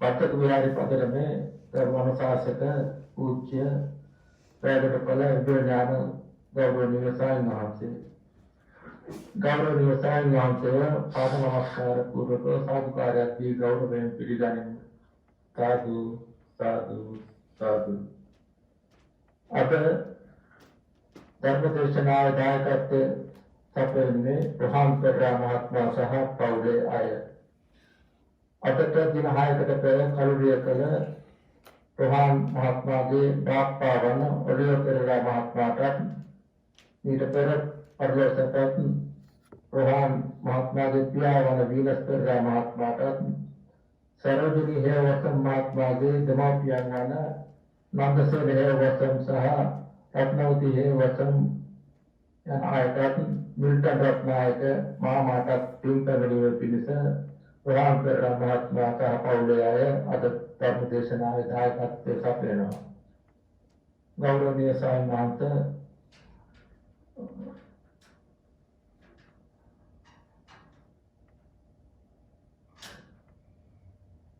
පත්තක විහාරේ පදර මේ ධර්ම ශාසක පූජ්‍ය ප්‍රේමපල විද්‍යාන ගෞරවනීය ස්වාමීන් වහන්සේ ගෞරවනීය ස්වාමීන් වහන්සේ පාද නමස්කාර පූර්වක සාදුකාරයක් දී ගෞරවයෙන් පිළිගනිමු. සාදු සාදු සාදු. අද ධර්ම දේශනාවේ දායකත්වයේ සැපෙන්නේ ප්‍රහාන් පෙරේරා මහත්මයා සහ පවුලේ අය. අදට දින 6කට පෙර කළුරිය කළ ප්‍රහාන් මහත්මයාගේ බාප්පා වන ඔලිවර් පෙරේරා මහත්මයාට ඊට පෙර පරිලෝකපත් ප්‍රහාන් මහත්මයාගේ පියා වන වීනස් පෙරේරා මහත්මයාට සරෝජිනී හේවර්ධන මහත්මයාගේ දෙමාපියන් වන නන්දසේන හේවර්ධන සහ රත්නවති හේවර්ධන යන අයට මිල්ටන් රත්නායක මාමාට පින් පැමිණීම පිණිස ප්‍රහාන් පෙරේරා මහත්මයා සහ පවුලේ අය අද ධර්ම දේශනාවේ දායකත්වයේ සපයනවා. ගෞරවනීය ස්වාමීන් වහන්සේ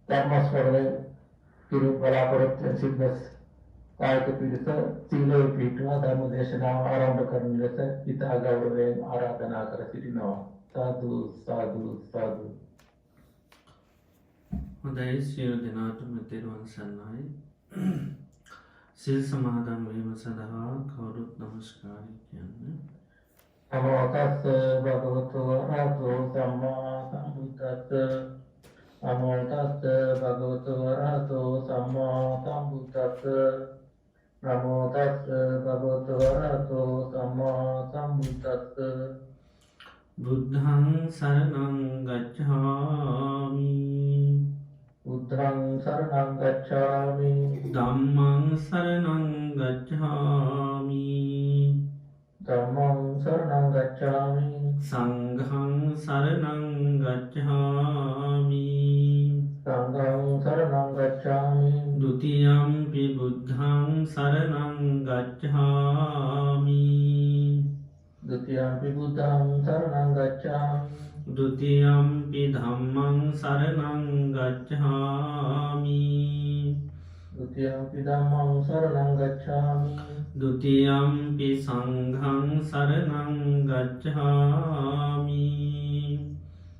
ධර්මස්වරේ පිරු බලාපොරොත්තු සිටින කායික පිළිස සීලේ පිටුවා ධර්ම දේශනාව ආරම්භ කරන ලෙස ඉතා ගෞරවයෙන් ආරාධනා කර සිටිනවා. සාදු සාදු සාදු. හොඳයි සියලු දෙනාටම තෙරුවන් සරණයි. සිල් සමාදන් වීම සඳහා කවුරුත් නමස්කාරය කියන්න. නමෝ තස්ස භගවතු වරහතෝ සම්මා සම්බුද්දස්ස. නමෝ තස්ස භගවතු වරහතෝ සම්මා සම්බුද්දස්ස. නමෝ තස්ස භගවතු වරහතෝ සම්මා සම්බුද්දස්ස. බුද්ධං සරණං ගච්ඡාමි. බුද්ධං සරණං ගච්ඡාමි. ධම්මං සරණං ගච්ඡාමි. ධම්මං සරණං ගච්ඡාමි. සංඝං සරණං ගච්ඡාමි. සංඝං සරණං ගච්ඡාමි. ဒ ුතියම්පි බුද්ධං සරණං ගච්ඡාමි. ဒုတိယံ පි බුද්ධං සරණං ගච්ඡාමි. ဒ ුතියම්පි ධම්මං සරණං ගච්ඡාමි. ဒုတိယံ පි ධම්මං සරණං ගච්ඡාමි. ဒ ුතියම්පි සංඝං සරණං ගච්ඡාමි.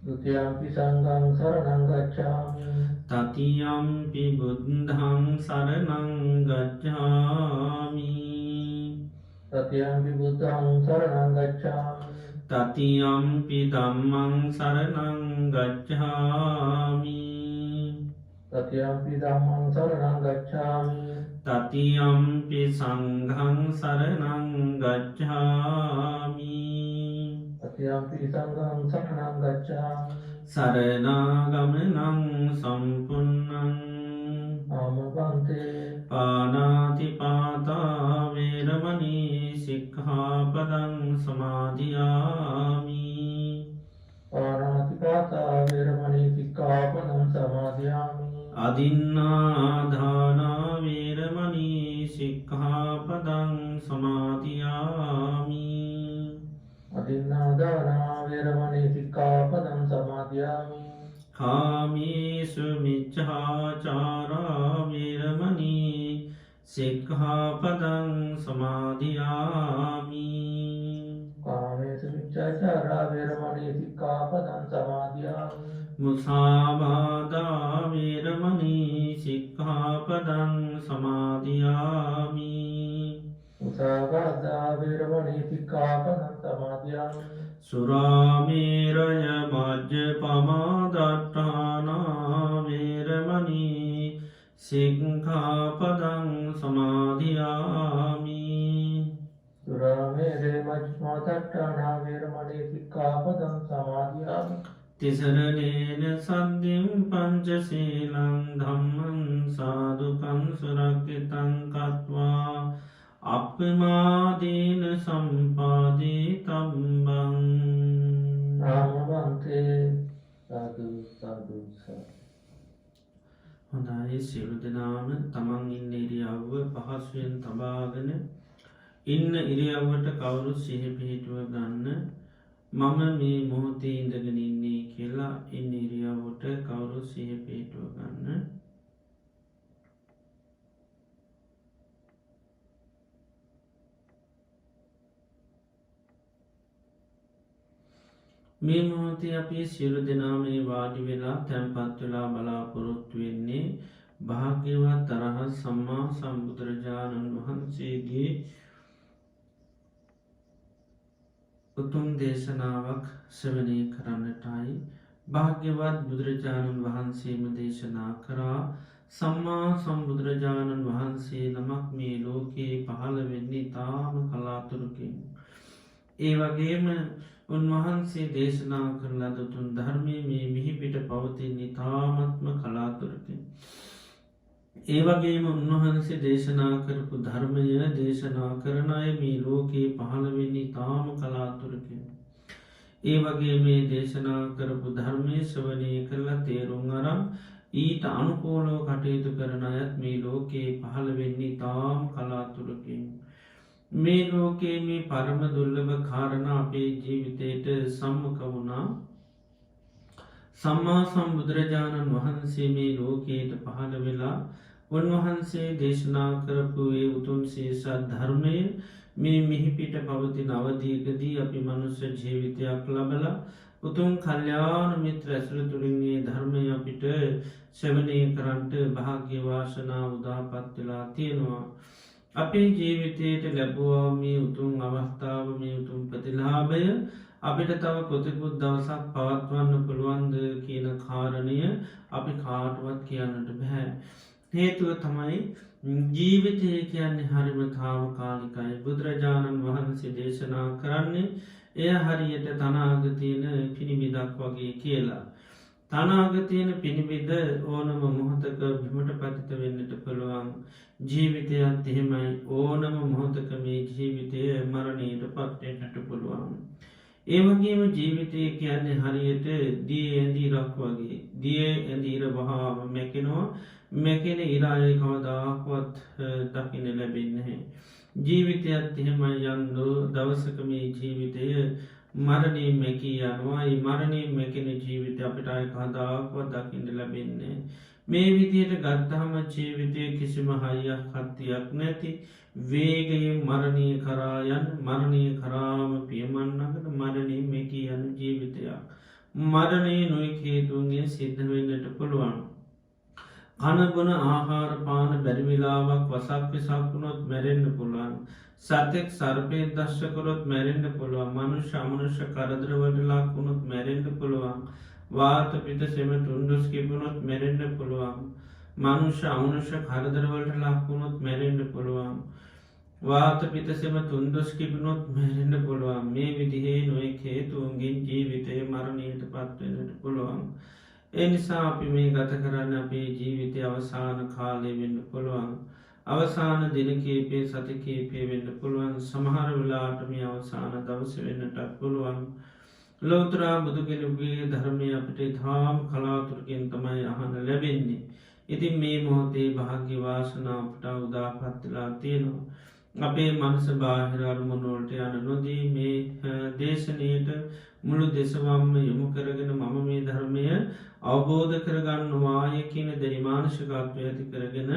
ဒုတိယံ පි සංඝං සරණං ගච්ඡාමි. තතියම්පි බුද්ධං සරණං ගච්ඡාමි. တတိယံ පි බුද්ධං සරණං ගච්ඡාමි. තතියම්පි ධම්මං සරණං ගච්ඡාමි. တတိယံ පි ධම්මං සරණං ගච්ඡාමි. තතියම්පි සංඝං සරණං ගච්ඡාමි. တတိယံ පි සංඝං සරණං ගච්ඡාමි. සරණාගමනං සම්පුන්නං ආමබන්තේ පානාතිපාතා වේරමණී සික්ඛාපදං සමාදියාමි. පාණාතිපාතා වේරමණී සික්ඛාපදං සමාදියාමි. අදින්නාදානා වේරමණී සික්ඛාපදං සමාදියාමි. අදින්නාදානා වේරමණී සික්ඛාපදං සමාදියාමි. කාමේසු මිච්ඡාචාරා වේරමණී සික්ඛාපදං සමාදියාමි. කාමේසු මිච්ඡාචාරා වේරමණී සික්ඛාපදං සමාදියාමි. මුසාවාදා වේරමණී සික්ඛාපදං සමාදියාමි. මුසාවාදා වේරමණී සික්ඛාපදං සමාදියාමි. සුරාමේරය මජ්ජපමා දට්ඨානා වේරමණී සික්ඛාපදං සමාදියාමි. සුරාමේරය මජ්ජපමා දට්ඨානා වේරමණී සික්ඛාපදං සමාදියාමි. තිසරණේන සද්ධින් පංචශීලං ධම්මං සාදුකං සුරක්ඛිතං කତ୍වා අප්පමාදීන සම්පාදී තම්බං. ආමබන්තේ සාදු සාදු සාදු. හොඳයි සියලු දෙනාම තමන් ඉන්න ඉරියව්ව පහසුවෙන් තබාගෙන ඉන්න ඉරියව්වට කවුරු සිහි පිහිටුව ගන්න. මම මේ මොහොතේ ඉඳගෙන ඉන්නේ කියලා ඉන්න ඉරියව්වට කවුරු සිහි පිහිටුව ගන්න. මේ මොහොතේ අපි සියලු දෙනා මේ වාඩි වෙලා තැන්පත් වෙලා බලාපොරොත්තු වෙන්නේ භාග්‍යවත් අරහත් සම්මා සම්බුදුරජාණන් වහන්සේගේ උතුම් දේශනාවක් ශ්‍රවණය කරන්නටයි. භාග්‍යවත් බුදුරජාණන් වහන්සේම දේශනා කරා සම්මා සම්බුදුරජාණන් වහන්සේ නමක් මේ ලෝකයේ පහළ වෙන්නේ තාම කලාතුරකින්. ඒ වගේම උන්වහන්සේ දේශනා කරලා දුතුන් ධර්මය මේ මිහිපිට පවතින ඉතාමත්ම කලාතුරකින්. ඒ වගේම උන්වහන්සේ දේශනා කරපු ධර්මය දේශනා කරන අය මේ ලෝකයේ පහළ වෙන්නේ ඉතාම කලාතුරකින්. ඒ වගේ මේ දේශනා කරපු ධර්මය ශ්‍රවණය කරලා තේරුම් අරන් ඊට අනුකූලව කටයුතු කරන අයත් මේ ලෝකයේ පහළ වෙන්නේ ඉතාම කලාතුරකින්. මේ ලෝකයේ මේ පරම දුර්ලභ කාරණා අපේ ජීවිතයට සම්මුඛ වුණා. සම්මා සම්බුදුරජාණන් වහන්සේ මේ ලෝකයට පහළ වෙලා උන්වහන්සේ දේශනා කරපු ඒ උතුම් සේසත් ධර්මය මේ මිහිපිට පවතින අවධීකදී අපි මනුස්ස ජීවිතයක් ලබලා උතුම් කල්්‍යාන මිත්‍ර ඇසුර තුළින්ගේ ධර්මය අපිට ශ්‍රවණය කරන්ට භාග්‍ය වාසනාව උදාපත් වෙලා තියෙනවා. අපේ ජීවිතයට ලැබුවා මේ උතුම් අවස්ථාව මේ උතුම් ප්‍රතිලාභය අපිට තව කොතෙකුත් දවසක් පවත්වන්න පුළුවන්ද කියන කාරණය අපි කාටුවත් කියන්නට බැහැ. හේතුව තමයි ජීවිතය කියන්නේ හරිම තාවකාලිකයි. බුදුරජාණන් වහන්සේ දේශනා කරන්නේ එය හරියට තනාගතියන පිණිබිදක් වගේ කියලා. තනාගතියන පිණිබිද ඕනම මොහොතක බිමට පතිත වෙන්නට පුළුවන්. ජීවිතයත් එහෙමයි ඕනම මොහොතක මේ ජීවිතය මරණයට පත්වෙන්නට පුළුවන්. ඒවගේම ජීවිතය කියන්නේ හරියට දී ඇඳීරක් වගේ දිය ඇඳීර වහාම මැකෙනවා මැකෙන ඉරාය කවදාක්වත් දකින ලැබෙන්නේ. ජීවිතයත් එහෙමයි යන්දු දවසක මේ ජීවිතය මරණී මැකී යනවා. මරණී මැකෙන ජීවිත අපිට අය කදාක්වත් දකින්න ලැබෙන්නේ. මේ විදියට ගත්තහම ජීවිතය කිසිම හයියක් හත්තියක් නැති වේගයේ මරණය කරායන් මරණය කරාම පියමන්නකට මරණී මැකී යන ජීවිතයක්. මරණය නොයෙක් හේතුන්ගේ සිද්ධ වෙන්නට පුළුවන්. කනගුණ ආහාර පාන බැරිවිලාවක් වසක් විසක්ුණොත් මැරෙන්න්න පුළුවන්. සතෙක් සර්පය දශ්‍යකොරොත් මැරෙන්න්න පුළුවන්. මනුෂ්‍ය අමනුෂ්‍ය කරදරවටලාක් වුණොත් මැරෙන්න්න පුළුවන්. වාත පිත සෙම තුන්ඩුස් කිපුණොත් මැරෙන්න්න පුළුවන්. මනුෂ්‍ය අමනුෂ්‍ය කරදරවලට ලක්වුණොත් මැරෙන්න්න පුළුවන්. වාත පිතසෙම තුන්දොස් කිපුණොත් මැරෙන්න්න පුළුවන්. මේ විදිහේ නොයෙක් හේතුන්ගෙන් ජීවිතය මරණයට පත්වෙන්නට පුළුවන්. එනිසා අපි මේ ගත කරන්න අපේ ජීවිතය අවසාන කාලය වෙන්න පුළුවන්. අවසාන දිනකේපේ සතිකේපේ වෙන්න පුළුවන්. සමහර වෙලාට මේ අවසාන දවස වෙන්නටත් පුළුවන්. ලෝතරා බුදුගෙනගේ ධර්මය අපට ඉතාම් කලාතුරකින් තමයි අහන ලැබෙන්නේ. ඉතින් මේ මොහොතේ භාග්‍ය වාසනාවට උදාපත්තිලා තියෙනවා. අපේ මනස බාහිර අරමුණුවලට යන නොදී මේ දේශනයට මුළු දෙසවම්ම යොමු කරගෙන මම මේ ධර්මය අවබෝධ කරගන්නවාය කියන දැරිමානශකත්වය ඇති කරගෙන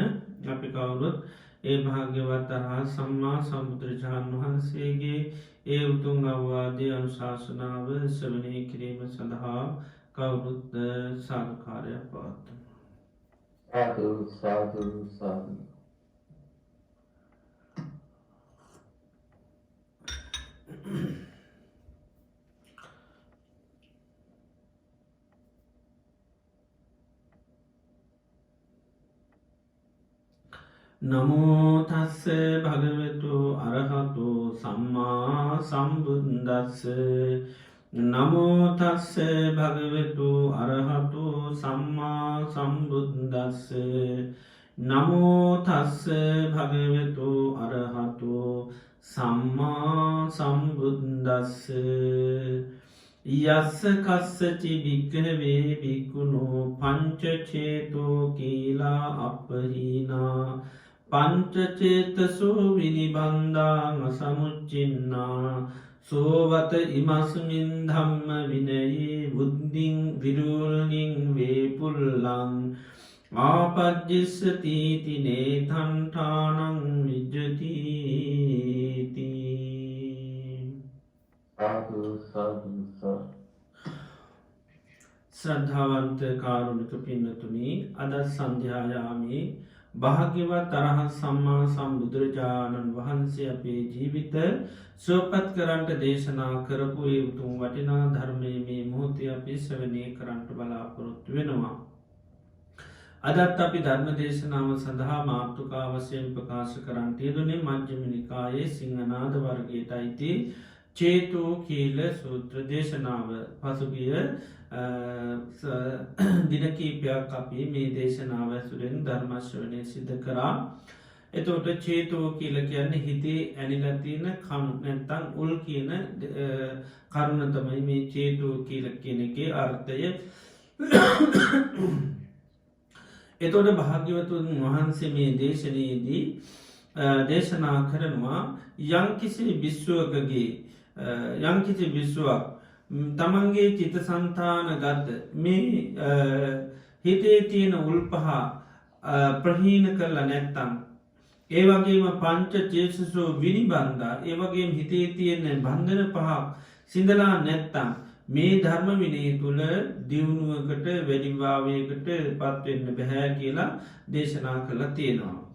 අපි කවුරුත් ඒ භාග්‍යවත් අරහත් සම්මා සම්බුදුරජාණන් වහන්සේගේ ඒ උතුම් අවවාදය අනුශාසනාව ශ්‍රවණය කිරීම සඳහා කවුරුත් සාධකාරයක් පවත්වමු. සාදු සාදු සාදු. නමෝ තස්ස භගවතු අරහතු සම්මා සම්බුද්දස්ස. නමෝ තස්ස භගවතු අරහතු සම්මා සම්බුද්දස්ස. නමෝ තස්ස භගවතු අරහතු සම්මා සම්බුද්දස්ස. යස්ස කස්සචි භික්ඛවේ භික්ඛුනෝ පංචචේතෝ කීලා අපහීනා පංචචේතසෝ විනිබන්ධාං අසමුච්චින්නා සෝවත ඉමස්මින් ධම්ම විනයේ බුද්ධින් විරුල්නින් වේපුල්ලං ආපජ්ජස්සති නේතන්ඨානං විජ්ජති. සාදු සාදු සාදු. ශ්‍රද්ධාවන්ත කාරුණික පින්නතුනි අද සන්ධ්‍යායාමේ භාග්‍යවත් අරහත් සම්මා සම්බුදුරජාණන් වහන්සේ අපේ ජීවිත සුවපත් කරන්ට දේශනා කරපු ඒ උතුම් වටිනා ධර්මයේ මේ මොහොතේ අපි ශ්‍රවණය කරන්ට බලාපොරොත්තු වෙනවා. අදත් අපි ධර්ම දේශනාව සඳහා මාතෘකා වශයෙන් ප්‍රකාශ කරන්නට යෙදුනේ මජ්ක්‍ධිම නිකායේ සිංහනාද වර්ගයට අයිති චේතෝ කීල සූත්‍ර දේශනාව. පසුගිය දින කීපයක් අපි මේ දේශනාව ඇසුරෙන් ධර්ම ශ්‍රවණය සිදු කරා. එතකොට චේතෝ කියලා කියන්නේ හිතේ ඇනිලා තියෙන කණු නැත්නම් උල් කියන කරුණ තමයි මේ චේතෝ කියලා කියන එකේ අර්ථය. එතකොට භාග්‍යවතුන් වහන්සේ මේ දේශනාවේදී දේශනා කරනවා යම්කිසි විශ්වයක් තමන්ගේ චිත්තසංතාන ගත මේ හිතේ තියෙන උල්පහ ප්‍රහීන කරලා නැත්තම් ඒ වගේම පංච චේතසෝ විනිබන්ධා ඒ වගේම හිතේ තියෙන බන්ධන පහක් සිඳලා නැත්තම් මේ ධර්ම විනය තුල දියුණුවකට වැඩිභාවයකට පත් වෙන්න බෑ කියලා දේශනා කළා තියෙනවා.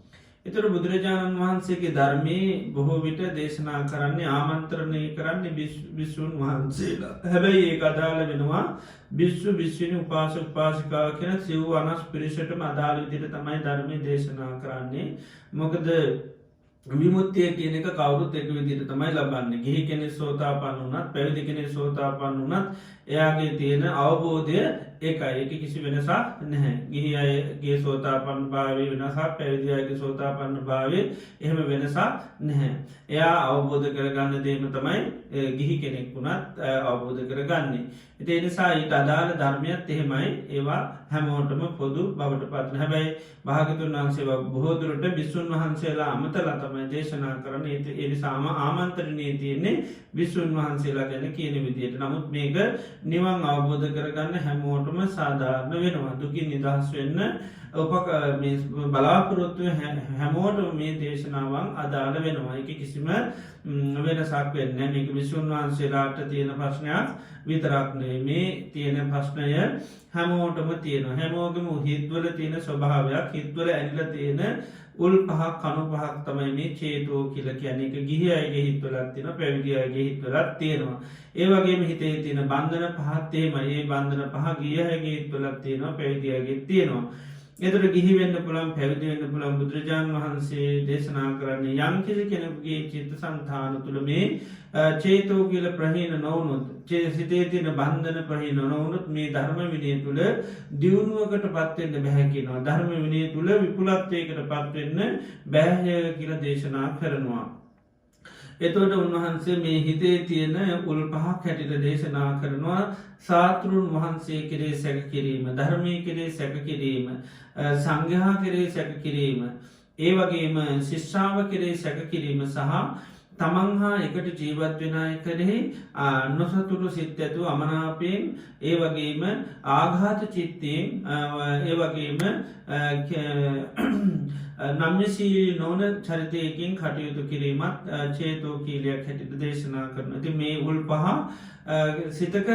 ඒතර බුදුරජාණන් වහන්සේගේ ධර්මයේ බොහෝ විට දේශනා කරන්නේ ආමන්ත්‍රණය කරන්නේ විසුණු වහන්සේලා. හැබැයි ඒක අදාළ වෙනවා විශ්ව විශ්විනී උපාසක උපාසිකා කියන සිව් අනස් පිරිසටම අදාළ විදිහට තමයි ධර්මයේ දේශනා කරන්නේ. මොකද විමුක්තිය කියන එක කවුරුත් එක විදිහට තමයි ලබන්නේ. ගිහි කෙනෙක් සෝතාපන්න වුණත් පැවිදි කෙනෙක් සෝතාපන්න වුණත් එයාගේ තියෙන අවබෝධය ඒකයි. ඒක කිසි වෙනසක් නැහැ. ගිහි අයගේ සෝතාපන්න භාවය වෙනසක්, පැවිදි අයගේ සෝතාපන්න භාවය එහෙම වෙනසක් නැහැ. එයා අවබෝධ කරගන්න දේම තමයි ගිහි කෙනෙක් වුණත් අවබෝධ කරගන්නේ. ඒ නිසා ඊට අදාළ ධර්මයක් එහෙමයි. ඒවා හැමෝටම පොදු බවට පත් වෙනවා. හැබැයි භාග්‍යවතුන් වහන්සේ බොහෝ දුරට විසුණු වහන්සේලා අමතලා තමයි දේශනා කරන්නේ. ඒ නිසාම ආමන්ත්‍රණයේ තියෙන්නේ විසුණු වහන්සේලා ගැන කියන විදිහට. නමුත් මේක නිවන් අවබෝධ කරගන්න හැමෝටම සාධාරණ වෙනවා. දුකින් නිදහස් වෙන්න මේ බලාපොරොත්තු හැමෝටම මේ දේශනාවන් අදාළ වෙනවා. ඒක කිසිම වෙනසක් වෙන්නේ නැහැ. මේක විසුණු වහන්සේලාට තියෙන ප්‍රශ්නයක් විතරක් නෙවෙයි. මේ තියෙන ප්‍රශ්නය හැමෝටම තියෙනවා. හැමෝගෙම හිතවල තියෙන ස්වභාවයක්, හිතවල ඇනිලා තියෙන උල් පහක් කණු පහක් තමයි මේ චේතෝ කියලා කියන්නේ. ඒක ගිහි අයගේ හිතවලක් තියෙනවා, පැවිදි අයගේ හිතවලක් තියෙනවා. ඒ වගේම හිතේ තියෙන බන්ධන පහත් එහෙමයි. ඒ බන්ධන පහ ගිහි අයගේ හිතවලක් තියෙනවා, පැවිදි අයගේ තියෙනවා. එතකොට ගිහි වෙන්න පුළුවන්, පැවිදි වෙන්න පුළුවන්. බුදුරජාණන් වහන්සේ දේශනා කරන්නේ යම්කිසි කෙනෙකුගේ චිත්තසංතාන තුළ මේ චේතෝ කියලා ප්‍රහීන නොවුනොත්, සිතේ තියෙන බන්ධන ප්‍රහීන නොවුනොත් මේ ධර්ම විනය තුළ දියුණුවකට පත් වෙන්න බෑ කියනවා. ධර්ම විනය තුළ විපුලත්වයකට පත් වෙන්න බෑ කියලා දේශනා කරනවා. එතකොට උන්වහන්සේ මේ හිතේ තියෙන උල් පහක් හැටියට දේශනා කරනවා. ශාස්ත්‍රූන් වහන්සේ කෙරේ සැක කිරීම, ධර්මයේ කෙරේ සැක කිරීම, සංඝයා කෙරේ සැක කිරීම, ඒ වගේම ශිෂ්‍යාව කෙරේ සැක කිරීම සහ තමන් හා එකට ජීවත් වෙන අය කෙරෙහි නොසතුටු සිත් ඇතුව අමනාපයෙන්, ඒ වගේම ආඝාත චිත්තයෙන්, ඒ වගේම නම්‍යශීලී නොවන චරිතයකින් කටයුතු කිරීමත් චේතෝ කීලයක් හැටියට දේශනා කරනවා. ඉතින් මේ උල් පහ සිතක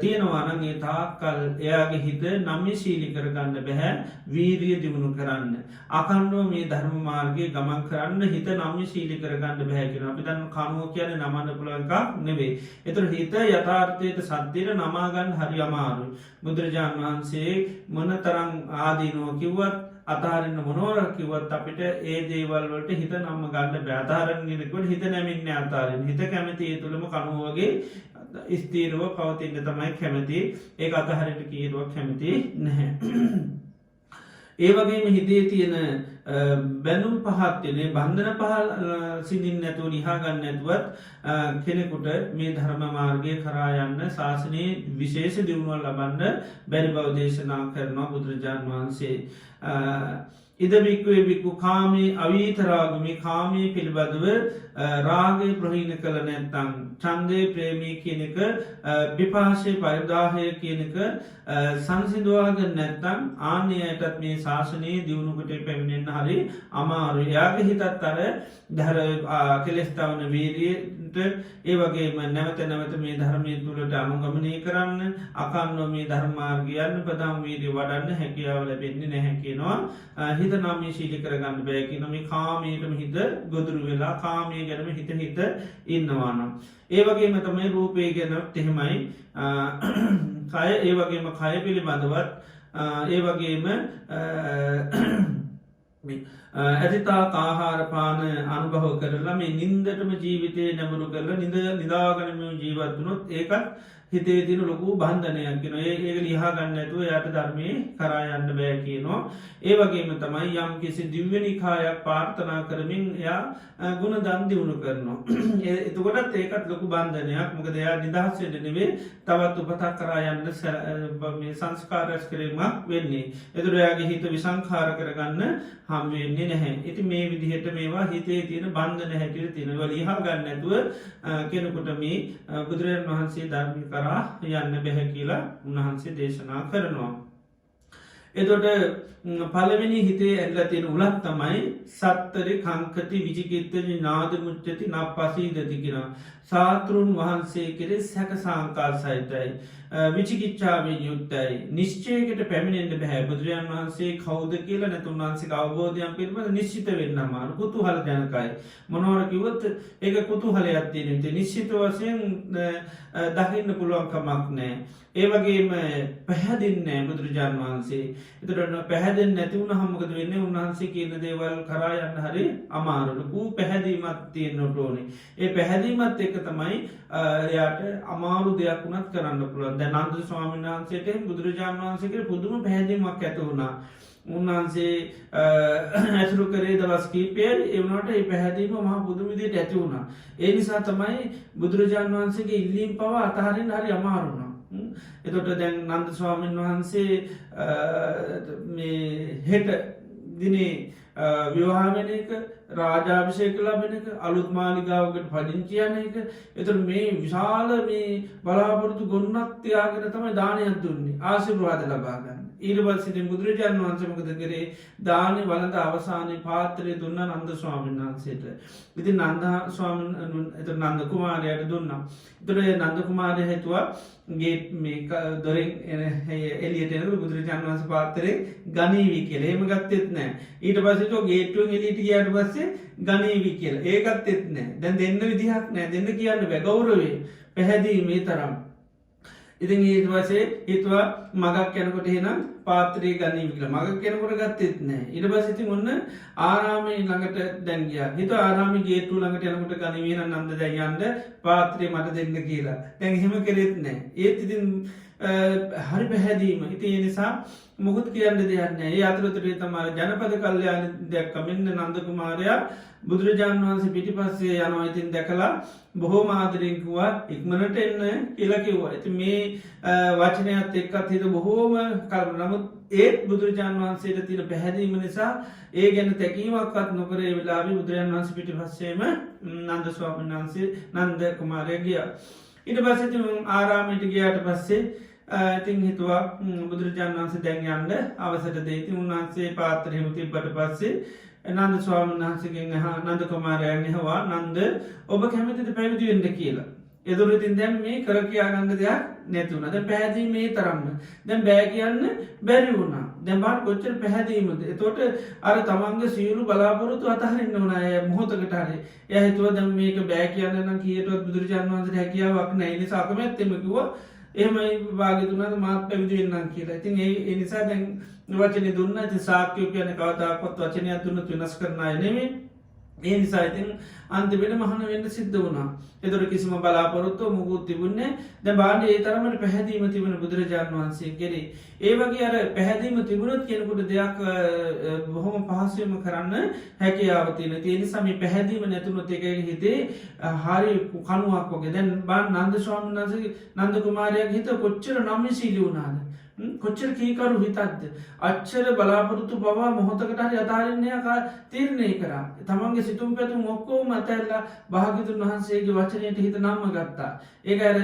තියෙනවා නම් ඒ තාක්කල් එයාගේ හිත නම්‍යශීලී කරගන්න බෑ, වීරිය දියුණු කරන්න. අඛණ්ඩව මේ ධර්ම මාර්ගයේ ගමන් කරන්න හිත නම්‍යශීලී කරගන්න බෑ කියනවා. අපි දැන් කනුව කියන්නේ නමන්න පුළුවන් එකක් නෙවෙයි. ඒතර හිත යථාර්ථයට සත්‍යයට නමා ගන්න හරි අමාරුයි. බුදුරජාණන් වහන්සේ මොනතරම් ආදීනව කිව්වත් අතාරන්න මොනවර කිවත් අපිට ඒ දේවල් වලට හිත නම්ම ගන්න බෑ. අතාරන්නකොට හිත නැමින්නේ අතාරෙන්. හිත කැමති ඒ තුළම කනුවගේ ස්ථීරව පවතින්න තමයි කැමති. ඒක අතහරින්න කීරුවක් කැමති නැහැ. ඒ වගේම හිතේ තියෙන බැඳුම් පහක් තියෙන බන්ධන පහ සිඳින්න නැතුව නිහා ගන්න නැතුවත් කෙනෙකුට මේ ධර්ම මාර්ගය කරා යන්න ශාසනයේ විශේෂ දියුණුවක් ලබන්න බැරි බව දේශනා කරනවා බුදුරජාණන් වහන්සේ. ඉද බික්කුවේ බික්කු කාමී අවීතරාගමි කාමී පිළිබඳව රාගය ප්‍රහීන කළ නැත්තං චන්දය ප්‍රේමී කියනක විපාශය පරිදාහය කියනක සංසිදවාග නැත්තං ආන්‍යයටත් මේ ශාසනයේ දියුණුකට පැමිණෙන් හරි අමාරු යාග හිතත් අර දැර කෙලෙස්තාවන වීරිය ඒ වගේම නැවත නැවත මේ ධර්මය තුළට අනුගමනය කරන්න අකන්නෝ මේ ධර්මාර්ගයන්න ප්‍රධම් වීඩිය වඩන්න හැකියාව ලැබෙන්නේ නැහැකිනවා හිත නාමී ශීලි කරගන්න බෑකින මේ කාමයටම හිත ගොදුරු වෙලා කාමය ගැනම හිත හිත ඉන්නවානම්. ඒ වගේම තමයි රූපය ගැනත් එහෙමයි කය ඒ වගේම කය පිළිබඳවත් ඒ වගේම ඇතිතා ආහාරපාන අනුභව කරලා මේ නින්දටම ජීවිතය නැමුරු කරලා නිදාගනම ජීවත්වනොත් ඒකත් හිතේ තින ලොකු බන්ධනයක් කියෙන ඒක ලිහා ගන්න ඇතුව යට ධර්මය කරායන්න බෑ කියනවා. ඒ වගේම තමයි යම් කිසි දිව්‍යනිකායක් පාර්ථනා කරමින් එයා ගුණ දන්දිවුණු කරනවා. එතුකොටත් ඒකත් ලොකු බන්ධනයක් මොක දෙයා නිදහස්සයට නෙවේ තවත් උපතක් කරායන්න සංස්කාරස් කිරීමක් වෙන්නේ. එතුරයාගේ හිත විසංකාර කරගන්න හම්වෙන්නේ නැහැ. ඉති මේ විදිහට මේවා හිතේ තියෙන බන්ධන හැටිර තිනව ලිහා ගන්න ඇතුව කෙනකුට මේ බුදුරජන් වහන්සේ ධර්මි කරා යන්න බැහැ කියලා උන්වහන්සේ දේශනා කරනවා. එතොට පලවෙනි හිතේ ඇල්ල තියෙන උලත් තමයි සත්තරි කංකති විජිකිත්තජ නාද මුච්චති නක් පසීදති කියෙන සාතෘන් වහන්සේ කෙරේ සැක සංකාල් සහිතයි. විචිකිච්චාවෙන් යුත්තයි නිශ්චයකට පැමිණෙන්ට බැහැ බුදුරජන් වහන්සේ කෞද කියලා නැතුන් වහන්සේ අවබෝධයන් පිළිබඳ නිශ්චිත වෙන්නමාන කුතු හල ජනකයි. මොනවර කිවොත් ඒක කුතු හලයක් තියනෙට නිශ්චිත වසයෙන් දකින්න පුළුවන්කමක් නෑ. ඒවගේම පැහැදින්නේ බුදුරජාණන් වහන්සේ එතුරන්න පැහැදෙන් නැතිවුණ හමකද වෙන්න උන්වහන්සේ කියන දේවල් කරායන්න හරි අමාරුලකූ පැහැදීමත් තියෙන්න්නට ඕනේ. ඒ පැහැදීමත් එක තමයි යාට අමාරු දෙයක් වුණත් කරන්න පුළුවන් දැ නන්ද ස්වාමීන් වහන්සේට බුදුරජාණන් වහන්සේකට පුදුම පැහැදීමක් ඇත වුණා. උන්වහන්සේ ඇතුරු කරේ දවස් කීපයල් එවනට ඒ පැහැදීම මහා පුදුමිදියට ඇති වුණා. ඒ නිසා තමයි බුදුරජාණන් වහන්සේගේ ඉල්ලීම් පවා අතහරින් හරි අමාරුණා. එතොට දැන් නන්ද ස්වාමීන් වහන්සේ හෙට දිනේ විවාහවෙන එක රාජාභිෂය කලාබෙන එක අලුත් මාලිගාවකට පදිංචියන එක එතුර මේ විශාල මේ බලාපොරතු ගොන්නත් තියාගෙන තමයි දානයක් දුන්නේ ආශිර්වාද ලබාගන්න. ඊරවල් සිටින් බුදුරජාණන් වහන්සමකද කරේ දානය වලඳ අවසානය පාත්‍රය දුන්න නන්ද ස්වාමීන් වහන්සේට. ඉති නන්ද ස්වාමන් එත නන්ද කුමාරයට දුන්නා. තුරේ නන්ද කුමාරය හැතුවා ගේට් මේ දොරෙන් එලියට බුදුරජාණන් වන්ස පාත්තරේ ගනීවී කියල ඒම ගත්තෙත් නෑ. ඊට පසට ගේටුවෙන් එලිට කියට පස්සේ ගනීවී කියල ඒකත් එත් නෑ දැන් දෙන්න විදිහක් නෑ දෙන්න කියන්න බැගෞරවේ පැහැදීමේ තරම්. ඉතින් ඊට වසේ හිතුවා මගක් යනකොට එහෙනම් පාත්‍රයේ ගනීවිකල මගක් යනකොට ගත්තෙත් නෑ. ඉට පසිති ඔන්න ආරාමය ළඟට දැන්ගිය හිත ආරාමි ගේටු ළඟට යනකොට ගනිවීන නන්ද දැයන්ට පාත්‍රය මට දෙන්න කියලා දැන් හෙම කෙරෙත් නෑ. ඒත් ඉතින් හරි පැහැදීම ඉති නිසා මුකුත් කියන්න දෙයන්න ඒ අතරතුරේ තමර ජනපද කල්්‍යයාන දැක්ක මෙන්න නන්දකුමාරයා බුදුරජාණන් වහන්සේ පිටි පස්සේ යනවා ඉතින් දැකලා බොහෝ මාදරෙන්කුවා ඉක්මනට එන්න කියලකිව්වා. ඇති මේ වචනයත් එක්කත් හිත බොහෝම කල් නමුත් ඒත් බුදුරජාණන් වහන්සේට තින පැහැදීම නිසා ඒ ගැන තැකීමක්වත් නොකර වෙලාවි බුදුරජාණන් වහන්සේ පිටි පස්සේම නන්ද ස්වාමීන් වහන්සේ නන්ද කුමාරය ගිය. ඉට පස්සති ආරාමයට ගියාට පස්සේ ඉතින් හිතුවා බුදුරජාණන් වහන්සේ දැන් යන්න අවසට දේති උන්වහන්සේ පාත්‍රහෙම තිබ්බට පස්සේ නන්ද ස්වාමීන් වහන්සේගෙන් නන්ද කුමාරයන් හවා නන්ද ඔබ කැමතිද පැවිදිවෙන්ට කියලා. එදුරතින් දැන් මේ කර කියාගන්න දෙයක් නැතිවුණ ද පැහැදී මේ තරම්ම දැන් බෑ කියන්න බැරි වුණා දැන්බාට කොච්චර පැහැදීමද එතොට අර තමන්ගේ සියලු බලාපොරොතු අතහරන්න වනය මොහොතකටහරේ යහිතුව දැම් මේක බෑ කියන්න කියටවත් බුදුරජාන් වන්සේ හැකියාවක් නැයිනි සාකමැත්තෙමකිව එහමයි භාගතුනට මාත් පැවිදිවෙන්නම් කියලා ඉතින් ඒ නිසා දැන් වචන දුන්න ඇති සාක්‍යය කියන කවතාකොත් වචනයක් දුන්න වෙනස් කරනය නෙමේ ඒ නිසා ඉතින් අන්තිමෙන මහන වෙන්න සිද්ධ වුණා. එතොට කිසිම බලාපොරොත්තු මුකුත් තිබුණේ දැ බාඩ ඒ තරමට පැහැදීම තිබුණ බුදුරජාණන් වහන්සේ කෙරේ. ඒ වගේ අර පැහැදීම තිබුණොත් කෙනෙකුට දෙයක් බොහොම පහසුවම කරන්න හැකියාවතින තියෙන සම පැහැදීම නැතුනොත් එක හිතේ හරි කනුවක් වගේ දැන් බන් නන්ද ස්වාමන් වහන්සේ නන්ද කුමාරයක් හිත කොච්චර නම්ම සීලි වුණාද. කොච්චර කීකරු හිතක්ද අච්චර බලාපොරොත්තු බවා මොහොතකට හරි අතාරින්න තීරණය කරා තමන්ගේ සිතුම් පැතුම් ඔක්කොම අතැල්ලා භාග්‍යතුන් වහන්සේගේ වචනයට හිත නම්ම ගත්තා ඒක අර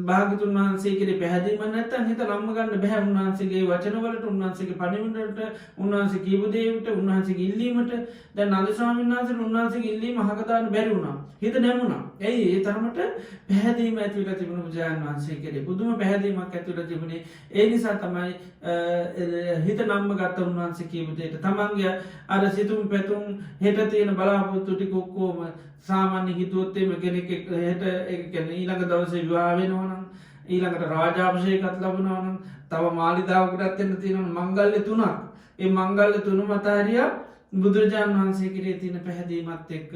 භාග්‍යතුන් වහන්සේ කෙරේ පැහැදීම නැත්තම් හිත නම්ම ගන්න බැහැ උන්වහන්සේගේ වචනවලට උන්වහන්සේගේ පණිවිඩවලට උන්වහන්සේ කියපු දේට උන්වහන්සේගේ ඉල්ලීමට දැන් නන්ද ස්වාමීන් වහන්සේ උන්වහන්සේගේ ඉල්ලීම අහක දාන්න බැරි වුණා හිත නැමුණා ඇයි ඒ තරමට පැහැදීම ඇති වෙලා තිබුණ බුදුරජාණන් වහන්සේ කෙරේ පුදුම පැහැදීමක් ඇති වෙලා තිබුණේ ඒ නිසා තමයි හිත නම්ම ගත්ත උන්වහන්සේ කියපු දෙයට තමන්ගේ අර සිතුම් පැතුම් හෙට තියෙන බලාපොරොත්තු ටික ඔක්කොම සාමාන්‍ය හිතුවොත් එimhe කෙනෙක් හෙට ඒ කියන්නේ ඊළඟ දවසේ විවාහ වෙනවා නම් ඊළඟට රාජාභිෂේකත් ලැබුණා නම් තව මාලිගාවකටත් එන්න තියෙනවා මංගල්‍ය තුනක් ඒ මංගල්‍ය තුනම අතහැරියා බුදුරජාණන් වහන්සේ කෙරේ තියෙන පැහැදීමත් එක්ක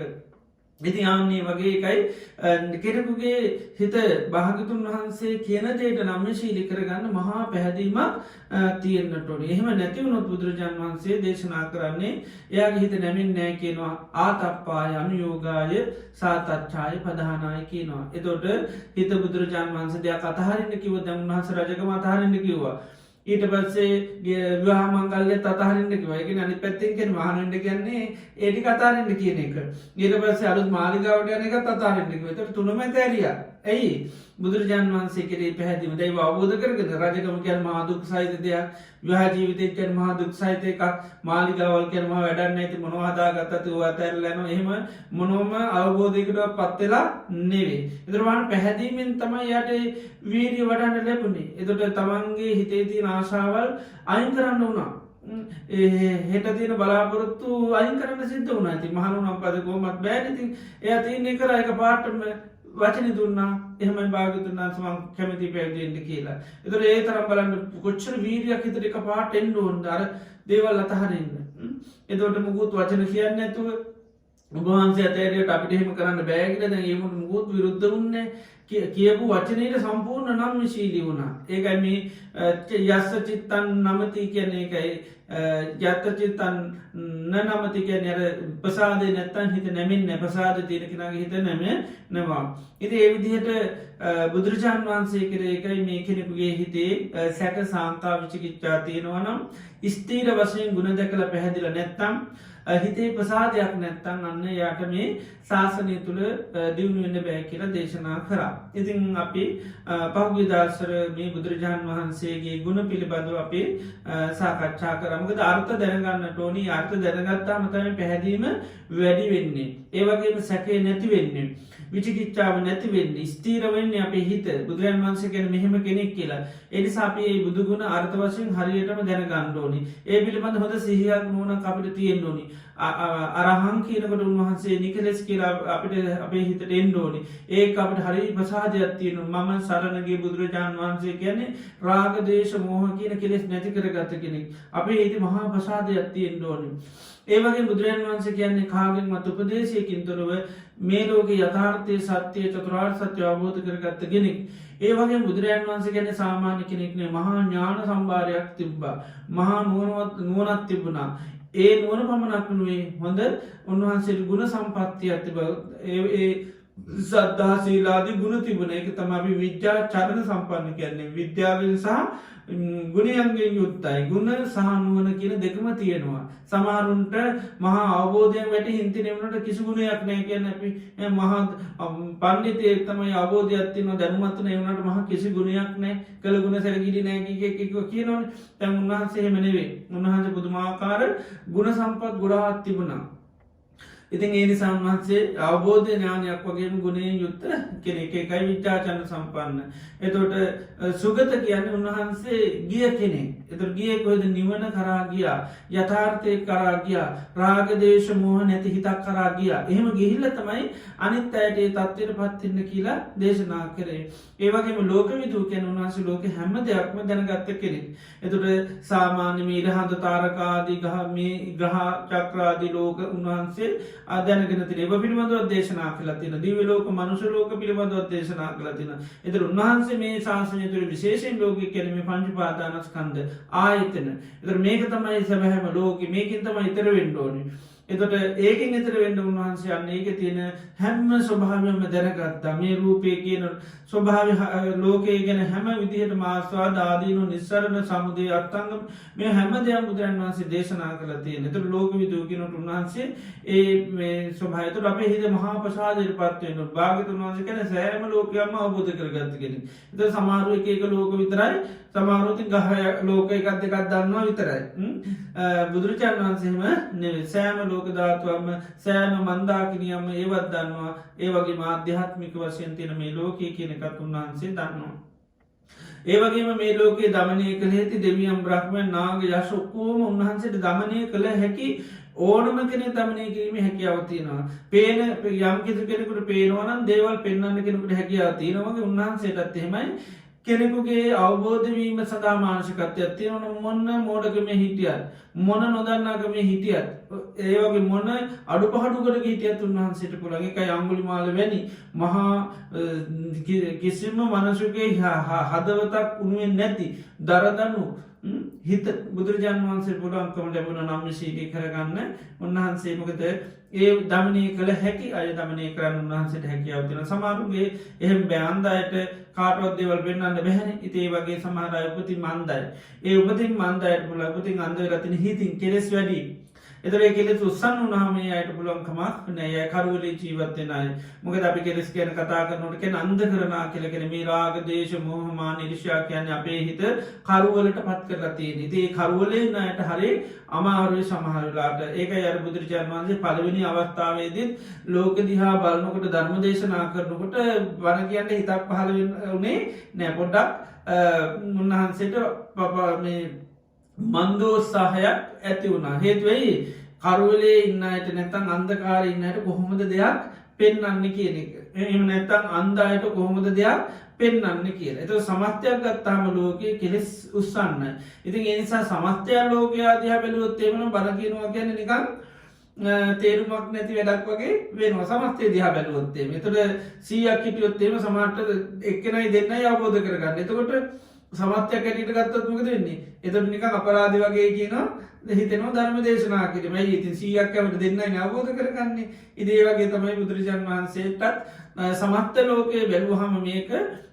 ඉතින් ආන්නේ වගේ එකයි කෙනෙකුගේ හිත භාගතුන් වහන්සේ කියන දේට නම්‍යශීලී කරගන්න මහා පැහැදීමක් තියෙන්නට ඕනේ. එහෙම නැති වුණොත් බුදුරජාණන් වහන්සේ දේශනා කරන්නේ එයාගේ හිත නැමෙන්නේ නැහැ කියනවා. ආතප්පාය අනුയോഗාය සාතච්ඡාය පදහනාය කියනවා. එතකොට හිත බුදුරජාණන් වහන්සේ දෙයක් අතහරින්න කිව්වොත් දැන් උන්වහන්සේ රජකම අතහරින්න කිව්වා. ඊට පස්සේ විවාහ මංගල්‍යත් අතහරින්න කිව්වා. ඒ කියන්නේ අනිත් පැත්තෙන් කියන්නේ මහාන වෙන්න කියන්නේ ඒ ටික අතහරින්න කියන එක. ඊට පස්සේ අලුත් මාලිගාවට යන එකත් අතහරින්න කිව්වා. ඒතර තුනම ඇතහැරියා. ඇයි? බුදුරජාණන් වහන්සේ කෙරේ පැහැදිලිව දෛව අවබෝධ කරගෙන රජකම කියන්නේ මහා දුක් සහිත දෙයක්. විවාහ ජීවිතය කියන්නේ මහා දුක් සහිත එකක්. මාලිගාවල් කියන්නේ මහා වැඩක් නැති මොනවා හදාගත්තත් ඒවා අතහැරලා යනවා. එහෙම මොනෝම අවබෝධයකටපත් වෙලා නෙවෙයි. ඒතර වහන පැහැදීමෙන් තමයි යාට වීර්ය වඩන්න ලැබුණේ. ඒතකොට තමන්ගේ හිතේ තියෙන ආශාවල් අයින් කරන්න වුණා. හෙට තියෙන බලාපොරොත්තු අයින් කරන්න සිද්ධ වුණා. ඉතින් මහණුනම් පද කොහොමත් බෑනේ. ඉතින් එයා තින්නේ කරා එක පාටම වචන දුන්නා. එහෙමයි භාග්‍යවතුන් වහන්සේ මම කැමති පැවිදි වෙන්න කියලා. ඒතර ඒ තරම් බලන්න කොච්චර වීර්යයක් හිතට එක පාට එන්න ඕනද අර දේවල් අතහරින්න. එතකොට මුකුත් වචන කියන්නේ නැතුව ඔබ වහන්සේ අතහැරියට අපිට එහෙම කරන්න බෑ කියලා දැන් ඒ මුකුත් විරුද්ධ වුණේ කියපු වචනයට සම්පූර්ණ නම්‍යශීලී වුණා. ඒකයි මේ යස්ස චිත්තං නමති කියන්නේ ඒකයි යත්ත චිත්තං නමති කියන්නේ අර ප්‍රසාදේ නැත්තම් හිත නැමෙන්නේ ප්‍රසාද තියෙන කෙනාගේ හිත නැමෙනවා. ඉතින් ඒ විදිහට බුදුරජාණන් වහන්සේ කෙරේ ඒකයි මේ කෙනෙකුගේ හිතේ සැක සාන්තා විචිකිච්ඡා තියෙනවා නම් ස්ථීර වශයෙන් ගුණ දැකලා පැහැදිලා නැත්තම් හිතේ ප්‍රසාදයක් නැත්තම් අන්න යාට මේ ශාසනය තුළ දියුණු වෙන්න බෑ කියලා දේශනා කරා. ඉතින් අපි පහුගිය දවස්වල මේ බුදුරජාණන් වහන්සේගේ ගුණ පිළිබඳව අපි සාකච්ඡා කරා. මොකද අර්ථ දැනගන්නට ඕනි. අර්ථ දැනගත්තාම තමයි පැහැදීම වැඩි වෙන්නේ. ඒ වගේම සැකේ නැති වෙන්නේ. විචිකිච්ඡාව නැති වෙන්නේ. ස්ථීර වෙන්නේ අපේ හිත. බුදුරජාණන් වහන්සේ කියන්නේ මෙහෙම කෙනෙක් කියලා. ඒ නිසා අපි මේ බුදු ගුණ අර්ථ වශයෙන් හරියටම දැනගන්න ඕනි. ඒ පිළිබඳ හොඳ සිහියක් නුවණක් අපිට තියෙන්න ඕනි. අරහං කියනකොට උන්වහන්සේ නිකලස් කියලා අපිට අපේ හිතට එන්න ඕනි. ඒක අපිට හරි ප්‍රසාදයක් තියෙනවා. මම සරණ ගිය බුදුරජාණන් වහන්සේ කියන්නේ රාග දේශ මොහ කියන කෙලෙස් නැති කරගත කෙනෙක්. අපේ හිතේ මහා ප්‍රසාදයක් තියෙන්න ඕනි. ඒ වගේ බුදුරජාණන් වහන්සේ කියන්නේ කාගෙන්වත් උපදේශයකින් තොරව මේ ලෝකේ යථාර්ථයේ සත්‍ය චතුරාර්ය සත්‍ය අවබෝධ කරගත්ත කෙනෙක්. ඒ වගේ බුදුරජාණන් වහන්සේ කියන්නේ සාමාන්‍ය කෙනෙක් නෙවෙයි. මහා ඥාන සම්භාරයක් තිබ්බා. මහා නුවණක් තිබුණා. ඒ නුවණ පමණක් නෙවෙයි හොඳ උන්වහන්සේට ගුණ සම්පත්තියක් තිබ්බා. ඒ සද්ධා සීලාදී ගුණ තිබුණා. ඒක තමයි අපි විද්‍යා චරණ සම්පන්න කියන්නේ. විද්‍යාවෙන් සහ ගුණයන්ගෙන් යුක්තයි. ගුණ සහ නුවණ කියන දෙකම තියෙනවා. සමහරුන්ට මහා අවබෝධයෙන් වැටි හින්තිනේ වුණාට කිසි ගුණයක් නැහැ කියන්නේ අපි මහා පඬිතේ තමයි අවබෝධයක් තියෙනවා දැනුමත් නැහැ වුණාට මහා කිසි ගුණයක් නැහැ. කළ ගුණ සැලකිලි නැහැ කිය කියනවනේ. දැන් උන්වහන්සේ එහෙම නෙවෙයි. උන්වහන්සේ පුදුමාකාර ගුණ සම්පත් ගොඩාක් තිබුණා. ඉතින් ඒ නිසා උන්වහන්සේ අවබෝධ ඥානයක් වගේම ගුණයෙන් යුක්ත කෙනෙක්. ඒකයි විචාචන සම්පන්න. එතකොට සුගත කියන්නේ උන්වහන්සේ ගිය කෙනෙක්. එතකොට ගියේ කොහෙද? නිවන කරා ගියා. යථාර්ථය කරා ගියා. රාග දේශ මොහ නැති හිතක් කරා ගියා. එහෙම ගිහිල්ලා තමයි අනිත් අයට ඒ தත්ත්වයටපත් වෙන්න කියලා දේශනා කරේ. ඒ වගේම ලෝකවිදූ කියන උන්වහන්සේ ලෝකේ හැම දෙයක්ම දැනගත්ත කෙනෙක්. එතකොට සාමාන්‍ය මේ ඉරහඳ තාරකාදී ග්‍රහ චක්‍රාදී ලෝක උන්වහන්සේ දැනගෙන තියෙන ඒවා පිළිබඳව දේශනා කළා තියෙනවා. දිව්‍ය ලෝක මනුෂ්‍ය ලෝක පිළිබඳව දේශනා කළා තියෙනවා. ඒතර උන්වහන්සේ මේ ශාසනය තුළ විශේෂයෙන් ලෝකෙ කියන්නේ මේ පංච පාදානස්කන්ධ ආයතන. ඒතර මේක තමයි සැබෑම ලෝකෙ. මේකෙන් තමයි ඊතර වෙන්න ඕනේ. එතොට ඒකින් එතර වෙන්න උන්වහන්සේ අන්න ඒක තියෙන හැම්ම ස්වභාවයම දැනගත්තා මේ රූපය කියන ස්වභාව ලෝකය ගැන හැම විදිහට මාස්වා දාදීනු නිස්සරණ සමුදය අත්තංගම මේ හැම දෙයක් බුදුරන් වහන්සේ දේශනා කළ තියෙන එතර ලෝක විදූකිනට උන්වහන්සේ ඒ ස්වභායතුර අපේ හිද මහා පසාදයට පත්වයන භාගතුන් වහන්සේ කැන සෑම ලෝකයම අවබෝධ කරගත්තගෙන එත සමාරුව එක ලෝක විතරයි සමාරුති ගහය ලෝක එකත් දෙකක් දන්නවා විතරයි බුදුරජාණන් වහන්සේම සෑම ලෝක ධාතුවම සෑම මන්දාකිනියම ඒවත් දන්නවා ඒ වගේ මාධ්‍යාත්මික වශයෙන් තියෙන මේ ලෝකයේ කියන එකත් උන්වහන්සේ දන්නවා. ඒවගේම මේ ලෝකයේ දමනය කළ ඇති දෙවියම් බ්‍රහ්ම නාග යශොක්කෝම උන්වහන්සේට දමනය කළ හැකි ඕනම කෙනෙ දමනය කිරීම හැකියාවතියෙනවා. පේන යම් කිසි කෙනෙකුට පේනවනම් දේවල් පෙන්න්න කෙනෙකුට හැකියාව තියෙනවගේ උන්වහන්සේටත් එහෙමයි කෙනෙකුගේ අවබෝධවීම සඳහා මානසිකත්වයක් තියෙනවන මොන්න මෝඩකම හිටියත් මොන නොදන්නාකම හිටියත් ඒවගේ මොන අඩු පහඩුකට හිටියත් උන්වහන්සේට පුළන් එක අංගුලි මාල වැනි මහා කිසිම මනසුගේ හදවතක් උනුවෙන් නැති දරදන්නු හිත බුදුරජාන් වහන්සේ පුළන්කම ලැබුණ නම් ශීටි කරගන්න උන්වහන්සේමකත ඒ දමනය කළ හැකි අය දමනය කරන්න උන්වහන්සේට හැකියාවතින සමාරුගේ එහෙම බෑන්දායට කාටවත් දෙවල් පෙන්න්න බැහැන ඉතේ වගේ සමහර උපති මන්දයි ඒ උපතින් මන්දයට පුල උපතින් අන්ද රතින හිතින් කෙලෙස් වැඩි එතරේ කෙලෙ උත්සන් වනාමේ අයට පුළොන්කමක් නෑ කරුවලේ ජීවත්තෙනයි මොකද අපි කෙලෙස් කියන කතා කරනට කෙන අන්ද කරනා කියලකෙන මේ රාග දේශ මෝහමා නිර්ෂා කියන්න අපේ හිත කරුවලට පත් කරලා තියෙන ඉතිේ කරුවලේ නයට හරි අමාරුව සමහරලාට ඒක අර බුදුරජාන් වන්සේ පළවෙනි අවස්ථාවේදත් ලෝක දිහා බලනකොට ධර්ම දේශනා කරනකොට වන කියන්න හිතක් පහල වනේ නෑ පොඩ්ඩක් උන්වහන්සේට පපා මේ මන්දෝත්සාහයක් ඇති වුණා හේතුවයි කරුවලේ ඉන්නයට නැතන් අන්දකාර ඉන්නයට කොහොමද දෙයක් පෙන්න්න කියන එක එම නැත්තන් අන්දායට කොහොමද දෙයක් පෙන්න්න කියල එත සමස්තයක් ගත්තාම ලෝකයේ කෙලෙස් උත්සන්න ඉතින් එනිසා සමස්තයක් ලෝකයා දිහ බැලුවොත්තේමන බලකිනවා ගැන නිකං තේරුමක් නැති වැඩක් වගේ වෙනවා සමස්තේ දිහා බැලුවොත්තේ මෙතුළ සීයක් හිටියොත්තේම සමට එක්කනයි දෙන්නයි අවබෝධ කරගන්න එතකොට සමත්‍යයක් ඇටිට ගත්තත් මොකද වෙන්නේ එතට නික අපරාධ වගේ කියනවා හිතනවා ධර්ම දේශනා කිරීම ඉතින් සීයක්කවට දෙන්නයි අවබෝධ කරගන්නේ ඉදේ වගේ තමයි බුදුරජාන් වහන්සේටත් සමත්ත ලෝකයේ බැලුවහම මේක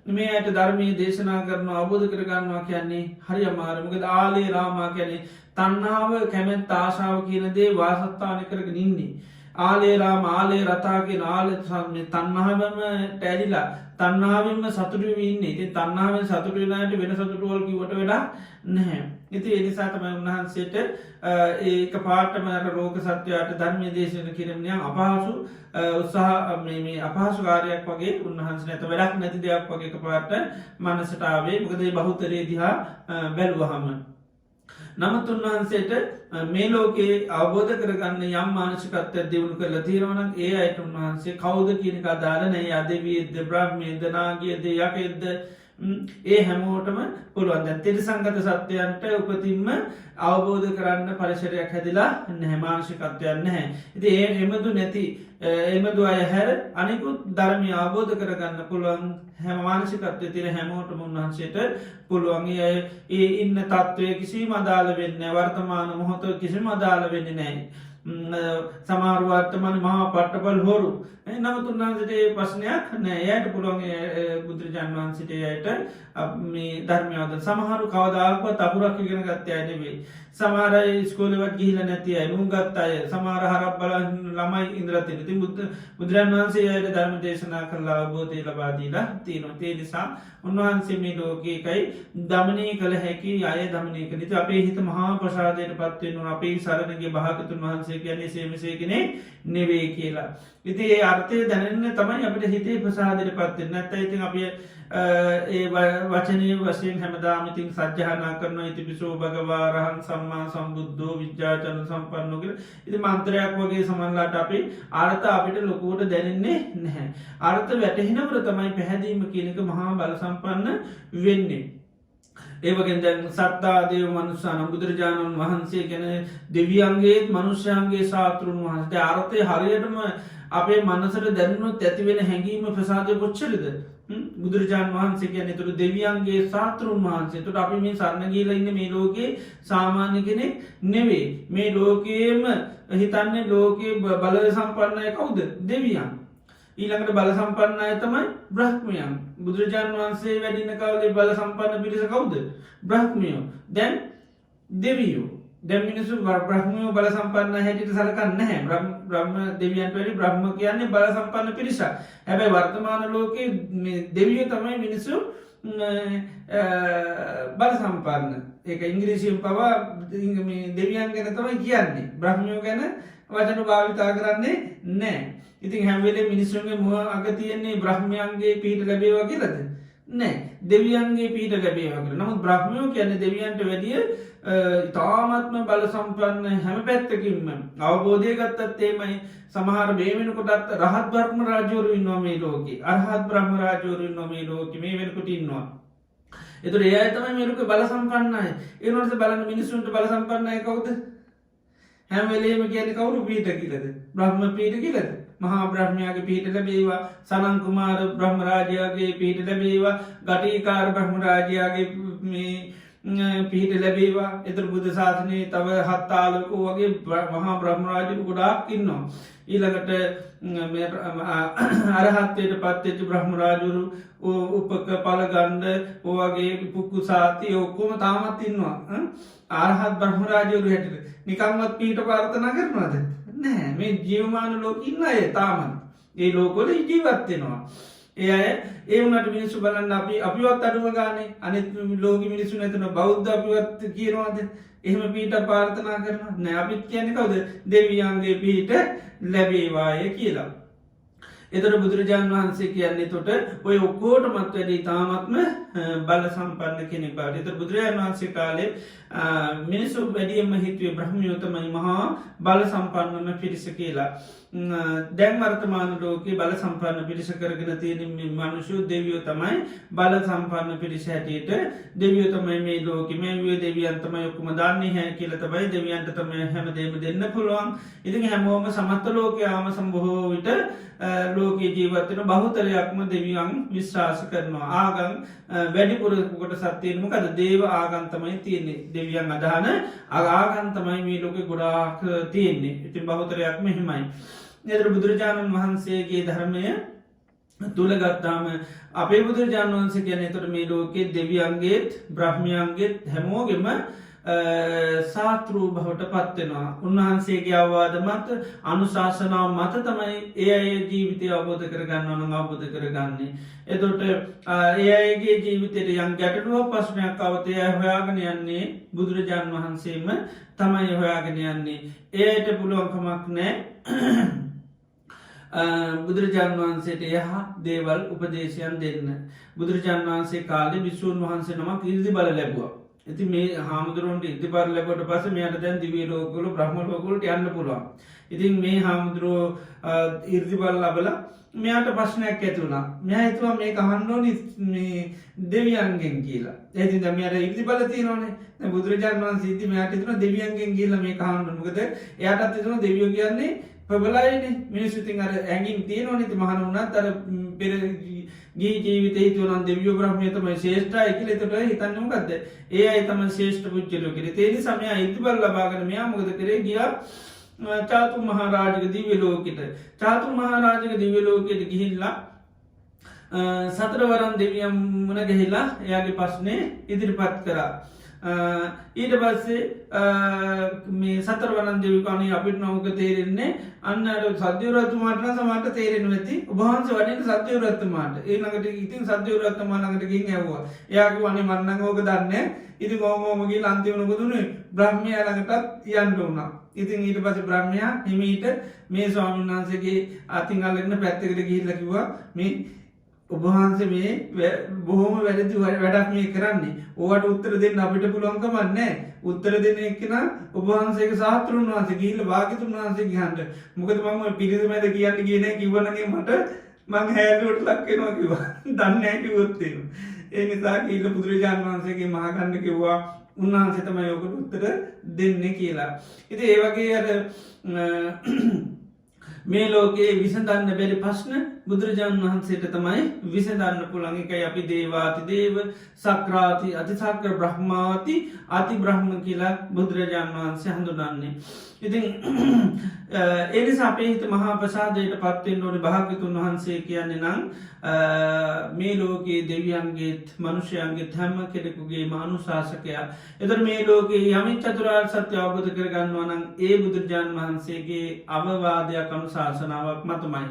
මේ අයට ධර්මී දේශනා කරන අවබෝධ කරගන්නවා කියන්නේ හරි අමාරමකද ආලේ රාමා කියැනෙ තන්නාව කැමැත් ආශාව කියනදේ වාසස්ථාන කරගෙන ඉන්නේ ආලේලා මාලේ රතාගේ ආල තන්නාවම ටැඩිලා තන්නාවෙන්ම සතුටු වන්න ඉති තන්නාවෙන් සතුටුනාට වෙන සතුටුවල් කිවට වෙලා නැහැ ඉති එනිසාතම උන්වහන්සේට ඒක පාටමට රෝග සත්‍යයට ධර්මය දේශන කිරමණය අපහසු උත්සාහ මේ අපහසුකාරයක් වගේ උන්වහන්ස නැත වැඩක් නැති දෙයක් වගේ පාට මනසටාවේ මොකදේ බහුතරේ දිහා බැල්වහම නමුත් උන්වහන්සේට මේ ලෝකයේ අවබෝධ කරගන්න යම් මානසිකත්වය දියුණු කරලා තියෙනවනම් ඒ අයට උන්වහන්සේ කවුද කියනක අදාලනෑ අදවීද බ්‍රහ්මේද නාගියද යකෙද්ද ඒ හැමෝටම පුළුවන් දැන් තිරිසංගත සත්‍යයන්ට උපතින්ම අවබෝධ කරන්න පරිසරයක් හැදිලා නැහැමාංශිකත්වයන් නැහැ. ඉති ඒ එමදු නැති එමදු අය හැර අනිකුත් ධර්මය අවබෝධ කරගන්න පුළුවන් හැම මානසිකත්වය තිර හැමෝටම උන්වහන්සේට පුළුවන්ගේ අය ඒ ඉන්න තත්ත්වය කිසි මදාල වෙන්න වර්තමාන මොහොත කිසි මදාල වෙන්න නෑ. සමාරුවර්තමන මහා පට්ටපල් හොරු නමුත් උන්වහන්සට ප්‍රශ්නයක් නෑ යට පුළුවන් බුදුරජාන් වහන්සිටයට මේ ධර්මයවද සමහරු කවදාක්ව තපුරක් ඉගෙන ගත්තය නෙවේ සමාරයි ස්කෝලවත් ගිහිල නැති අය නුගත් අය සමාර හරක් බල ළමයි ඉන්ද්‍රතින ති බුදුරන් වහන්සේ අයට ධර්ම දේශනා කරලා බෝධය ලබාදීලා තියනවා තේ නිසා උන්වහන්සේ මේ ලෝකයකයි දමනය කළ හැකි අය දමනය කනිත අපේ හිත මහා ප්‍රසාදයට පත්වෙන අපේ සරණගේ භාගතුන් වහන්සේ කියන්නේ සේමසේ කෙනෙ නෙවේ කියලා. ඉති ඒ අර්ථය දැනන්න තමයි අපට හිතේ ප්‍රසාදයට පත්වෙන් නැත්ත ඉතින් අප ඒ වචනය වශයෙන් හැමදාමිතින් සජ්්‍යහනා කරන ඉතිපිසෝ භගවාරහන් සම්මා සම්බුද්ධෝ විද්‍යාචන සම්පන්නෝකර ඉති මන්ත්‍රයක් වගේ සමන්ලාට අපි අර්ථ අපිට ලොකුවට දැනෙන්නේ නැහැ. අර්ථ වැටහෙනවර තමයි පැහැදීම කියනක මහා බල සම්පන්න වෙන්නේ. ඒවගෙන් දැන් සත්තාදේව මනුස්සාන බුදුරජාණන් වහන්සේ ගැන දෙවියන්ගේත් මනුෂ්‍යයන්ගේ ශාතෘන් වහන්සේ අර්ථය හරියටම අපේ මනසට දැනුවත් ඇතිවෙන හැඟීම ප්‍රසාදය කොච්චරිද බුදුරජාණන් වහන්සේ කියන්නේ එතකොට දෙවියන්ගේ ශාස්ත්‍රුන් වහන්සේ. එතකොට අපි මේ සරණ ගිහලා ඉන්නේ මේ ලෝකේ සාමාන්‍ය කෙනෙක් නෙවෙයි. මේ ලෝකයේම හිතන්නේ ලෝකයේ බල සම්පන්න අය කවුද? දෙවියන්. ඊළඟට බල සම්පන්න අය තමයි බ්‍රහ්මයන්. බුදුරජාණන් වහන්සේ වැඩින කාලේ බල සම්පන්න පිරිස කවුද? බ්‍රහ්මයෝ. දැන් දෙවියෝ. දැන් මිනිස්සු බ්‍රහ්මයෝ බල සම්පන්න හැටියට සලකන්නේ නැහැ. බ්‍රහ්ම දෙවියන්ට වැඩි බ්‍රහ්ම කියන්නේ බල සම්පන්න පිරිසක්. හැබැයි වර්තමාන ලෝකේ මේ දෙවියෝ තමයි මිනිස්සු බල සම්පන්න. ඒක ඉංග්‍රීසියෙන් පවා මේ දෙවියන් ගැන තමයි කියන්නේ. බ්‍රහ්මයෝ ගැන වචන භාවිතා කරන්නේ නැහැ. ඉතින් හැම වෙලේම මිනිස්සුන්ගේ මුව අග තියෙන්නේ බ්‍රහ්මයන්ගේ පිහිට ලැබේවා කියලාද? නෑ. දෙවියන්ගේ පිහිට ලැබේවා කියලා. නමුත් බ්‍රහ්මයෝ කියන්නේ දෙවියන්ට වැඩිය තාමත්ම බල සම්පන්න හැම පැත්තකින්ම අවබෝධය ගත්තත් එමය. සමහර මේ වෙනකොටත් රහත් බ්‍රහ්ම රාජවරු ඉන්නවා මේ ලෝකේ. අරහත් බ්‍රහ්ම රාජවරු ඉන්නවා මේ ලෝකේ. මේ වෙනකොට ඉන්නවා. ඒතර ඒ අය තමයි මේ ලෝකේ බල සම්පන්න අය. ඒ වුණාට බලන්න මිනිස්සුන්ට බල සම්පන්න අය කවුද? හැම වෙලේම කියන්නේ කවුරු පිහිට කියලාද? බ්‍රහ්ම පිහිට කියලාද? මහා බ්‍රහ්මයාගේ පිහිට ලැබේවා. සනන් කුමාර බ්‍රහ්ම රාජයාගේ පිහිට ලැබේවා. ගටිකාර බ්‍රහ්ම රාජයාගේ මේ පිහිට ලැබේවා. එතර බුද්ධ ශාසනයේ තව හත්තාලකෝ වගේ මහා බ්‍රහ්ම රාජවරු ගොඩාක් ඉන්නවා. ඊළඟට අරහත්වයට පත්වෙච්ච බ්‍රහ්ම රාජවරු උපක පලගණ්ඩ ඕවගේ පුක්කුසාති ඔක්කොම තාමත් ඉන්නවා. ආරහත් බ්‍රහ්ම රාජවරු හැටියට නිකම්වත් පිහිට ප්‍රාර්ථනා කරනවාද? නෑ. මේ ජීවමාන ලෝක ඉන්න අය තාමත් ඒ ලෝකවල ජීවත් වෙනවා. ඒ අය ඒ වුණාට මිනිස්සු බලන්න අපිවත් අඩුම ගානේ අනිත් ලෝකෙ මිනිස්සු නැතන බෞද්ධ අපිවත් කියනවාද? එහෙම පිහිට ප්‍රාර්ථනා කරනවා නෑ. අපිත් කියන්නේ කවුද? දෙවියන්ගේ පිහිට ලැබේවාය කියලා. එතකොට බුදුරජාණන් වහන්සේ කියන්නේ එතකොට ඔය ඔක්කොටමත් වැඩි තාමත්ම බල සම්පන්න කෙනෙක් බවට. එතකොට බුදුරජාණන් වහන්සේ කාලේ මිනිස්සු වැඩියෙන්ම හිතුවේ බ්‍රහ්මයෝ තමයි මහා බල සම්පන්නම පිරිස කියලා. දැන් වර්තමාන ලෝකේ බල සම්පන්න පිරිස කරගෙන තියෙන මිනිස්සු දෙවියෝ තමයි බල සම්පන්න පිරිස හැටියට. දෙවියෝ තමයි මේ ලෝකෙ මේ දෙවියන් තමයි ඔක්කොම දන්නේ හැ කියලා තමයි දෙවියන්ට තමයි හැමදේම දෙන්න පුළුවන්. ඉතින් හැමෝම සමස්ත ලෝකයාම සම්බොහෝ විට ලෝකයේ ජීවත් වෙන බහුතරයක්ම දෙවියන් විශ්වාස කරනවා. ආගම් වැඩිපුර කොටසක් තියෙන්නේ මොකද? දේව ආගම් තමයි තියෙන්නේ. දෙවියන් අදහන ආගම් තමයි මේ ලෝකේ ගොඩාක් තියෙන්නේ. ඉතින් බහුතරයක්ම එහෙමයි. එතකොට බුදුරජාණන් වහන්සේගේ ධර්මය තුල ගත්තාම අපේ බුදුරජාණන් වහන්සේ කියන්නේ එතකොට මේ ලෝකේ දෙවියන්ගේත් බ්‍රහ්මයන්ගේත් හැමෝගෙම ශාස්ත්‍රූ බවට පත්වෙනවා. උන්වහන්සේගේ අවවාද මත අනුශාසනාව මත තමයි ඒ අය ජීවිතය අවබෝධ කරගන්න ඕන අවබෝධ කරගන්නේ. එතකොට ඒ අයගේ ජීවිතයට යම් ගැටලුවක් ප්‍රශ්නයක් අවතය හොයාගෙන යන්නේ බුදුරජාණන් වහන්සේම තමයි හොයාගෙන යන්නේ. එයට පුළුවන්කමක් නෑ බුදුරජාණන් වහන්සේට යහ දේවල් උපදේශයන් දෙන්න. බුදුරජාණන් වහන්සේ කාලේ විසුන් වහන්සේ නමක් ඉර්දි බල ලැබුවා. ඉතින් මේ හාමුදුරුවන්ට ඉර්දි බල ලැබුවට පස්සේ මෙයාට දැන් දිව්‍ය ලෝකවල බ්‍රහ්ම ලෝකවලට යන්න පුළුවන්. ඉතින් මේ හාමුදුරුවෝ ඉර්දි බල ලැබලා මෙයාට ප්‍රශ්නයක් ඇති වුණා. මෙයා හිතුවා මේක අහන්න ඕනි මේ දෙවියන්ගෙන් කියලා. ඉතින් දැන් මෙයාට ඉර්දි බල තියෙනවනේ. දැන් බුදුරජාණන් වහන්සේ ඉතින් මෙයාට හිතුණා දෙවියන්ගෙන් කියලා මේක අහන්න ඕන. මොකද එයාටත් හිතුණා දෙවියෝ කියන්නේ ප්‍රබලයිනේ. මිනිස්සු ඉතින් අර ඇඟින් තියෙනවනේ. ඉතින් මහණ වුණත් අර පෙර ජීවිතේ හිතුවනම් දෙවියෝ බ්‍රහ්මයෝ තමයි ශ්‍රේෂ්ඨයි කියලා. ඒකට හිතන්නේ මොකද්ද? ඒ අය තමයි ශ්‍රේෂ්ඨ පුජ්‍යලෝ කියලා. ඒ නිසා මෙයා ඉර්දි බල ලබාගෙන මෙයා මොකද කරේ? ගියා චාතු මහරජගේ දිව්‍ය ලෝකෙට. චාතු මහරජගේ දිව්‍ය ලෝකෙට ගිහිල්ලා සතරවරන් දෙවියන් මුණ ගැහිලා එයාගේ ප්‍රශ්නේ ඉදිරිපත් කරා. ඊට පස්සේ මේ සතරවරන් දෙවියෝ කණේ අපිට නෝක තේරෙන්නේ අන්න අර සද්දේවරතුමාට නම් සමහරට තේරෙන්නේ නැති. ඔබ වහන්සේ වඩින්න සද්දේවරතුමාට. ඊළඟට ඉතින් සද්දේවරතුමා ළඟට ගිහින් ඇහුවා. එයා කිව්වා අනේ මම නම් ඕක දන්නේ. ඉතින් කොහොම ගිහලා අන්තිමට මොකදුනේ? බ්‍රහ්මයා ළඟටත් යන්න උනා. ඉතින් ඊට පස්සේ බ්‍රහ්මයා හිමීට මේ ස්වාමීන් වහන්සේගේ අතින් අල්ලගෙන පැත්තකට ගිහිල්ලා කිව්වා මේ ඔබ වහන්සේ මේ බොහොම වැරදි වැඩක් මේ කරන්නේ. ඕවට උත්තර දෙන්න අපිට පුළුවන් කමක් නැහැ. උත්තර දෙන්න එක්කෙනා ඔබ වහන්සේගේ ශාස්ත්‍රුන් වහන්සේ ගිහිල්ලා වාග්යතුන් වහන්සේ ගියන්ට. මොකද මම ඔය පිළිසෙ මැද කියන්නේ ගියේ නැහැ කිව්වනගේ මට මං හැලුවට ලක් වෙනවා කිව්වා. දන්නේ නැහැ කිව්වොත් එහෙම. ඒ නිසා ගිහිල්ලා බුදුරජාණන් වහන්සේගේ මහාගන්න කිව්වා. උන්වහන්සේ තමයි ඔකට උත්තර දෙන්නේ කියලා. ඉතින් ඒ වගේ අර මේ ලෝකයේ විසඳන්න බැරි ප්‍රශ්න බුදුරජාණන් වහන්සේට තමයි විසඳන්න පුළන් එකයි අපි දේවාති දේව සක්‍රාති අති සක්‍ර බ්‍රහ්මාති අති බ්‍රහ්ම කියලා බුදුරජාණන් වහන්සේ හඳුනන්නේ. ඉතින් එනිසා අපේ හිත මහා ප්‍රසාදයට පත්වෙන් ඕනි භාග්‍යතුන් වහන්සේ කියන්නේ නම් මේ ලෝකයේ දෙවියන්ගේත් මනුෂ්‍යයන්ගේ හැම කෙනෙකුගේ මානුශාසකයා. එතකොට මේ ලෝකයේ යමින් චතුරාර්ය සත්‍ය අවබෝධ කරගන්නවා නම් ඒ බුදුරජාණන් වහන්සේගේ අවවාදයක් අනුශාසනාවක් මතමයි.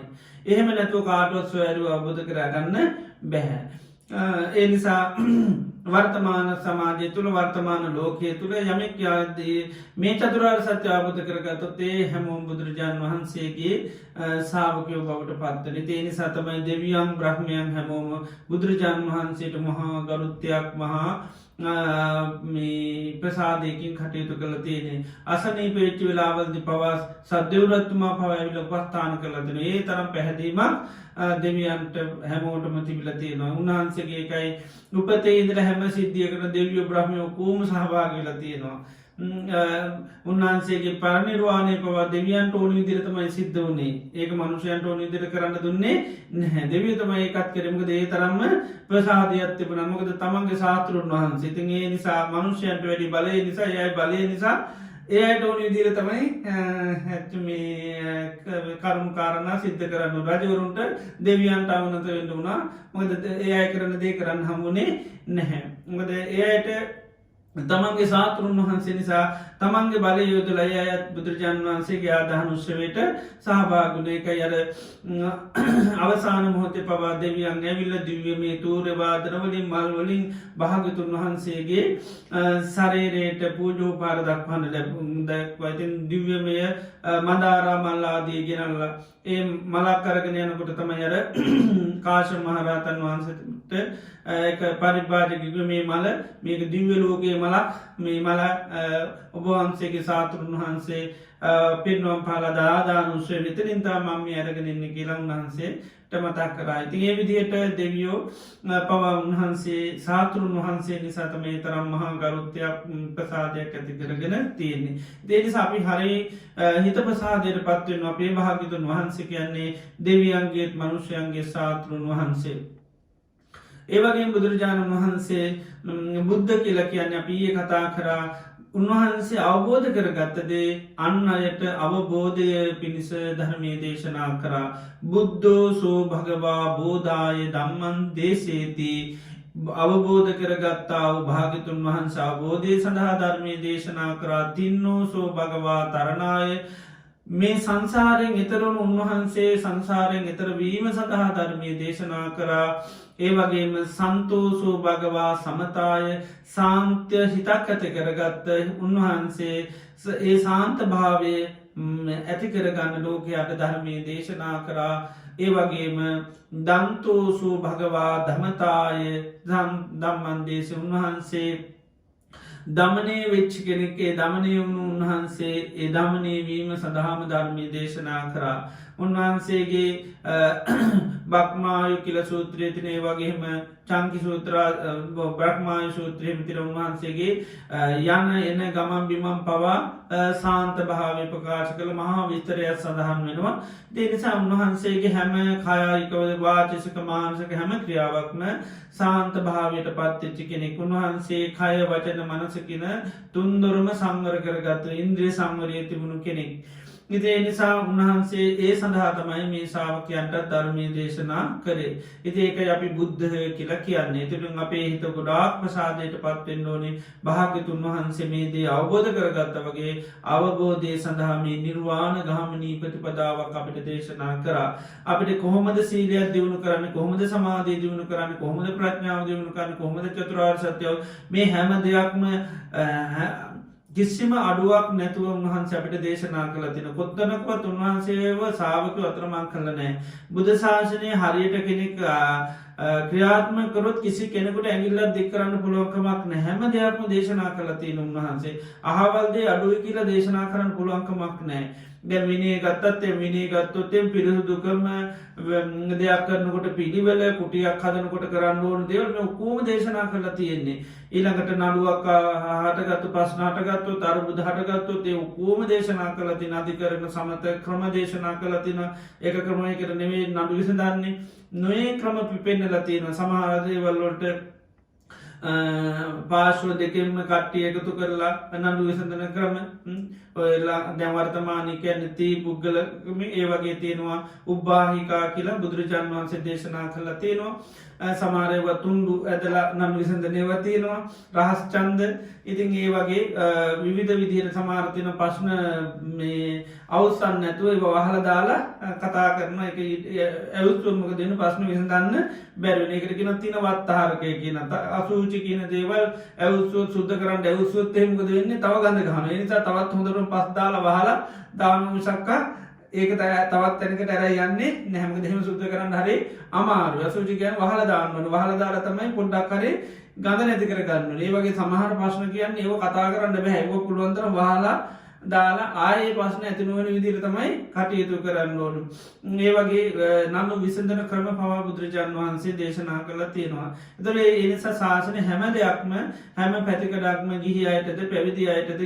එහෙම නැතුව කාටවත් සොයරුව අවබෝධ කරගන්න බැහැ. ඒ නිසා වර්තමාන සමාජය තුළ වර්තමාන ලෝකයේ තුළ යමෙක් යාදී මේ චතුරාර්ය සත්‍ය අවබෝධ කරගත්තොත් ඒ හැමෝම බුදුරජාණන් වහන්සේගේ ශාවකයෝ බවට පත්වන. ඒ නිසා තමයි දෙවියන් බ්‍රහ්මයන් හැමෝම බුදුරජාණන් වහන්සේට මහා ගරුත්වයක් මහා මේ ප්‍රසාදයකින් කටයුතු කළ තියෙනෙ. අසනී පේච්චි වෙලාවල්දි පවස් සද්‍යවරත්තුමා පවඇවිල උපස්ථාන කළතින. ඒ තරම් පැහැදීමක් දෙවියන්ට හැමෝටම තිබිල තියෙනවා. උන්වහන්සේගේ එකයි උපතේ ඉදර හැම සිද්ධියකට දෙවියෝ බ්‍රහ්මයෝ කූම සහභාගල තියෙනවා. උන්වහන්සේගේ පරනිර්වාණය පවා දෙවියන්ට ඕන විදිරතමයි සිද්ධ වනේ. ඒක මනුෂයන්ට ඕන විදිර කරන්න දුන්නේ නැහැ. දෙවිය තමයි එකත් කරමක දේ තරම්ම ප්‍රසාධයක් තිබ නමකද තමන්ගේ සාතුරුන් වහන්සේ. ඉතින් ඒ නිසා මනුෂ්‍යයන්ට වැඩි බලය නිසා යයි බලය නිසා ඒයට ඕන විදිර තමයි කරුණු කාරණා සිද්ධ කරන්න රජවරුන්ට දෙවියන්ට අවනත වෙන්න වුණා. මොකද ඒ අය කරන දේ කරන්න හමුණේ නැහැ. මොකද ඒයට තමන්ගේ සාතුරුන් වහන්සේ නිසා තමන්ගේ බලය යොදල අයත් බුදුරජාණන් වහන්සේගේ ආදහන උත්සවයට සහභාගුණ එක අර අවසාන මොහොතේ පවා දෙවියන් ඇවිල්ල දිව්‍ය මේ තූරවාදනවලින් මල්වලින් භාගතුන් වහන්සේගේ සරේරයට පූජෝ පාර දක්වන්න දැක්වයිතින් දිව්‍යමය මදාරා මල්ලාදී ගෙනල්ල ඒ මලක් කරගෙන යනකොට තමයි අර කාශ මහරහතන් වහන්සට එක පරිභාජකික මේ මල මේක දිව්‍ය ලෝකයේ මලක් මේ මල ඔබවහන්සේගේ සාතුරුන් වහන්සේ පින්නුවම් පාලද ආදානුස්වේ විතරින්තා මම අරගෙනන්න කියලා උන්වහන්සේ මතක් කරයි. ති ඒ විදියට දෙවියෝ පවා උන්වහන්සේ සාතුරුන් වහන්සේ නිසාත මේ තරම් මහා ගරුත්වයක් ප්‍රසාදයක් ඇති කරගෙන තියෙන්නේ. දේනිස අපි හරි හිත ප්‍රසාදයට පත්වෙන් අපේ භාගිතුන් වහන්සේ කියන්නේ දෙවියන්ගේත් මනුෂ්‍යයන්ගේ සාතුරුන් වහන්සේ. ඒවගේ බුදුරජාණන් වහන්සේ බුද්ධ කියල කියන්න අපි ඒ කතා කරා උන්වහන්සේ අවබෝධ කරගත්තදේ අන්න අයට අවබෝධය පිණිස ධර්මය දේශනා කරා. බුද්ධෝ සෝ භගවා බෝධාය දම්මන් දේශේති අවබෝධ කරගත්තාව භාගිතුන් වහන්ස අවබෝධය සඳහා ධර්මය දේශනා කරා තින්නෝ සෝ භගවා තරණාය මේ සංසාරයෙන් එතරුණු උන්වහන්සේ සංසාරයෙන් එතරවීම සඳහා ධර්මය දේශනා කරා. ඒ වගේම සන්තෝසෝ භගවා සමතාය සාන්ත්‍ය හිතක් ඇති කරගත්ත උන්වහන්සේ ඒ සාන්ත භාවය ඇති කරගන්න ලෝකයට ධර්මය දේශනා කරා. ඒ වගේම දන්තෝසු භගවා ධමතාය දම්මන්දේශ උන්වහන්සේ දමනය වෙච්චි කෙනෙක්ේ දමනය වුණු උන්වහන්සේ ඒ දමනයවීම සඳහාම ධර්මී දේශනා කරා. උන්වහන්සේගේ බක්මායු කියල සූත්‍රයතිනේ වගේම චංකි සූත්‍රා බ්‍රහ්මාය සූත්‍රයම තිර උන්වහන්සේගේ යන්න එන්න ගමන් බිමම් පවා සාන්ත භාවය ප්‍රකාශ කළ මහා විස්තරයක් සඳහන් වෙනවා. දෙනිසා උන්වහන්සේගේ හැම කයායිකවද වාචසක මානසක හැම ක්‍රියාවක්ම සාන්ත භාවයට පත්තිච්චි කෙනෙක්. උන්වහන්සේ කය වචන මනසකින තුන්දොරම සංවර කරගත්ත ඉන්ද්‍රිය සංවරය තිබුණු කෙනෙක්. ඉතිේ නිසා උන්වහන්සේ ඒ සඳහා තමයි මේ ශාවකයන්ට ධර්මය දේශනා කරේ. ඉති ඒක අපි බුද්ධ කියලා කියන්නේ. තුළින් අපේ හිත ගොඩාක් ප්‍රසාදයට පත්වෙන්න ඕනේ භාග්‍යතුන් වහන්සේ මේ දේ අවබෝධ කරගත්ත වගේ අවබෝධය සඳහා මේ නිර්වාණ ගාමනී ප්‍රතිපදාවක් අපිට දේශනා කරා. අපිට කොහොමද සීලයක් දියුණු කරන්න කොහොමද සමාධී දියුණු කරන්න කොහොමද ප්‍රඥාව දියුණු කරන්න කොහොමද චතුරාර්ය සත්‍යය මේ හැම දෙයක්ම කිසිම අඩුවක් නැතුව උන්වහන්සේ අපිට දේශනා කළ තින කොත්තනකවත් උන්වහන්සේව සාාවක අතරමං කල නෑ. බුද්ධ ශාසනය හරියට කෙනෙක් ක්‍රියාත්මක කරොත් කිසි කෙනෙකුට ඇඟිල්ලක් දික් කරන්න පුළුවන් කමක් නැහැ. හැම දෙයක්ම දේශනා කළා තියෙන උන්වහන්සේ. අහවල් දේ අඩුයි කියලා දේශනා කරන්න පුළුවන් කමක් නැහැ. දැන් විනය ගත්තත් විනය ගත්තොත් පිරිසුදුකම දෙයක් කරනකොට පිළිවෙල කුටියක් හදනකොට කරන්න ඕන දේවල් මේ ඔක්කොම දේශනා කරලා තියෙන්නේ. ඊළඟට නඩුවක් හටගත්තු ප්‍රශ්න හටගත්තොත් අරුබුද හටගත්තොත් ඒ ඔක්කොම දේශනා කරලා තියෙන අධිකරණ සමත ක්‍රම දේශනා කරලා තියෙන ඒක ක්‍රමයකට නෙමෙයි නඩු විසඳන්නේ. නොයේ ක්‍රම පිපෙන්නලා තියෙන සමහර දේවල් වලට පාර්ශ්ව දෙකෙන්ම කට්ටිය එකතු කරලා නඩු විසඳන ක්‍රම ඔයලා දැන් වර්තමානයේ කියන්නේ තී පුද්ගලකම ඒ වගේ තියෙනවා. උබ්බාහිකා කියලා බුදුරජාණන් වහන්සේ දේශනා කළා තියෙනවා. සමහර ඒවා තුන්ඩු ඇදලා නඩු විසඳනේවා තියෙනවා. රහස් ඡන්ද ඉතින් ඒ වගේ විවිධ විදිහට සමහර තියෙන ප්‍රශ්න මේ අවසන් නැතුව ඒව වහලා දාලා කතා කරන එක ඇවුස්සොත් මොකද වෙන්නේ ප්‍රශ්න විසඳන්න බැරි වෙන එකට කියනවා තියෙන වත්තාරකය කියන අසුචි කියන දේවල් ඇවුස්සොත් සුද්ධ කරන්න ඇවුස්සොත් එහෙම මොකද වෙන්නේ තව ගඳ ගන්නවා. ඒ නිසා තවත් හොඳටම පස් දාලා වහලා දාන මිසක්කා ඒක තවත් තැනකට ඇර යන්නේ නැහැ. මොකද එහෙම සුද්ධ කරන්න හරි අමාරුයි. අසුචි කියන්නේ වහලා දාන්න ඕනේ. වහලා දාලා තමයි පොඩ්ඩක් හරි ගඳ නැති කර ගන්න ඕනේ. ඒ වගේ සමහර ප්‍රශ්න කියන්නේ ඒව කතා කරන්න බෑ. ඒක පුළුවන් තරම් වහලා දාලා ආයේ ප්‍රශ්න ඇති නොවන විදිහට තමයි කටයුතු කරන්න ඕන. ඒ වගේ නඩු විසඳන ක්‍රම පවා බුදුරජාණන් වහන්සේ දේශනා කළා තියෙනවා. ඒතර ඒ නිසා ශාසනය හැම දෙයක්ම හැම පැතිකඩක්ම ගිහි අයටද පැවිදි අයටද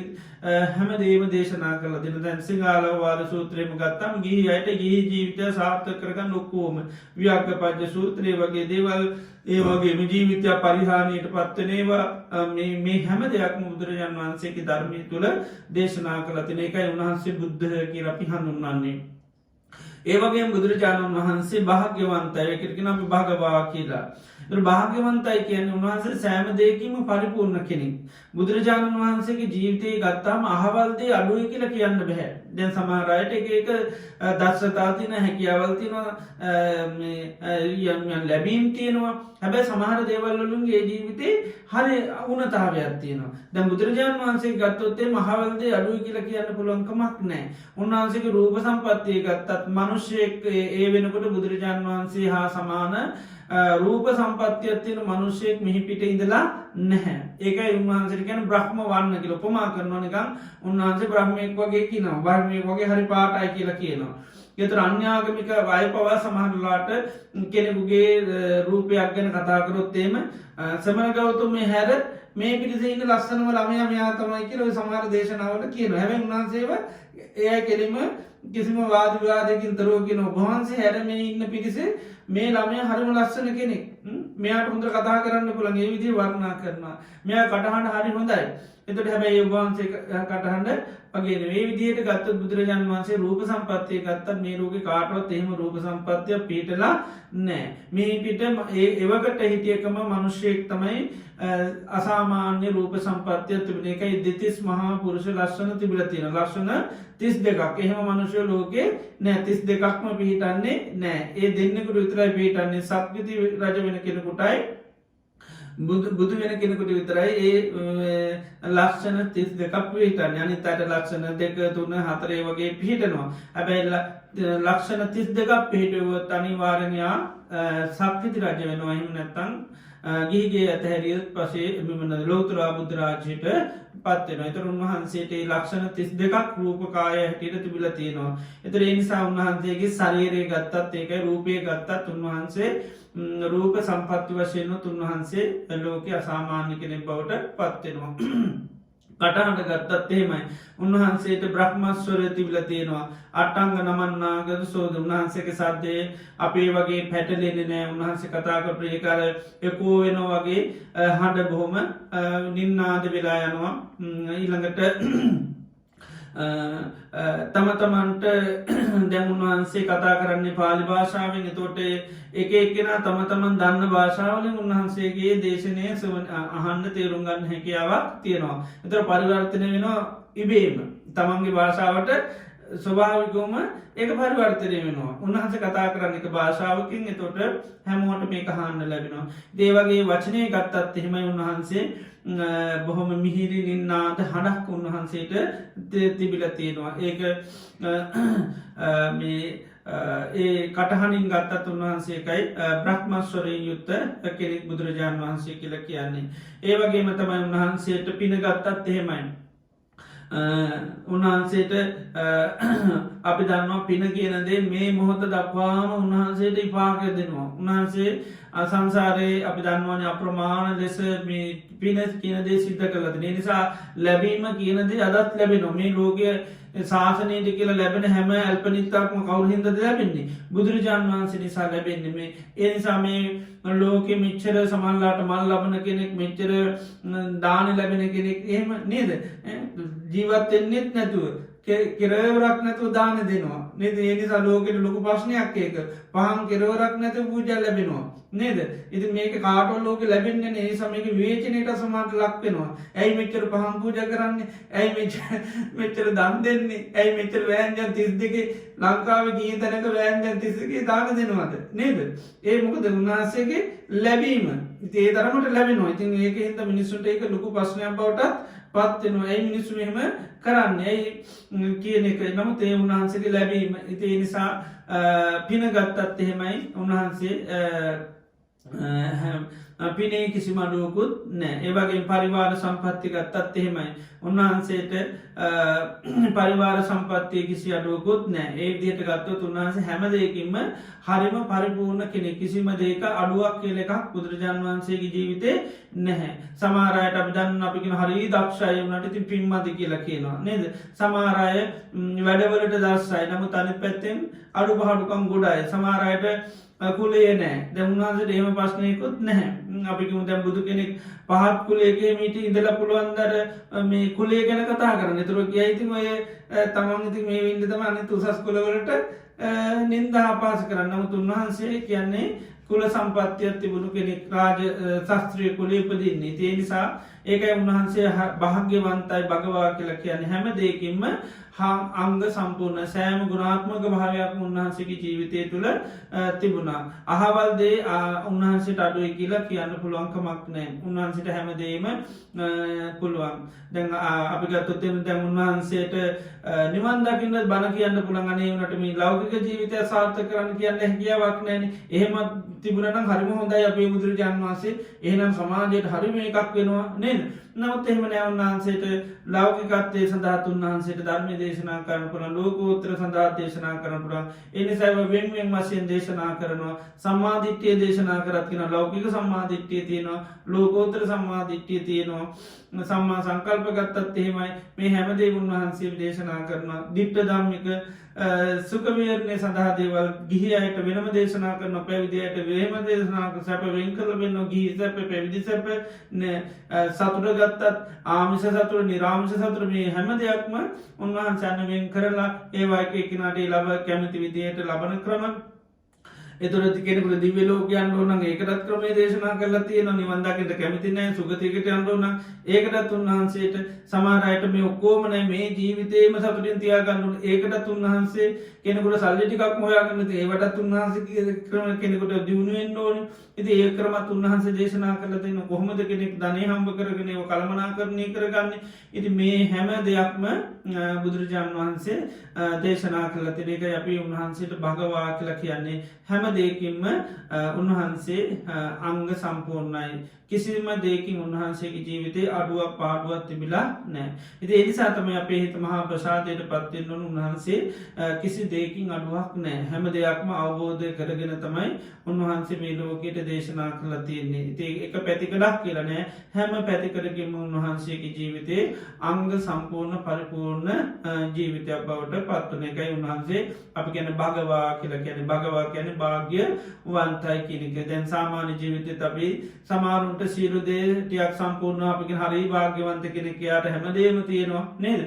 හැම දෙයක්ම දේශනා කළා. දෙන දැන් සිංහාලවාද සූත්‍රයම ගත්තම ගිහි අයට ගිහි ජීවිතය සාර්ථක කරගන්න ඔක්කොම වියග්ගපජ්ජ සූත්‍රය වගේ දේවල් ඒ වගේම ජීවිතය පරිහානියට පත්වන ඒවා මේ හැම දෙයක්ම බුදුරජාණන් වහන්සේගේ ධර්මය තුළ දේශනා කළා තියෙන එකයි උන්වහන්සේ බුද්ධ කියලා අපි හඳුන්වන්නේ. ඒ වගේම බුදුරජාණන් වහන්සේ භාග්‍යවන්තයි. ඒකට කියනවා අපි භාගවා කියලා. ඒතර භාග්‍යවන්තයි කියන්නේ උන්වහන්සේ සෑම දෙයකින්ම පරිපූර්ණ කෙනෙක්. බුදුරජාණන් වහන්සේගේ ජීවිතය ගත්තාම අහවල් දේ අඩුයි කියලා කියන්න බෑ. දැන් සමහර අයට එක දක්ෂතා තියෙන හැකියාවල් තියෙනවා යම් ලැබීම් තියෙනවා. හැබැයි සමහර දේවල් වලින් ඒ ජීවිතේ හරි උණතාවයක් තියෙනවා. දැන් බුදුරජාණන් වහන්සේ ගත්තොත් ඒ අහවල් දේ අඩුයි කියලා කියන්න පුළුවන් කමක් නැහැ. උන්වහන්සේගේ රූප සම්පත්තිය ගත්තත් මිනිස්සෙක් ඒ වෙනකොට බුදුරජාණන් වහන්සේ හා සමාන රූප සම්පත්තියක් තියෙන මිනිසෙක් මිහි පිට ඉඳලා නැහැ. ඒකයි උන්වහන්සේට කියන්නේ බ්‍රහ්ම වර්ණ කියලා උපමා කරනවා නිකන්. උන්වහන්සේ බ්‍රහ්මයෙක් වගේ කියනවා. බ්‍රහ්මයෙක් වගේ හරි පාටයි කියලා කියනවා. ඒතර අන්‍යාගමික වෛපව සමහරලාට කෙනෙකුගේ රූපයක් ගැන කතා කරොත් එහෙම සමන ගෞතමයේ හැර මේ පිටිසේ ඉන්න ලස්සනම ළමයා මෙයා තමයි කියලා ඔය සමහර දේශනාවල කියනවා. හැබැයි උන්වහන්සේව එයා කෙලිම කිසිම වාද විවාදයකින් තොරව කියන ඔබ වහන්සේ හැර මේ ඉන්න පිටිසේ මේ ළමයා හරිම ලස්සන කෙනෙක්. මෙයාට හොඳට කතා කරන්න පුළුවන්. ඒ විදිහේ වර්ණනා කරනවා. මෙයා කටහඬ හරි හොඳයි. එතකොට හැබැයි ඔබ වහන්සේ කටහඬ වගේ නෙවෙයි. මේ විදිහට ගත්තොත් බුදුරජාණන් වහන්සේ රූප සම්පත්තිය ගත්තත් මේ රෝගේ කාටවත් එහෙම රූප සම්පත්තිය පිටලා නැහැ. මේ පිට එවකට හිටියකම මිනිස්සෙක් තමයි අසාමාන්‍ය රූප සම්පත්තිය තිබුණ. ඒකයි දෙතිස් මහා පුරුෂ ලක්ෂණ තිබිලා තියෙනවා. ලක්ෂණ 32ක්. එහෙම මිනිස්සු ලෝකේ නෑ 32ක්ම පිහිටන්නේ නෑ. ඒ දෙන්නෙකුට විතරයි පිහිටන්නේ. සක්විති රජ වෙන කෙනෙකුටයි බුදු වෙන කෙනෙකුට විතරයි ඒ ලක්ෂණ 32ක් පිහිටන්නේ. අනිත් අයට ලක්ෂණ 2 3 4 වගේ පිහිටනවා. හැබැයි ලක්ෂණ 32ක් පිහිටුවොත් අනිවාර්යෙන් යා සක්විති රජ වෙනවා. එහෙම නැත්නම් ගිහිගේ අතහැරියොත් පස්සේ ලෝතර බුද්ධ රාජ්‍යයට පත් වෙනවා. ඒතර උන්වහන්සේට ඒ ලක්ෂණ 32ක් රූපකාය හැටියට තිබිලා තියෙනවා. ඒතර ඒ නිසා උන්වහන්සේගේ ශරීරය ගත්තත් ඒකයි රූපය ගත්තත් උන්වහන්සේ රූප සම්පත්ති වශයෙන් උන්වහන්සේ ලෝකේ අසාමාන්‍ය කෙනෙක් බවට පත් වෙනවා. කටහඬ ගත්තත් එහෙමයි. උන්වහන්සේට බ්‍රහ්මස්වරය තිබිලා තියෙනවා. අට්ටංග නමන්නාගද සෝද උන්වහන්සේගේ සද්දේ අපේ වගේ පැටලෙන්නේ නැහැ. උන්වහන්සේ කතා කරපු ඒක අර එකෝ වෙනවා වගේ හඬ බොහොම නින්නාද වෙලා යනවා. ඊළඟට තම තමන්ට දැන් උන්වහන්සේ කතා කරන්නේ පාලි භාෂාවෙන්. එතකොට එක එක්කෙනා තම තමන් දන්න භාෂාවලින් උන්වහන්සේගේ දේශනය අහන්න තේරුම් ගන්න හැකියාවක් තියෙනවා. එතකොට පරිවර්තනය වෙනවා ඉබේම. තමන්ගේ භාෂාවට ස්වභාවිකවම ඒක පරිවර්තනය වෙනවා. උන්වහන්සේ කතා කරන්න එක භාෂාවකින්. එතකොට හැමෝටම මේක අහන්න ලැබෙනවා. ඒ වගේ වචනය ගත්තත් එහෙමයි උන්වහන්සේ බොහොම මිහිරි නින්නාද හඬක් උන්වහන්සේට තිබිලා තියෙනවා. ඒක මේ ඒ කටහනින් ගත්තත් උන්වහන්සේකයි බ්‍රහ්මස්වරයෙන් යුත්ත කෙනෙක් බුදුරජාණන් වහන්සේ කියල කියන්නේ. ඒ වගේම තමයි උන්වහන්සේට පින ගත්තත් එහෙමයි. උන්වහන්සේට අපි දන්නවා පින කියනදේ මේ මොහොත දක්වාම උන්වහන්සේට ඉපාක දෙනවා. උන්වහන්සේ අසංසාරයේ අපි දන්වාන අප්‍රමාණ ලෙස පින කියනදේ සිද්ධ කලද. නිසා ලැබීම කියනදේ අදත් ලැබෙන මේ ලෝකය ශාසනයට කියලා ලැබෙන හැම අල්පනිත්තාක්ම කවුරු හින්දද ලැබෙන්නේ බුදුරජාණන් වහන්සේ නිසා ලැබෙන්නේ මේ ඒ නිසා මේ ලෝකෙ මෙච්චර සමල්ලාට මල් ලබන කෙනෙක් මෙච්චර දාන ලැබෙන කෙනෙක් එහෙම නේද ජීවත්වෙන්නෙත් නැතුව කෙරවරක් නැතු දාන දෙනවා නේද ඒ නිසා ලෝකෙට ලොකු ප්‍රශ්නයක් ඒක පහන් කෙරවරක් නැත පූජ ලැබෙනවා නේද ඉති මේක කාටොල් ලෝක ලැබෙන්න්නේ ඒ සමයක වේචනයට සමාට ලක්වෙනවා ඇයි මෙච්චර පහන් පූජ කරන්නේ ඇයි මෙච්චර දන් දෙන්නේ ඇයි මෙච්චර වෑන්ජන් තිස් දෙක ලංකාව ගී තැනක වෑන්ජන් තිස්සගේ දාන දෙනවාද නේද ඒ මොකද උන්වහන්සේගේ ලැබීම ඒ තරමට ලැබෙනවා ඉතින් ඒක හිද මිනිස්සුන්ට ඒක ලොකු ප්‍රශ්නයක් බවටත් පත්වෙනවා ඇයි මිනිස්සු මෙහෙම කරන්න ඇයි කියන එක නමුත් ඒ උන්වහන්සේගේ ලැබීම ඉතිේ නිසා පින ගත්තත් එහෙමයි උන්වහන්සේ පිනේ කිසි මඩුවකුත් නෑ ඒවගේ පරිවාර සම්පත්ති ගත්තත් එහෙමයි උන්වහන්සේට පරිවාර සම්පත්තිය කිසි අඩුවකුත් නෑ ඒ දිහට ගත්තොත් උන්වහන්සේ හැම දෙයකින්ම හරිම පරිපූර්ණ කෙනෙ කිසිම දේක අඩුවක් කියල එකක් බුදුරජාණන් වහන්සේගේ ජීවිතේ නැහැ සමාරයට අපි දන්න අපිගෙන හරි දක්ෂය වනට ති පින්මති කියලා කියනවා නේද සමාරය වැඩවලට දස්සයි නමු තනි පැත්තෙන් අඩු පහඩුකම් ගොඩයි සමාරයට කුලේ නෑ දැමුන්හන්සට එහෙම ප්‍රශ්නයකුත් නැහැ අපිකම දැම් බුදු කෙනෙක් පහත් කුලේගේ මීට ඉඳල පුළුවන්දර මේ කුලේ ගැන කතා කරන්න තුර කියයිතිම ඔය තමන් ඉති මේ වින්ඩ තම අනි තුසස් කොලවලට නින්ද ආපාස කරන්න නමුත් උන්වහන්සේ කියන්නේ කුල සම්පත්තියත් තිබුණු කෙනෙක් රාජ ශස්ත්‍රිය කුලේපදින්නේ තිය නිසා ඒකයි උන්වහන්සේ භාග්‍යවන්තයි භගවා කියලා කියන හැම දෙයකින්ම අංග සම්පූර්ණ සෑම ගුණාත්මක භාවයක් උන්වහන්සේගේ ජීවිතය තුළ තිබුණා. අහවල්දේ උන්වහන්සේට අඩුවයි කියලා කියන්න පුළුවන්කමක් නෑ උන්වහන්සේට හැමදේම පුළුවන් දැන් අපි ගත්තොත්තෙන් දැන් උන්වහන්සේට නිවන් දකින්න බණ කියන්න පුළන් අනේ වනට මේ ලෞකික ජීවිතය සාර්ථ කරන්න කියන්න හැකියාවක් නෑන එහෙමත් තිබුණනම් හරිම හොඳයි අපේ බුදුරජාණන් වහන්සේ එහෙනම් සමාජයට හරිම එකක් වෙනවා නේද නවත් එහෙම නෑ උන්වහන්සේට ලෞකිකත්වය සඳහත් උන්වහන්සේට ධර්මය දේශනා කරන පුළන් ලෝකෝත්තර සඳහා දේශනා කරන පුළන් එනිසයිව වෙන්වෙන් වශයෙන් දේශනා කරනවා සම්මාධිට්්‍යය දේශනා කරත්තින ලෞකික සම්මාධිට්්‍යය තියෙනවා ලෝකෝත්තර සම්මාධිට්්‍යය තියෙනවා සම්මා සංකල්ප ගත්තත් එහෙමයි මේ හැමදේ උන්වහන්සේ දේශනා කරන දිට්ට ධම්මික සුකවීරණය සඳහා දේවල් ගිහි අයට වෙනම දේශනා කරන පැවිදියට වේම දේශනාක සැප වෙන් කල වෙන්න ගිහි සැප පැවිදි සැප සතුර ගත්තත් ආමිස සතුර නිරාමිෂ සතුර මේ හැම දෙයක්ම උන්වහන්සන්න වෙන් කරලා ඒවායක එකනට ලබ කැමති විදියට ලබන ක්‍රම එතුරති කෙනෙකුට දිව්‍ය ලෝකයන් ඕන ඒකටත් ක්‍රමේ දේශනා කරලා තියෙන නිවන්දකට කැමතිනෑ සුගතිකට අන්ඩෝන ඒකටත් උන්වහන්සේට සමාරයට මේ ඔක්කෝමනයි මේ ජීවිතේම සතුටින් තියාගන්නුන් ඒකටත් උන්වහන්සේ කෙනෙකුට සල්ලිටිකක් මොයාගන්නත ඒවටත් උන්වහන්සේ ක්‍රම කෙනෙකුට දියුණුවෙන් ඕන ඉති ඒ ක්‍රමත් උන්වහන්සේ දේශනා කරලතින කොහොමද කෙනෙක් ධනය හම්බ කරගෙනව කළමනා කරණය කරගන්න ඉති මේ හැම දෙයක්ම බුදුරජාණන් වහන්සේ දේශනා කරලතින එක අපි උන්වහන්සේට භගවා කියලා කියන්නේ හැම දෙයකින්ම උන්වහන්සේ අංග සම්පූර්ණයි කිසිම දෙකින් උන්වහන්සේගේ ජීවිතේ අඩුවක් පාඩුවත් තිබිලා නෑ ඉති එනිසාතම අපේ හිත මහා ප්‍රසාදයට පත්වෙන්වන උන්වහන්සේ කිසි දෙකින් අඩුවක් නෑ හැම දෙයක්ම අවබෝධය කරගෙන තමයි උන්වහන්සේ මේ ලෝකයට දේශනා කළ තියන්නේ ඉති එක පැතිකඩක් කියලනෑ හැම පැතිකරකින්ම උන්වහන්සේගේ ජීවිතේ අංග සම්පූර්ණ පරිපූර්ණ ජීවිතයක් බවට පත්වන එකයි උන්වහන්සේ අපි ගැන භගවා කියලා කියන භගවා කියන භාග්‍ය වන්තයි කියනක දැන් සාමාන්‍ය ජීවිතය තබී සමාරුන්ට සියලුදේ ටියක් සම්පූර්ණ අපික හරි භාග්‍යවන්ත කෙනෙක් යාට හැමදේම තියෙනවා නේද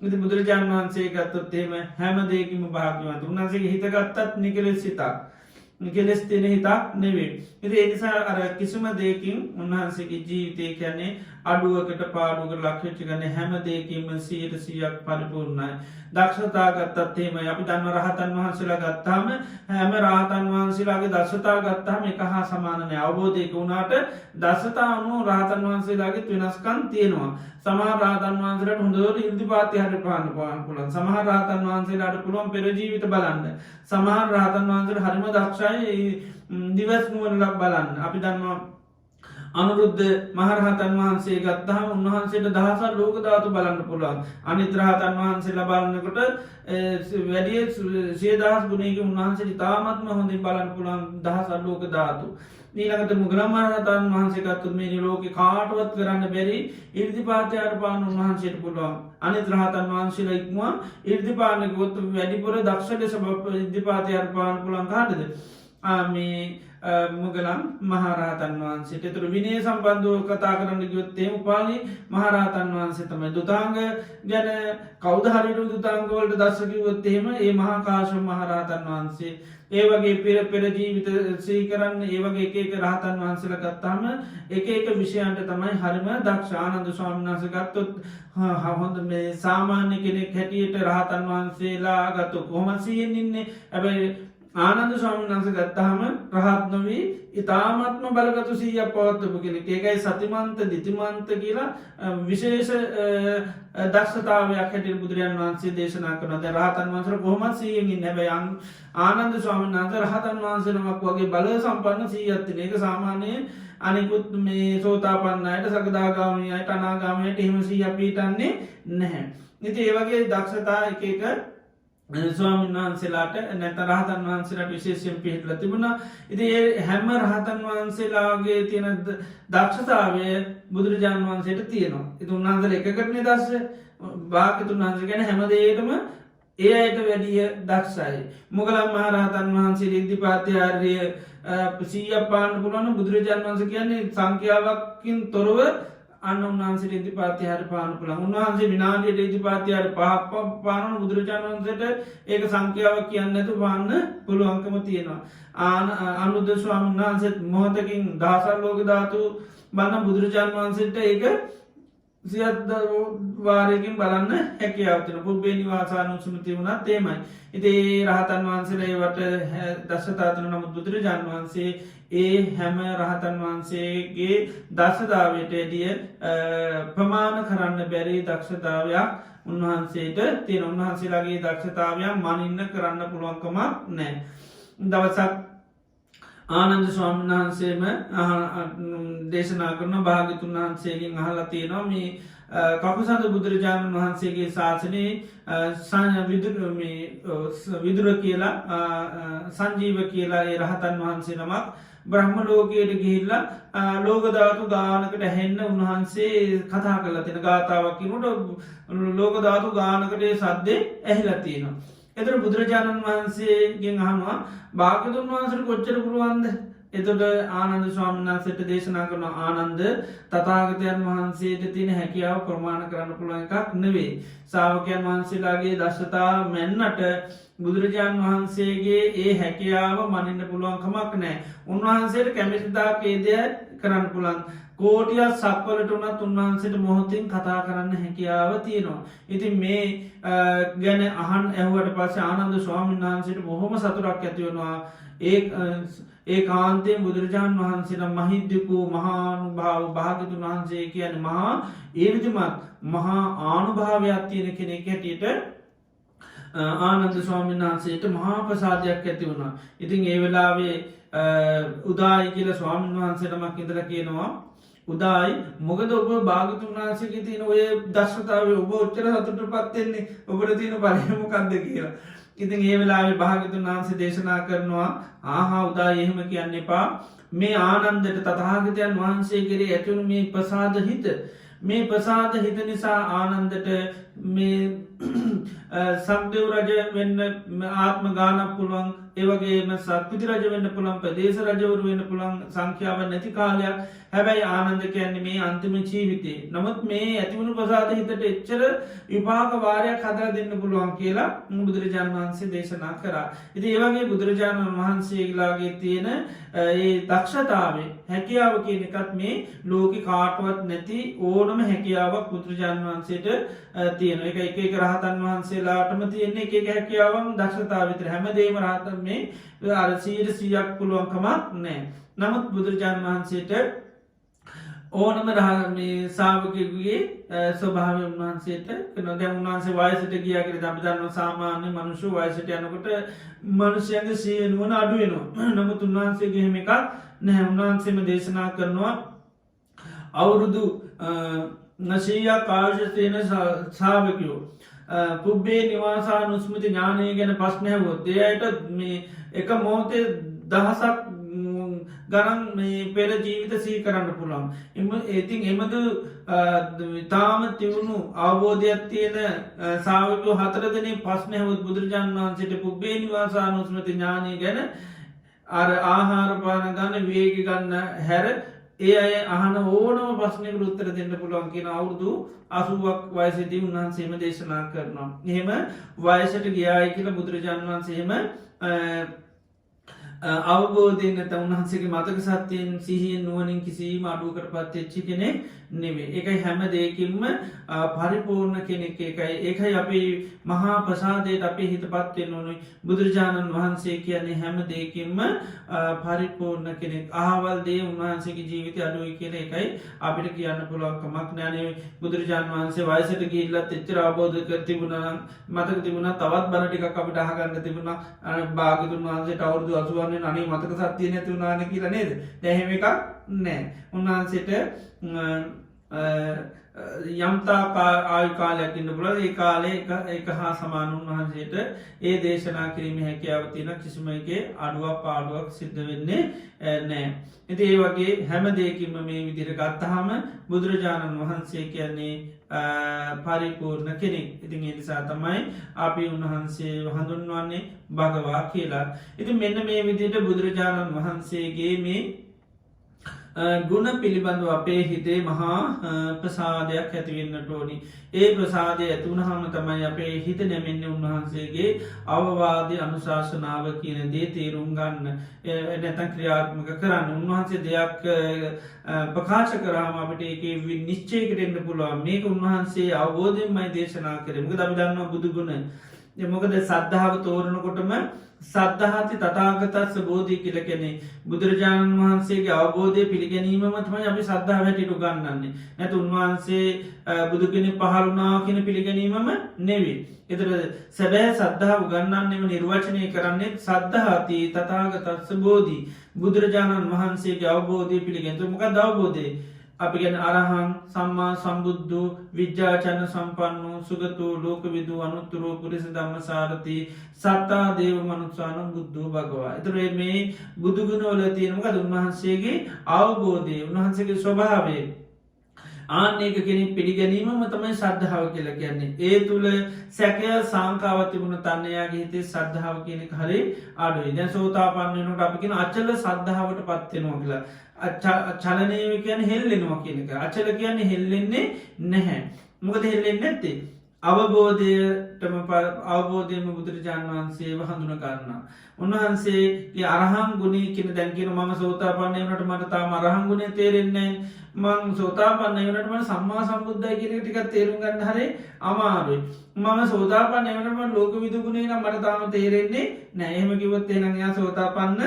ඉති බුදුරජාණන් වහන්සේ ගත්තොත්තේම හැම දෙයකිම භාග්‍යවන්ත උන්වහන්සේ හිතගත්තත් නිකලෙස් සිතක් කෙලෙස් තියෙන හිතක් නෙවේ ඉති එනිසා අර කිසිම දෙයකින් උන්වහන්සේගේ ජීවිතය කියන්නේ අඩුවකට පාඩුවකට ලක් වෙච්ච ගන්නේ හැම දෙයකින්ම 100% පරිපූර්ණයි. දක්ෂතා ගත්තත් එහෙමයි. අපි දන්න රහතන් වහන්සේලා ගත්තාම හැම රහතන් වහන්සේලාගේ දක්ෂතා ගත්තාම එක හා සමාන නෑ. අවබෝධයක වුණාට දක්ෂතා අනුව රහතන් වහන්සේලාගේ වෙනස්කම් තියෙනවා. සමහර රහතන් වහන්සේලාට හොඳට ඉර්ධිපාතය හරි පාන්න පුළුවන්. සමහර රහතන් වහන්සේලාට පුළුවන් පෙර ජීවිත බලන්න. සමහර රහතන් වහන්සේලා හරිම දක්ෂයි දිවස් නුවණ බලන්න. අපි දන්නවා අනුරුද්ධ මහරහතන් වහන්සේ ගත්තහම උන්වහන්සේට දහසක් ලෝක ධාතු බලන්න පුළුවන්. අනිත් රහතන් වහන්සේලා බලනකොට වැඩි 100,000 ගුණයකින් උන්වහන්සේට ඉතාමත්ම හොඳින් බලන්න පුළුවන් දහසක් ලෝක ධාතු. ඊළඟට මුගලන් මහරහතන් වහන්සේ ගත්තොත් මේ ලෝකේ කාටවත් කරන්න බැරි ඉර්ධිපාතයට පාන උන්වහන්සේට පුළුවන්. අනිත් රහතන් වහන්සේලා ඉක්මවා ඉර්ධිපාතන ගොත් වැඩිපුර දක්ෂ ලෙස ඉර්ධිපාතයට පාන පුළුවන් කාටද? මේ මුගලන් මහරහතන් වහන්සේට. ඒතර විනය සම්බන්ධව කතා කරන්න ගියොත් ඒ උපාලි මහරහතන් වහන්සේ තමයි. දුතාංග ගැන කවුද හරියට දුතාංග වලට දස්ස කිව්වොත් එහෙම ඒ මහා කාශ්‍යප මහරහතන් වහන්සේ. ඒ වගේ පෙර ජීවිත සිහි කරන්න ඒ වගේ එක රහතන් වහන්සේලා ගත්තාම එක විෂයන්ට තමයි හරිම දක්ෂ. ආනන්ද ස්වාමීන් වහන්සේ ගත්තොත් හොඳ මේ සාමාන්‍ය කෙනෙක් හැටියට රහතන් වහන්සේලා ගත්තොත් කොහොමද සිහියෙන් ඉන්නේ? හැබැයි ආනන්ද ස්වාමීන් වහන්සේ ගත්තාම රහත් නොවී ඉතාමත්ම බලගතු 100ක් පවත්වපු කෙනෙක්. ඒකයි සතිමන්ත දිතිමන්ත කියලා විශේෂ දක්ෂතාවයක් හැටියට බුදුරජාණන් වහන්සේ දේශනා කරනවා. දැන් රහතන් වහන්සේලා කොහොමද 100න් ඉන්නේ? හැබැයි ආනන්ද ස්වාමීන් වහන්සේ රහතන් වහන්සේ නමක් වගේ බල සම්පන්න 100ක් තියෙන. ඒක සාමාන්‍යයෙන් අනිකුත් මේ සෝතාපන්න අයට, සකදාගාමී අයට, අනාගාමී අයට එහෙම 100ක් පිටන්නේ නැහැ. ඉතින් ඒ වගේ දක්ෂතා එක ස්වාමීන් වහන්සේලාට නැත්නම් රහතන් වහන්සේලාට විශේෂයෙන් පිළිපදලා තිබුණා. ඉතින් ඒ හැම රහතන් වහන්සේලාගේ තියෙන දක්ෂතාවය බුදුරජාණන් වහන්සේට තියෙනවා. ඉතින් උන්වහන්සේලා එකකටනේ දක්ෂ. භාග්‍යතුන් වහන්සේ කියන්නේ හැම දෙයකටම ඒ අයට වැඩිය දක්ෂයි. මුගලන් මහරහතන් වහන්සේ ඉද්ධිපාතය ආර්ය 100ක් පාන්න පුළුවන්. බුදුරජාණන් වහන්සේ කියන්නේ සංඛ්‍යාවකින් තොරව අන්න උන්වහන්සේට ඉද්ධිපාතය හරි පාන්න පුළුවන්. උන්වහන්සේ විනාඩියට ඉද්ධිපාතය හරි 5ක් පානන බුදුරජාණන් වහන්සේට ඒක සංඛ්‍යාවක් කියන්නේ නැතුව පාන්න පුළුවන්කම තියෙනවා. අනුරුද්ධ ස්වාමීන් වහන්සේත් මොහොතකින් දහසක් ලෝක ධාතු බලන බුදුරජාණන් වහන්සේට ඒක 100 වාරයකින් බලන්න හැකියාව තියෙනවා. පුබ්බේ නිවාසානුස්සති වුණත් එහෙමයි. ඉතින් රහතන් වහන්සේලා ඒවට දක්ෂතා තියෙන නමුත් බුදුරජාණන් වහන්සේ ඒ හැම රහතන් වහන්සේගේ දක්ෂතාවයට එදිය ප්‍රමාණ කරන්න බැරි දක්ෂතාවයක් උන්වහන්සේට තියෙන. උන්වහන්සේලාගේ දක්ෂතාවයන් මනින්න කරන්න පුළුවන්කමක් නැහැ. දවසක් ආනන්ද ස්වාමීන් වහන්සේම දේශනා කරන භාග්‍යතුන් වහන්සේගෙන් අහලා තියෙනවා මේ කපුසඳ බුදුරජාණන් වහන්සේගේ ශාසනයේ විදුර කියලා සංජීව කියලා ඒ රහතන් වහන්සේ නමක් බ්‍රහ්ම ලෝකයට ගිහිල්ලා ලෝක ධාතු ගානකට ඇහෙන්න උන්වහන්සේ කතා කරලා තියෙන ගාථාවක් කියනකොට ලෝක ධාතු ගානකට ඒ සද්දේ ඇහිලා තියෙනවා. එතකොට බුදුරජාණන් වහන්සේගෙන් අහනවා භාග්‍යවතුන් වහන්සේට කොච්චර පුළුවන්ද? එතකොට ආනන්ද ස්වාමීන් වහන්සේට දේශනා කරනවා ආනන්ද තථාගතයන් වහන්සේට තියෙන හැකියාව ප්‍රමාණ කරන්න පුළුවන් එකක් නෙවෙයි. ශ්‍රාවකයන් වහන්සේලාගේ දක්ෂතා මෙන්නට බුදුරජාණන් වහන්සේගේ ඒ හැකියාව මනින්න පුළුවන් කමක් නැහැ. උන්වහන්සේට කැමති දාක ඒ දේ කරන්න පුළුවන්. කෝටියක් සක්වලට උනත් උන්වහන්සේට මොහොතින් කතා කරන්න හැකියාව තියෙනවා. ඉතින් මේ ගැන අහන් ඇහුවට පස්සේ ආනන්ද ස්වාමීන් වහන්සේට බොහොම සතුටක් ඇති වෙනවා. ඒ කාන්තයෙන් බුදුරජාණන් වහන්සේට මහිද්දකෝ මහානුභාව භාග්‍යතුන් වහන්සේ කියන්නේ මහා ඊර්ධිමත් මහා ආනුභාවයක් තියෙන කෙනෙක් හැටියට ආනන්ද ස්වාමීන් වහන්සේට මහා ප්‍රසාදයක් ඇති වුණා. ඉතින් ඒ වෙලාවේ උදායි කියලා ස්වාමීන් වහන්සේට මක් ඉඳලා කියනවා උදායි මොකද ඔබ භාග්‍යතුන් වහන්සේගේ තියෙන ඔය දක්ෂතාවය ඔබ ඔච්චර සතුටටපත් වෙන්නේ ඔබට තියෙන බලය මොකක්ද කියලා. ඉතින් ඒ වෙලාවේ භාග්‍යතුන් වහන්සේ දේශනා කරනවා ආහා උදායි එහෙම කියන්න එපා. මේ ආනන්දට තථාගතයන් වහන්සේ කෙරේ ඇතිවුණු මේ ප්‍රසාද හිත මේ ප්‍රසාද හිත නිසා ආනන්දට මේ සක්දෙව් රජ වෙන්න ආත්ම ගානක් පුළුවන් ඒවගේම සක්විති රජ වෙන්න පුළන් ප්‍රදේශ රජවරු වෙන්න පුළන් සංඛ්‍යාව නැති කාලයක් හැබැයි ආනන්ද කියන්නේ මේ අන්තිම ජීවිතේ නමුත් මේ ඇතිවුණු ප්‍රසාද හිතට එච්චර විපාක වාරයක් හදා දෙන්න පුළුවන් කියලා බුදුරජාණන් වහන්සේ දේශනා කරා. ඉති ඒවගේ බුදුරජාණන් වහන්සේලාගේ තියෙන ඒ දක්ෂතාවේ හැකියාව කියන එකත් මේ ලෝක කාටවත් නැති ඕනම හැකියාවක් බුදුරජාණන් වහන්සේට තියෙන එක රහතන් වහන්සේලාටම තියෙන්නේ එක හැකියාවම් දක්ෂතාව විතර හැමදේම රහතන් මේ අරසීට සියක් පුළුවන්කමක් නෑ. නමුත් බුදුරජාණන් වහන්සේට ඕනම රහමේ සාාවකගේ ස්වභාව උන්වහන්සේට දැ උන්වහන්සේ වයසට ගියකර දබිධන්න සාමාන්‍ය මනුෂ්‍ය වයසට යනකොට මනුෂ්‍යයන්ගේ සියනුවන අඩුවෙනවා නමුත් උන්වහන්සේගේ හෙම එකක් නැහැ උන්වහන්සේම දේශනා කරනවා අවුරුදු නශීයක් කාශස්තයන සාාවකයෝ පුබ්බේ නිවාසා නුස්මති ඥානය ගැන පස්්නයවොත් එයට මේ එක මෝතේ දහසක් ගණන් මේ පෙර ජීවිත සී කරන්න පුළන් ඉතින් එමද තාම තිවුණු අවබෝධයක් තියෙන සාාවකෝ හතරදනේ පස්්නයහවත් බුදුරජාණන් වහන්සේට පුබ්බේ නිවාසා නුස්මති ඥානය ගැන අර ආහාරපාන ගන්න වේග ගන්න හැර ඒ අය අහන ඕනම පස්්නක උත්තර දෙන්න පුළුවන් කියෙන අවුරුදු අසුවක් වයසදී උන්වහන්සේම දේශනා කරනවා. එහෙම වයසට ගියායි කියලා බුදුරජාණන් වහන්සේම අවබෝධයෙන් නැත උන්හන්සේගේ මතක සත්‍යයෙන් සිහියෙන් නුවනින් කිසිීම අඩුවකට පත් එච්චි කෙනෙක් නෙවේ. එකයි හැම දෙයකින්ම පරිපූර්ණ කෙනෙක් එකයි ඒකයි අපි මහා ප්‍රසාදයට අපේ හිත පත්වෙන් ඕනුයි බුදුරජාණන් වහන්සේ කියන්නේ හැම දෙයකින්ම පරිපූර්ණ කෙනෙක් ආවල් දේ උන්වහන්සේගේ ජීවිත අඩුවයි කියන එකයි අපිට කියන්න පුළුවන්කමක් නෑනේ බුදුරජාණන් වහන්සේ වයසට ගිල්ලත් එච්චර අවබෝධ කර තිබුණ මතක තිබුණ තවත් බණටික අපිට අහගන්න තිබුණ භාගතුන් වහන්සේට අවුරුදු අසුවන් අනේ මතක සත්‍යය නැති වුණාන කියලා නේද දැහෙම එකක් නෑ උන්වහන්සේට යම්තා ආයුකාලයක් ඉන්න පුළ ඒ කාලේ එක හා සමානුන් වහන්සේට ඒ දේශනා කිරීම හැකියාව තියෙන කිසිමගේ අඩුවක් පාඩුවක් සිද්ධ වෙන්නේ නෑ. ඇති ඒ වගේ හැම දෙයකින්ම මේ විදිර ගත්තහම බුදුරජාණන් වහන්සේ කියන්නේ පරිපූර්ණ කෙනෙක් ඉතින් එනිසා තමයි අපි උන්වහන්සේ හඳුන්වන්නේ භගවා කියලා. ඉති මෙන්න මේ විදිට බුදුරජාණන් වහන්සේගේ මේ ගුණ පිළිබඳව අපේ හිතේ මහා ප්‍රසාදයක් ඇතිවෙන්නට ඕනි. ඒ ප්‍රසාදය ඇතුවනහම තමයි අපේ හිත නැමෙන්න උන්වහන්සේගේ අවවාදය අනුශාසනාව කියන දේ තේරුම් ගන්න නැතන් ක්‍රියාත්මක කරන්න උන්වහන්සේ දෙයක් ප්‍රකාශ කරාම අපට ඒක නිශ්චයකරෙන්න්න පුළුවන් මේක උන්වහන්සේ අවබෝධයෙන්මයි දේශනා කරමක දමිදන්න බුදුගුණ මොකද සද්ධාව තෝරණකොටම සද්ධහති තතාගතත්ස බෝධී කියල කෙනෙ බුදුරජාණන් වහන්සේගේ අවබෝධය පිළිගැනීමම තමයි අපි සද්ධා වැටිටු ගන්නන්නේ නැත උන්වහන්සේ බුදුගෙන පහරුණා කියන පිළිගැනීමම නෙවේ. එතර සැබෑ සද්ධාව ගන්නන්නෙම නිර්වචනය කරන්නේ සද්ධහති තතාගතත්ස බෝධී බුදුරජාණන් වහන්සේගේ අවබෝධය පිළිගැතු මොක දවබෝධය අපි ගැන අරහං සම්මා සම්බුද්ධ විද්‍යාචන සම්පන්නු සුගතු ලෝකවිදු අනුත්තුරෝ පුරිස ධම්ම සාරති සත්තා දේව මනුත්සාන බුද්ධ භගවා. එතුරේ මේ බුදුගුණවල තියෙනමකද උන්වහන්සේගේ අවබෝධය උන්වහන්සේගේ ස්වභාවේ ආනක කෙනෙ පිළිගැනීම තමයි සද්ධාව කියලා කියන්නේ. ඒ තුළ සැකය සංකාවතිබුණ තන්නයාගේ හිතේ සද්ධාව කියනෙ හරි අඩුයි දැ සෝතාපන්නනට අපිගෙන අච්චල සද්ධාවට පත්වෙනවා කියලා. චලනය කියන හෙල්ලෙනවා කියනක අචල කියන්නේ හෙල්ලෙන්නේ නැහැ. මොකද හෙල්ලෙන් නැත්තේ. අවබෝධයටම අවබෝධයම බුදුරජාණන් වහන්සේ හඳුන කරන්න. උන්වහන්සේගේ අරහම් ගුණී කියන දැන්කින ම සෝතාපන්නයනට මට තාම අරහංගුණේ තේරෙන්නේ මං සෝතාපන්න වනටම සම්මා සම්බුද්ධය කියන ටික තේරුම් ගන්න හරේ අමාරුයි. මම සෝතාපන්න එවනම ලෝක විදුගුණේ නම් මට තාම තේරෙන්නේ නෑහෙම කිවොත් එනයා සෝතාපන්න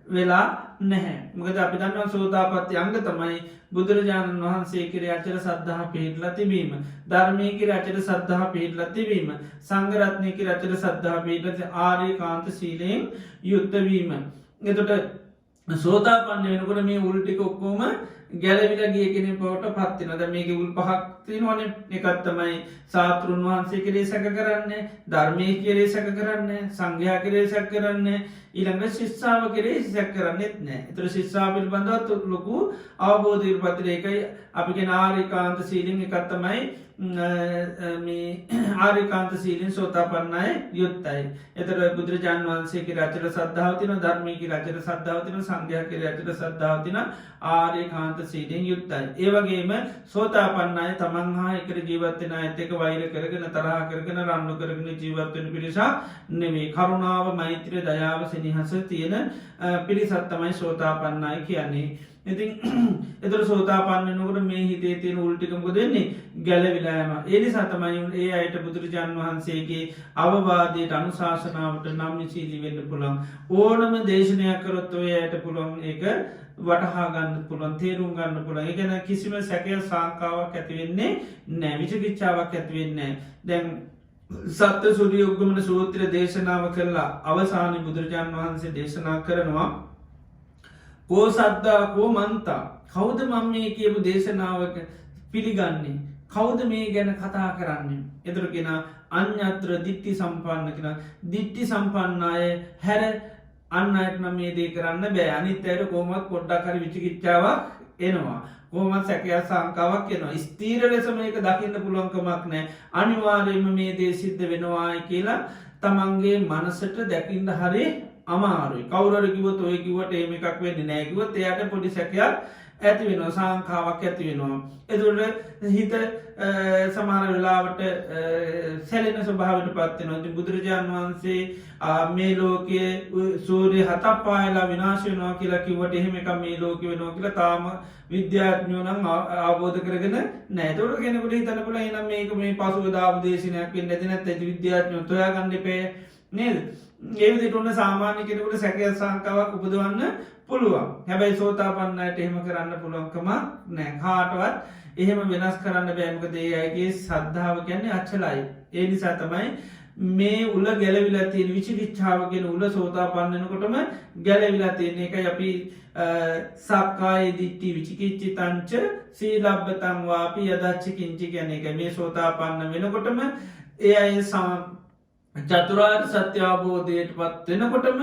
වෙලා නැහැ. මොකද අපි දන්නවා සෝතාපත්ති අංග තමයි බුදුරජාණන් වහන්සේ කෙර අචර සද්ධහ පිහිටල තිබීම. ධර්මය කිර අචර සද්ධහ පිහිටල තිබීම. සංගරත්නය කිර අචර සද්ධහ පිහිටල ආරය කාන්ත සීලයෙන් යුත්තවීම. එතොට සෝතාපන්න වෙනකොට මේ උල්ටික ඔක්කෝම ගැලවිලා ගිය කෙනෙක් බවට පත් වෙනවා. දැන් මේකේ උල් පහක් තියෙනවනේ. එකක් තමයි සාත්‍රුන් වහන්සේ කෙරේ සැක කරන්නේ, ධර්මයේ කෙරේ සැක කරන්නේ, සංඝයා කෙරේ සැක කරන්නේ, ඊළඟට ශිෂ්‍යාව කෙරේ සැක කරන්නේත් නැහැ. ඒතර ශිෂ්‍යාව පිළිබඳව ලොකු අවබෝධයකට පත් වෙලා ඒකයි අපි කියන ආරිකාන්ත සීලෙන් එකක් තමයි මේ ආරිකාන්ත සීලෙන් සෝතාපන්නයි යුක්තයි. ඒතර බුදුරජාන් වහන්සේගේ රචන සද්ධාව තියෙනවා, ධර්මයේ රචන සද්ධාව තියෙනවා, සංඝයාගේ රචන සද්ධාව තියෙනවා, ආරිකාන්ත සීලෙන් යුක්තයි. ඒ වගේම සෝතාපන්නයි තමන් හා එකට ජීවත් වෙන අයත් එක්ක වෛර කරගෙන තරහ කරගෙන රණ්ඩු කරගෙන ජීවත් වෙන පිරිසක් නෙවෙයි. කරුණාව, මෛත්‍රිය, දයාව, සෙනෙහස තියෙන පිරිසක් තමයි සෝතාපන්නයි කියන්නේ. ඉතින් එතකොට සෝතාපන්න වෙනකොට මේ හිතේ තියෙන උල් ටික මොකද වෙන්නේ? ගැලවිලා යනවා. ඒ නිසා තමයි ඒ අයට බුදුරජාන් වහන්සේගේ අවවාදයට අනුශාසනාවට නම්‍යශීලී වෙන්න පුළුවන්. ඕනම දේශනයක් කරොත් ඔය අයට පුළුවන් ඒක වටහා ගන්න පුළුවන්, තේරුම් ගන්න පුළුවන්. ඒ කියන්නේ කිසිම සැකයක් සාංකාවක් ඇති වෙන්නේ නැහැ, විචිකිච්ඡාවක් ඇති වෙන්නේ නැහැ. දැන් සත්‍ය සූර්ය උග්ගමන සූත්‍ර දේශනාව කළා අවසානයේ බුදුරජාන් වහන්සේ දේශනා කරනවා කෝ සද්දා කෝ මන්තා, කවුද මම මේ කියපු දේශනාවක පිළිගන්නේ, කවුද මේ ගැන කතා කරන්නේ? එතකොට කියන අඤ්ඤත්‍ර දිට්ඨි සම්පන්න කියන දිට්ඨි සම්පන්න අය හැර අන් අයට නම් මේ දේ කරන්න බෑ. අනිත් අයට කොහොමවත් පොඩ්ඩක් හරි විචිකිච්ඡාවක් එනවා, කොහොමවත් සැකයක් සංකාවක් එනවා. ස්ථීර ලෙස මේක දකින්න පුළුවන් කමක් නැහැ. අනිවාර්යයෙන්ම මේ දේ සිද්ධ වෙනවායි කියලා තමන්ගේ මනසට දැකින්න හරි අමාරුයි. කවුරු හරි කිව්වොත් ඔය කිව්වට එහෙම එකක් වෙන්නේ නැහැ කිව්වොත් එයාට පොඩි සැකයක් ඇති වෙනවා, සංකාවක් ඇති වෙනවා. එතකොට හිත සමහර වෙලාවට සැලෙන ස්වභාවයට පත් වෙනවා. ඉතින් බුදුරජාන් වහන්සේ මේ ලෝකයේ සූර්ය හතක් පායලා විනාශ වෙනවා කියලා කිව්වට එහෙම එකක් මේ ලෝකෙ වෙනවා කියලා තාම විද්‍යාඥයෝ නම් අවබෝධ කරගෙන නැහැ. ඒතකොට කෙනෙකුට හිතන්න පුළුවන් එහෙනම් මේක මේ පසුව දාපු දේශනයක් වෙන්නේ නැති නැත්නම් විද්‍යාඥයෝ හොයා ගන්න එපේ නේද? ඒ විදිහට උන සාමාන්‍ය කෙනෙකුට සැකයක් සංකාවක් උපදවන්න පුළුවන්. හැබැයි සෝතාපන්න අයට එහෙම කරන්න පුළුවන්කම නැහැ. කාටවත් එහෙම වෙනස් කරන්න බෑ. මොකද ඒ අයගේ ශ්‍රද්ධාව කියන්නේ අචලයි. ඒ නිසා තමයි මේ උල ගැලවිලා තියෙන විචිකිච්ඡාව කියන උල සෝතාපන්න වෙනකොටම ගැලවිලා තියෙන. එකයි අපි සක්කාය දිට්ඨි විචිකිච්ඡිතංච සීලබ්බතං වාපි යදච්ච කිංචි කියන එක. මේ සෝතාපන්න වෙනකොටම ඒ අය චතුරාර්ය සත්‍ය අවබෝධයට පත් වෙනකොටම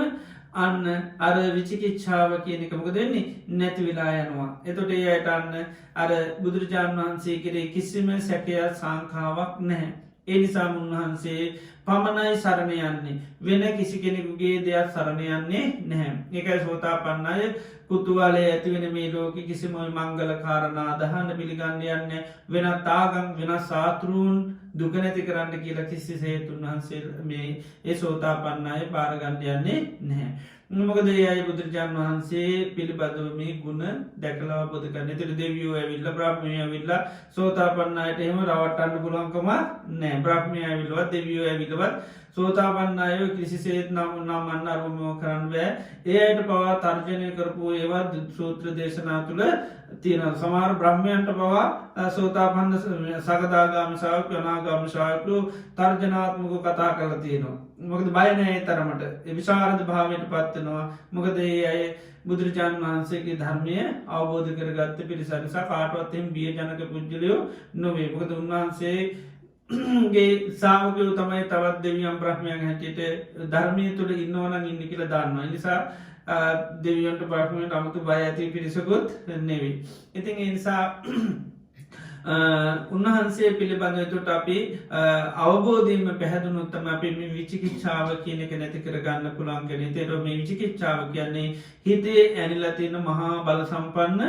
අන්න අර විචිකිච්ඡාව කියන එක මොකද වෙන්නේ? නැති වෙලා යනවා. එතකොට ඒ අයට අන්න අර බුදුරජාණන් වහන්සේ කෙරේ කිසිම සැකයක් සංකාවක් නැහැ. ඒ නිසා උන්වහන්සේ පමණයි සරණ යන්නේ, වෙන කිසි කෙනෙකුගේ දෙයක් සරණ යන්නේ නැහැ. ඒකයි සෝතාපන්න අය කුතුහලය ඇති වෙන මේ ලෝකෙ කිසිම මංගල කාරණා අදහන්න පිළිගන්න යන්නේ, වෙනත් ආගම් වෙනත් සාත්‍රුන් දුක නැති කරන්න කියලා කිසිසේත් උන්වහන්සේ මේ ඒ සෝතාපන්න අය බාර ගන්න යන්නේ නැහැ. මොකද ඒ අය බුදුරජාණන් වහන්සේ පිළිබඳව මේ ගුණ දැකලා අවබෝධ කරගන්න. ඒතර දෙවියෝ ඇවිල්ලා බ්‍රහ්මයෝ ඇවිල්ලා සෝතාපන්න අයට එහෙම රවට්ටන්න පුළුවන්කම නැහැ. බ්‍රහ්මයෝ ඇවිල්ලවත් දෙවියෝ ඇවිල්ලවත් සෝතාපන්න අය කිසිසේත් නමන්න අරුමෝ කරන්න බෑ. ඒ අයට පවා තර්ජනය කරපු ඒවා සූත්‍ර දේශනා තුළ තියෙනවා. සමහර බ්‍රහ්මයන්ට පවා සෝතාපන්න සකදාගාමී ශ්‍රාවක අනාගාමී ශ්‍රාවකයෝ තර්ජනාත්මකව කතා කරලා තියෙනවා. මොකද බය නැහැ තරමට. ඒ විශාරද භාවයට පත් වෙනවා. මොකද ඒ අය බුදුරජාණන් වහන්සේගේ ධර්මය අවබෝධ කරගත්ත පිරිස නිසා කාටවත් එහෙම බියජනක පුජ්‍යලයෝ නොවේ. මොකද උන්වහන්සේ ගේ ශ්‍රාවකයෝ තමයි තවත් දෙවියන් බ්‍රහ්මයන් හැටියට ධර්මයේ තුල ඉන්නවා නම් ඉන්න කියලා දන්නවා. ඒ නිසා දෙවියන්ට බ්‍රහ්මයන්ට 아무තු බය ඇති පිරිසකුත් නෙවෙයි. ඉතින් ඒ නිසා උන්වහන්සේ පිළිබඳව එතකොට අපි අවබෝධයෙන්ම පැහැදුනොත් තමයි අපි මේ විචිකිච්ඡාව කියන එක නැති කරගන්න පුළුවන් කෙනෙක්. ඒතකොට මේ විචිකිච්ඡාව කියන්නේ හිතේ ඇනිලා තියෙන මහා බල සම්පන්න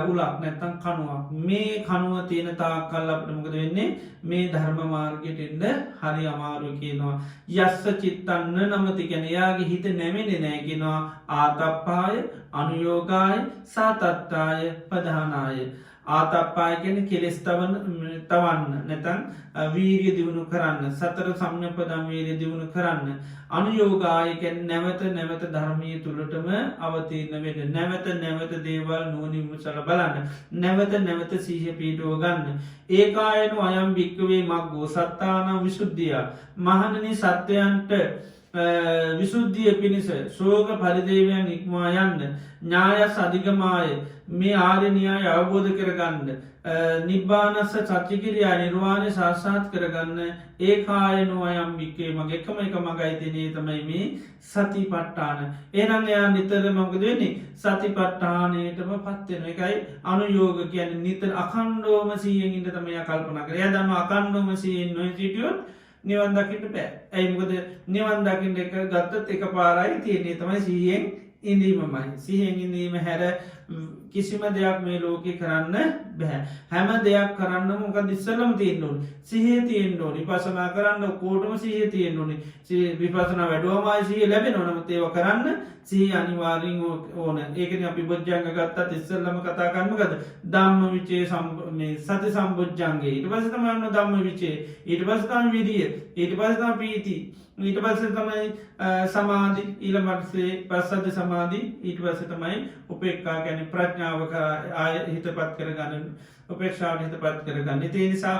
උලක් නැත්තම් කණුවක්. මේ කණුව තියෙන තාක්කල් අපිට මොකද වෙන්නේ? මේ ධර්ම මාර්ගයට එන්න හරි අමාරුයි කියනවා. යස්ස චිත්තන්න නමති කියන්නේ යාගේ හිත නැමෙන්නේ නැහැ කියනවා. ආතප්පාය, අනුയോഗාය, සාතත්තාය, පධානාය. ආතප්පාය කියන්නේ කෙලෙස් තවන්න නැතන් වීරිය දියුණු කරන්න, සතර සම්‍යපදම් වීරිය දියුණු කරන්න. අනුയോഗාය කියන්නේ නැවත නැවත ධර්මයේ තුලටම අවතීර්ණ වෙන්න, නැවත නැවත දේවල් නුවණින් විමසලා බලන්න, නැවත නැවත සිහිය පිටව ගන්න. ඒකායන අයම් භික්කවේ මග්ගෝ සත්තාන විසුද්ධිය. මහණෙනි සත්‍යයන්ට විසුද්ධිය පිණිස ශෝක පරිදේවයන් ඉක්මවා යන්න ඥායස් අධිකමාය මේ ආරණයාය අවබෝධ කරගන්න නිබ්බානස්ස චච්චිකිරයා නිර්වාණය ශාසාත් කරගන්න ඒ කායනෝ අයම් වික්කේ මගේ එකම එක මගයිතිනේ තමයි මේ සති පට්ටාන ඒනං එයා නිතර මගද වෙන්නේ සති පට්ටානයටම පත්වෙන එකයි අනුයෝග කියන නිතර අකණ්ඩෝම සීයෙන් ඉට තමයි කල්පන කර ය දම අකණ්ඩෝම සීයෙන් නො සිටියොත් නිවන් දකිට බෑ ඇයිමකද නිවන් දකිට එක ගත්තත් එක පාරයි තියන්නේ තමයි සීයෙන් ඉඳීමමයි සිහෙන් ඉඳීම හැර කිසිම දෙයක් මේ ලෝකෙ කරන්න බැහැ හැම දෙයක් කරන්න මොක දිස්සලම තියෙන්න්නු සිහේ තියෙන්න්නෝ නිපසනා කරන්න කෝටම සහ තියෙන්නුනි විපසන වැඩුවමයි සහ ලැබෙන නොනම ඒව කරන්න සහ අනිවාරින් ඕන ඒකන අපි බොජ්ජංග ගත්තා තිස්සල්ලම කතාකන්නකද දම්ම විචේ සති සම්බෝජ්ජන්ගේ ඉට පසතමන්න දම්ම විචේ ඊට පස්තම විදිිය ඊට පස්තම පීති ඊට පස්ස තමයි සමාධි ඊළමටසේ පස්සද සමාධී ඊට පස්ස තමයි උපෙක්කා ගැන ප්‍රඥාව ආය හිත පත් කරගන්න උපේක්ෂාවට හිත පත් කරගන්න ඒ නිසා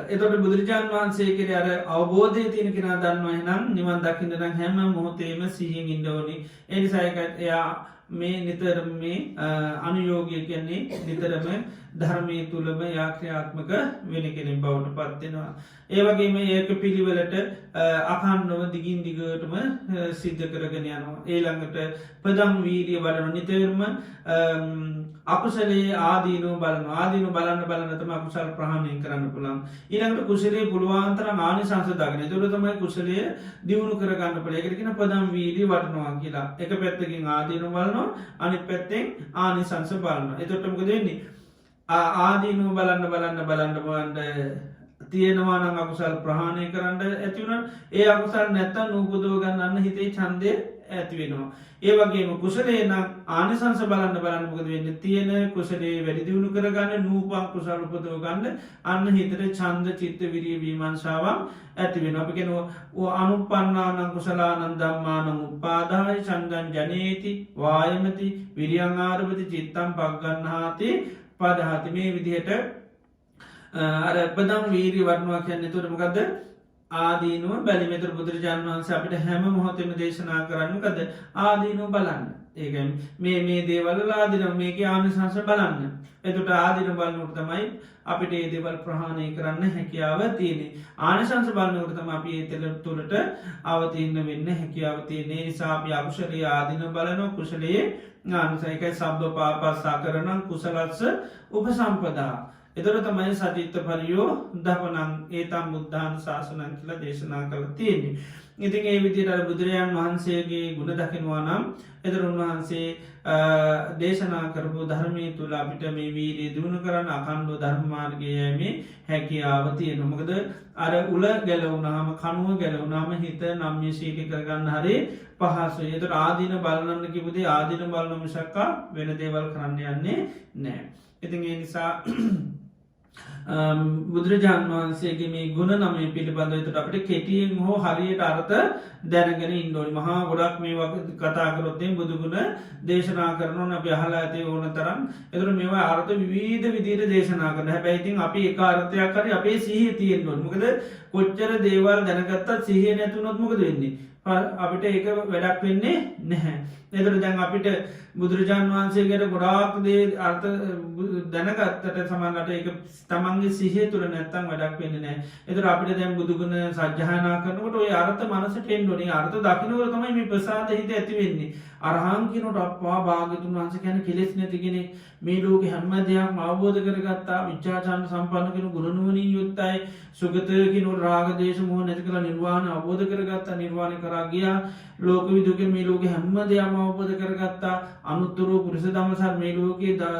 එතොට බුදුරජාන් වහන්සේ කර අර අවබෝධය තියෙන කෙන දන්වයි නම් නිවන් දකින්නට හැම මොහොතේම සිහින් ඉන්ඩෝනි එනිසායකට එයා මේ නිතරම මේ අනුයෝගය කියන්නේ නිතරම ධර්මය තුළම යාක්‍රියාත්මක වෙන කෙනෙ බවට පත්වෙනවා. ඒවගේම ඒක පිළිවලට අකන්නව දිගින් දිගටම සිද්ධ කරගෙන යනවා. ඒළඟට ප්‍රදම් වීරිය බලන නිතරම අකුසලේ ආදීනු බලන ආදීනු බලන්න බලනතම අකුසල් ප්‍රහණය කරන්න පුළන්. ඊළඟට කුසලේ පුළුවන්තර ආනි සංසදාගෙන තුරතමයි කුසලය දියුණු කරගන්න පලේකරගෙන පදම් වීදී වටනවා කියලා එක පැත්තකින් ආදීනු බලනවා අනි පැත්තෙන් ආනි සංස බලන්න එතොටමක දෙන්නේ ආදීනු බලන්න බලන්න තියෙනවාන අකුසල් ප්‍රහණය කරන්න ඇතිවුණ ඒ අකුසල් නැත්තන් නූපුදෝගන්න අන්න හිතේ චන්දය ඇතිවෙනවා. ඒ වගේම කුසලේ නම් ආනිසංස බලන්න බලන්නමකද වෙන්න තියෙන කුසලේ වැඩිදිවුණු කරගන්න නූපන් කුසල් උපදෝගන්න අන්න හිතට චන්ද චිත්ත විරිය වීමංශාවන් ඇතිවෙන අපි කෙනවා අනුපන්නානං කුසලානන් දම්මානං උපාදාය චන්දන් ජනේති වායමති විරියංආරපති චිත්තම් පක්ගන්නහාති පදහති මේ විදිහට අර පදම් වීරි වර්ණවා කියන්නේ තුරමකක්ද ආදීනුව බැලිමෙතුර බුදුරජාණන් වහන්සේ අපිට හැම මොහොතෙම දේශනා කරන්නකද ආදීනුව බලන්න ඒක මේ දේවල් ආදින මේක ආනිසංස බලන්න එතුට ආදින බලනුට තමයි අපිට ඒ දේවල් ප්‍රහණය කරන්න හැකියාව තියෙනෙ ආනිසංස බලන්නකට තම අපි ඒතල තුළට අවතින්න වෙන්න හැකියාව තියන්නේ නිසාපි අකුශලයේ ආදින බලනො කුශලයේ ඥානසයකයි සබ්බ පාපස්සා කරනම් කුසලත්ස උපසම්පදා එතර තමයි සතිත්ත පරියෝ දපනං ඒතම් බුද්ධාන ශාසනන් කියලා දේශනා කළ තියෙන්නේ. ඉතින් ඒ විදියට බුදුරජාන් වහන්සේගේ ගුණ දකිනවා නම් එතර උන්වහන්සේ දේශනා කරපු ධර්මය තුළ අපිට මේ වීරී දුණු කරන්න අකණ්ඩු ධර්මාර්ගයමේ හැකියාව තියෙන. මොකද අර උල ගැලවුනාම කනුව ගැලවුනාම හිත නම්ය ශීටි කරගන්න හරි පහසු එතට ආදින බලන්න කිපුදේ ආදින බලන මිසක්කා වෙන දේවල් කරන්න යන්නේ නෑ. ඉතින් ඒ නිසා බුදුරජාණන් වහන්සේගේ මේ ගුණ නමේ පිළිබඳවතුට අපට කෙටියෙන් හෝ හරියට අර්ථ දැනගෙන ඉන්ඩෝනි මහා ගොඩක් මේ කතාකරොත්තෙන් බුදුගුණ දේශනා කරනවන අප අහලා ඇති ඕන තරම් එතුර මේවා අර්ථ විවිධ විදියට දේශනා කරන හැබැයිතින් අපි එක අර්ථයක් කර අපේ සහ තියෙන් නොත් මොකද කොච්චර දේවල් දැනගත්තත් සහ නැතුනොත්මකද වෙන්නේ අපිට ඒක වැඩක් වෙන්නේ නැහැ. එතර දැන් අපිට බුදුරජාන් වහන්සේකට ගොඩාක්දේ අර්ථ දැනගත්තට සමන්ලට එක තමන්ගේ සිහේ තුළ නැත්තම් වැඩක් වෙන්න නෑ එතර අපිට දැම් බුදුගුණ සජ්්‍යානා කරනකට ඔය අර්ථ මනස ටෙන්ඩොනි අර්ථ දකිනව තමයි මේ ප්‍රසාද හිත ඇතිවෙන්නේ අරහංකිනොට අපවා භාගතුන් වහන්ස කැන කෙලෙස් නැතිගෙන මේ ලෝක හැම දෙයක් අවබෝධ කරගත්තා විච්චාචාන සම්පන්නකෙන ගුණනුවනින් යුත්තයි සුගතයකිනු රාගදේශ මුහ නැති කළ නිර්වාණ අවබෝධ කරගත්තා නිර්වාණ කරගයා ලෝක විදුක මේ ලෝක හැම්ම දෙයක්ම අවබෝධ කරගත්තා අනුත්තුරෝ පුරිස දමසල් මේ ලෝකයේ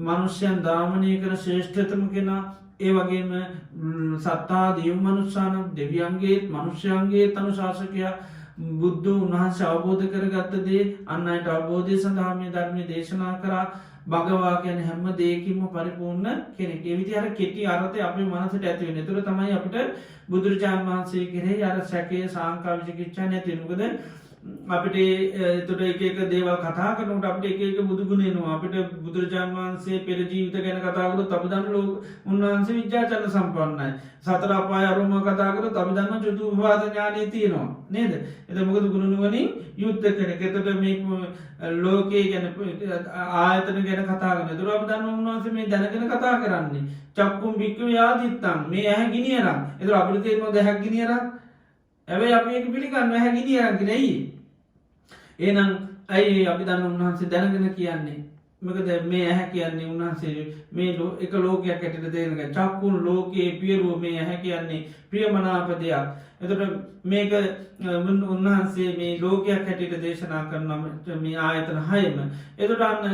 මනුෂ්‍යයන් දාමනය කර ශේෂ්ඨතම කෙනා ඒ වගේම සත්තා දියම් මනුස්සාන දෙවියන්ගේත් මනුෂ්‍යයන්ගේ තනු ශාසකයා බුද්ධ උන්වහන්ස අවබෝධ කරගත්තදේ අන්න අයට අවබෝධය සඳහාමය ධර්මය දේශනා කරා භගවා කියන හැම දේකින්ම පරිපූර්ණ කෙනෙක් විදි අර කෙටි අරතය අපේ මනසට ඇතිවෙන තුර තමයි අපිට බුදුරජාණන් වහන්සේ කෙරෙහි අර සැකේ සාංකා විචිකිච්ඡා නැතිනුකද අපිට එතකොට එක දේවල් කතා කරනට අපට එක බුදුගුණේනවා අපිට බුදුරජාන් වහන්සේ පෙර ජීවිත ගැන කතාකරු තබිදන්න ලෝ උන්වහන්සේ විද්‍යාචන්න සම්පන්නයි සතර අපාය අරුම කතාකරු තබිදන්න චුතු වාද ඥානය තියෙනවා නේද එත මොකද ගුණනුවනින් යුද්ධ කෙන එතට මේ ලෝකයේ ගැන ආයතන ගැන කතාගන තුර අප දන්න උන්වහන්සේ මේ දැනගෙන කතා කරන්නේ චක්කුම් භික්කව යාදිත්තන් මේ ඇහැ ගිනියරම් එතු අපිට තේරම දැහැක් ගිනියරම් ඇැබයි අප ඒක පිළිගන්න ඇහැ ගිනියරගෙනයි ඒනම් ඇයි අපි දන්න උන්වහන්සේ දැනගෙන කියන්නේ මකද මේ ඇහැ කියන්නේ උන්වහන්සේ මේ එක ලෝකයක් ඇටට දේනක චක්කුන් ලෝකයේ පියරුව මේ ඇහැ කියන්නේ ප්‍රියමනාප දෙයක් එතට මේක උන්වහන්සේ මේ ලෝකයක් හැටියට දේශනා කරනම මේ ආයතන හයම එතට අන්න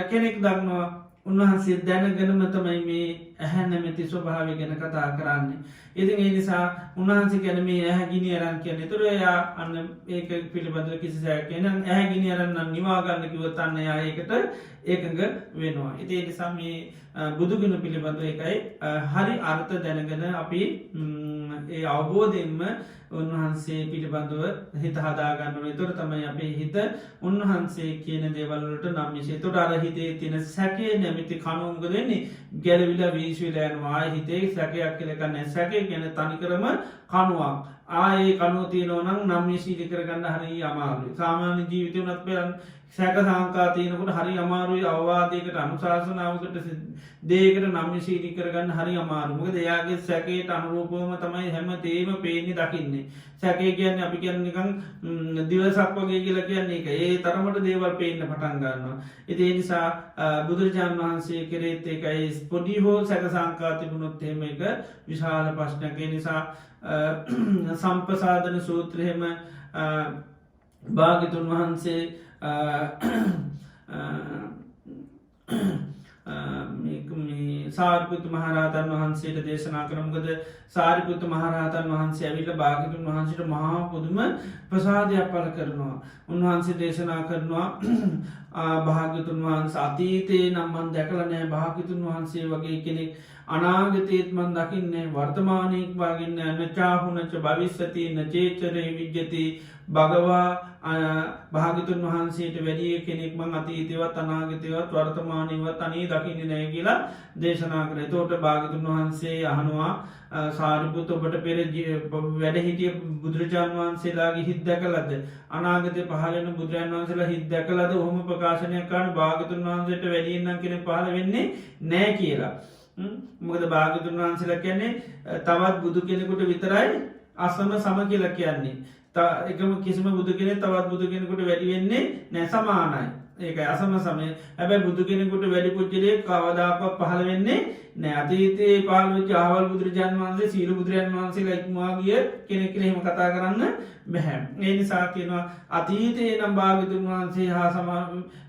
කෙනෙක් දක්නවා උන්වහන්සේ දැනගෙනම තමයි මේ ඇහැ නැමැති ස්වභාවය ගැන කතා කරන්නේ. ඉතින් ඒ නිසා උන්වහන්සේ ගැන මේ ඇහැ ගිනි අරන් කියන්නේ. ඒතර එයා අන්න ඒක පිළිබඳව කිසිසයක් කියනනම් ඇහැ ගිනි අරන් නම් නිවා ගන්න කිව්වොත් අන්න එයා ඒකට ඒකඟ වෙනවා. ඉතින් ඒ නිසා මේ බුදුගුණ පිළිබඳව ඒකයි හරි අර්ථ දැනගෙන අපි ඒ අවබෝධයෙන්ම උන්වහන්සේ පිළිබඳව හිත හදාගන්න තොර තමයි අපේ හිත උන්වහන්සේ කියන දේවල්ලට නම් විසේ තොට අර හිතේ තින සැකේ නැමිති කනුම්ග දෙන්නේ ගැලවිල වීශවිලයනවා හිතේ සැකයක් කියලකන්න සැකේ ගැන තනිකරම කනුවක් ආයේ කනුතියනෝනම් නම් විශීලි කරගන්න හරි අමාරුයි සාමාන්‍ය ජීවිතය නත් පයන් සැක සංකාතියනකොට හරි අමාරුයි අවවාදයකට අනුශාසනාවකට දේකට නම් විශීලි කරගන්න හරි අමාරුමක දෙයාගේ සැකේට අනුරූපවම තමයි හැම තේම පේනි දකින්නේ සැකේ කියන්න අපි කියන්නකම් දිවසක් වගේ කියලා කියන්නේ එක ඒ තරමට දේවල් පේන්න පටන් ගන්නවා ඉති ඒ නිසා බුදුරජාණන් වහන්සේ කෙරෙත් එකයි පොඩි හෝ සැක සංකාතිබුණොත් එහෙම එක විශාල ප්‍රශ්නක නිසා සම්පසාධන සූත්‍රහෙම භාගිතුන් වහන්සේ සාරිපුත්තු මහරහතන් වහන්සේට දේශනා කරමකද සාරිපුත්තු මහරහතන් වහන්සේ ඇවිල භාගිතුන් වහන්සේට මහා පුදුම ප්‍රසාධයක් පල කරනවා උන්වහන්සේ දේශනා කරනවා භාගතුන් වහන්ස අතීතයේ නම්මන් දැකලනෑ භාගිතුන් වහන්සේ වගේ කෙනෙක් අනාගතයත්මන් දකින්නේ වර්තමානයක් වගන්න නචාහුනච භවිස්සති නචේචරය විද්්‍යති භගවා භාගිතුන් වහන්සේට වැඩිය කෙනෙක් මං අතීතවත් අනාගතයවත් වර්තමානයවත් අනී දකින්න නෑ කියලා දේශනා කර තෝට භාගිතුන් වහන්සේ අහනවා සාරිපුත් ඔබට පෙර වැඩ හිටිය බුදුරජාණන් වහන්සේලාගේ හිත් දැකලද අනාගත පහලන බුදුරජාන් වහන්සේලා හිත් දැකලද ඔහොම ප්‍රකාශනයක් කාන භාගතුන් වහන්සේට වැඩියන්නම් කෙන පහල වෙන්නේ නෑ කියලා මොකද භාගතුන් වහන්සේලා කියන්නේ තවත් බුදු කෙනෙකුට විතරයි අසම සම කියලා කියන්නේ එකම කිසිම බුදු කෙනෙ තවත් බුදු කෙනෙකුට වැඩි වෙන්නේ නෑ සමානයි ඒක අසම සමය හැබැයි බුදු කෙනෙකුට වැඩි පුද්ජලය කවදාපක් පහළ වෙන්නේ නෑ අතීතයේ පාලවිච ආවල් බුදුරජාන් වහන්සේ සීල බුදුරජාන් වහන්සේ ලයික්මවා ගිය කෙනෙක් එහෙම කතා කරන්න බැහැ ඒ නිසා කියනවා අතීතයේ නම් භාගතුන් වහන්සේ හා සම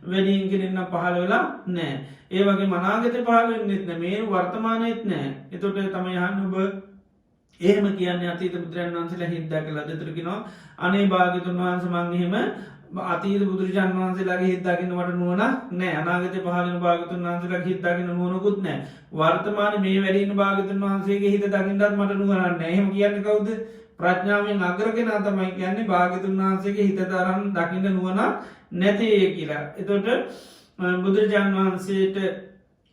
වැඩියෙන් කෙනෙන්නම් පහළ වෙලා නෑ ඒ වගේ මනාගත පහළ වෙන්නෙත් නෑ මේ වර්තමානයත් නෑ එතොට තමයි යහන්න ඔබ එහෙම කියන්න අතීත බුදුරන් වන්සේලා හිද්දා කළ දෙතරකිනවා අනේ භාගතුන් වහන්ස මංහෙම අතීත බුදුරජාන් වහන්සේලාගේ හිත්දාගෙන වට නුවන නෑ අනාගත පහලන භාගතුන් වහන්සේලා හිත්දාගෙන නුවනකුත් නෑ වර්තමාන මේ වැඩින් භාගතුන් වහන්සේගේ හිත දකිින්ටත් මට නුවරන්න එහෙම කියන්න කවුද ප්‍රඥාවෙන් අගරගෙන තමයි කියන්නේ භාගතුන් වහන්සේගේ හිත තරම් දකිට නුවන නැතිය කියලා එතොට බුදුරජාන් වහන්සේට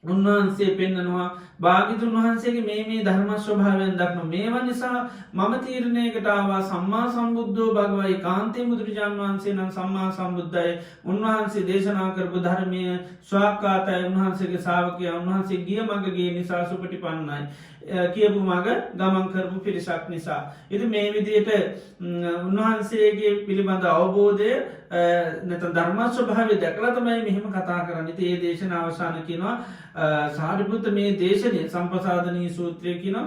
උන්වහන්සේ පෙන්න්නනවා භාගිතුන් වහන්සේගේ මේ ධර්මශ්වභාවයෙන් දක්න මේවා නිසා මම තීරණයකටවා සම්මා සම්බුද්ධෝ භගවයි කාන්තය බුදුරජාන් වහන්සේ නම් සම්මා සම්බුද්ධයි උන්වහන්සේ දේශනා කරපු ධර්මය ස්වාක්කාතයි උන්වහන්සේගේ සාාවකය උන්වහන්සේ ගිය මගගේ නිසා සුපටි පන්නයි කියපු මග ගමන් කරපු පිරිසක් නිසා. එති මේ විදියට උන්වහන්සේගේ පිළිබඳ අවබෝධය නැත ධර්මස්වභාවය දැකලා තමයි මෙහෙම කතා කරන්න ඒ දේශන අවසාන කියනවා සාරිපුත මේ දේශනය සම්පසාධනී සූත්‍රය කියනවා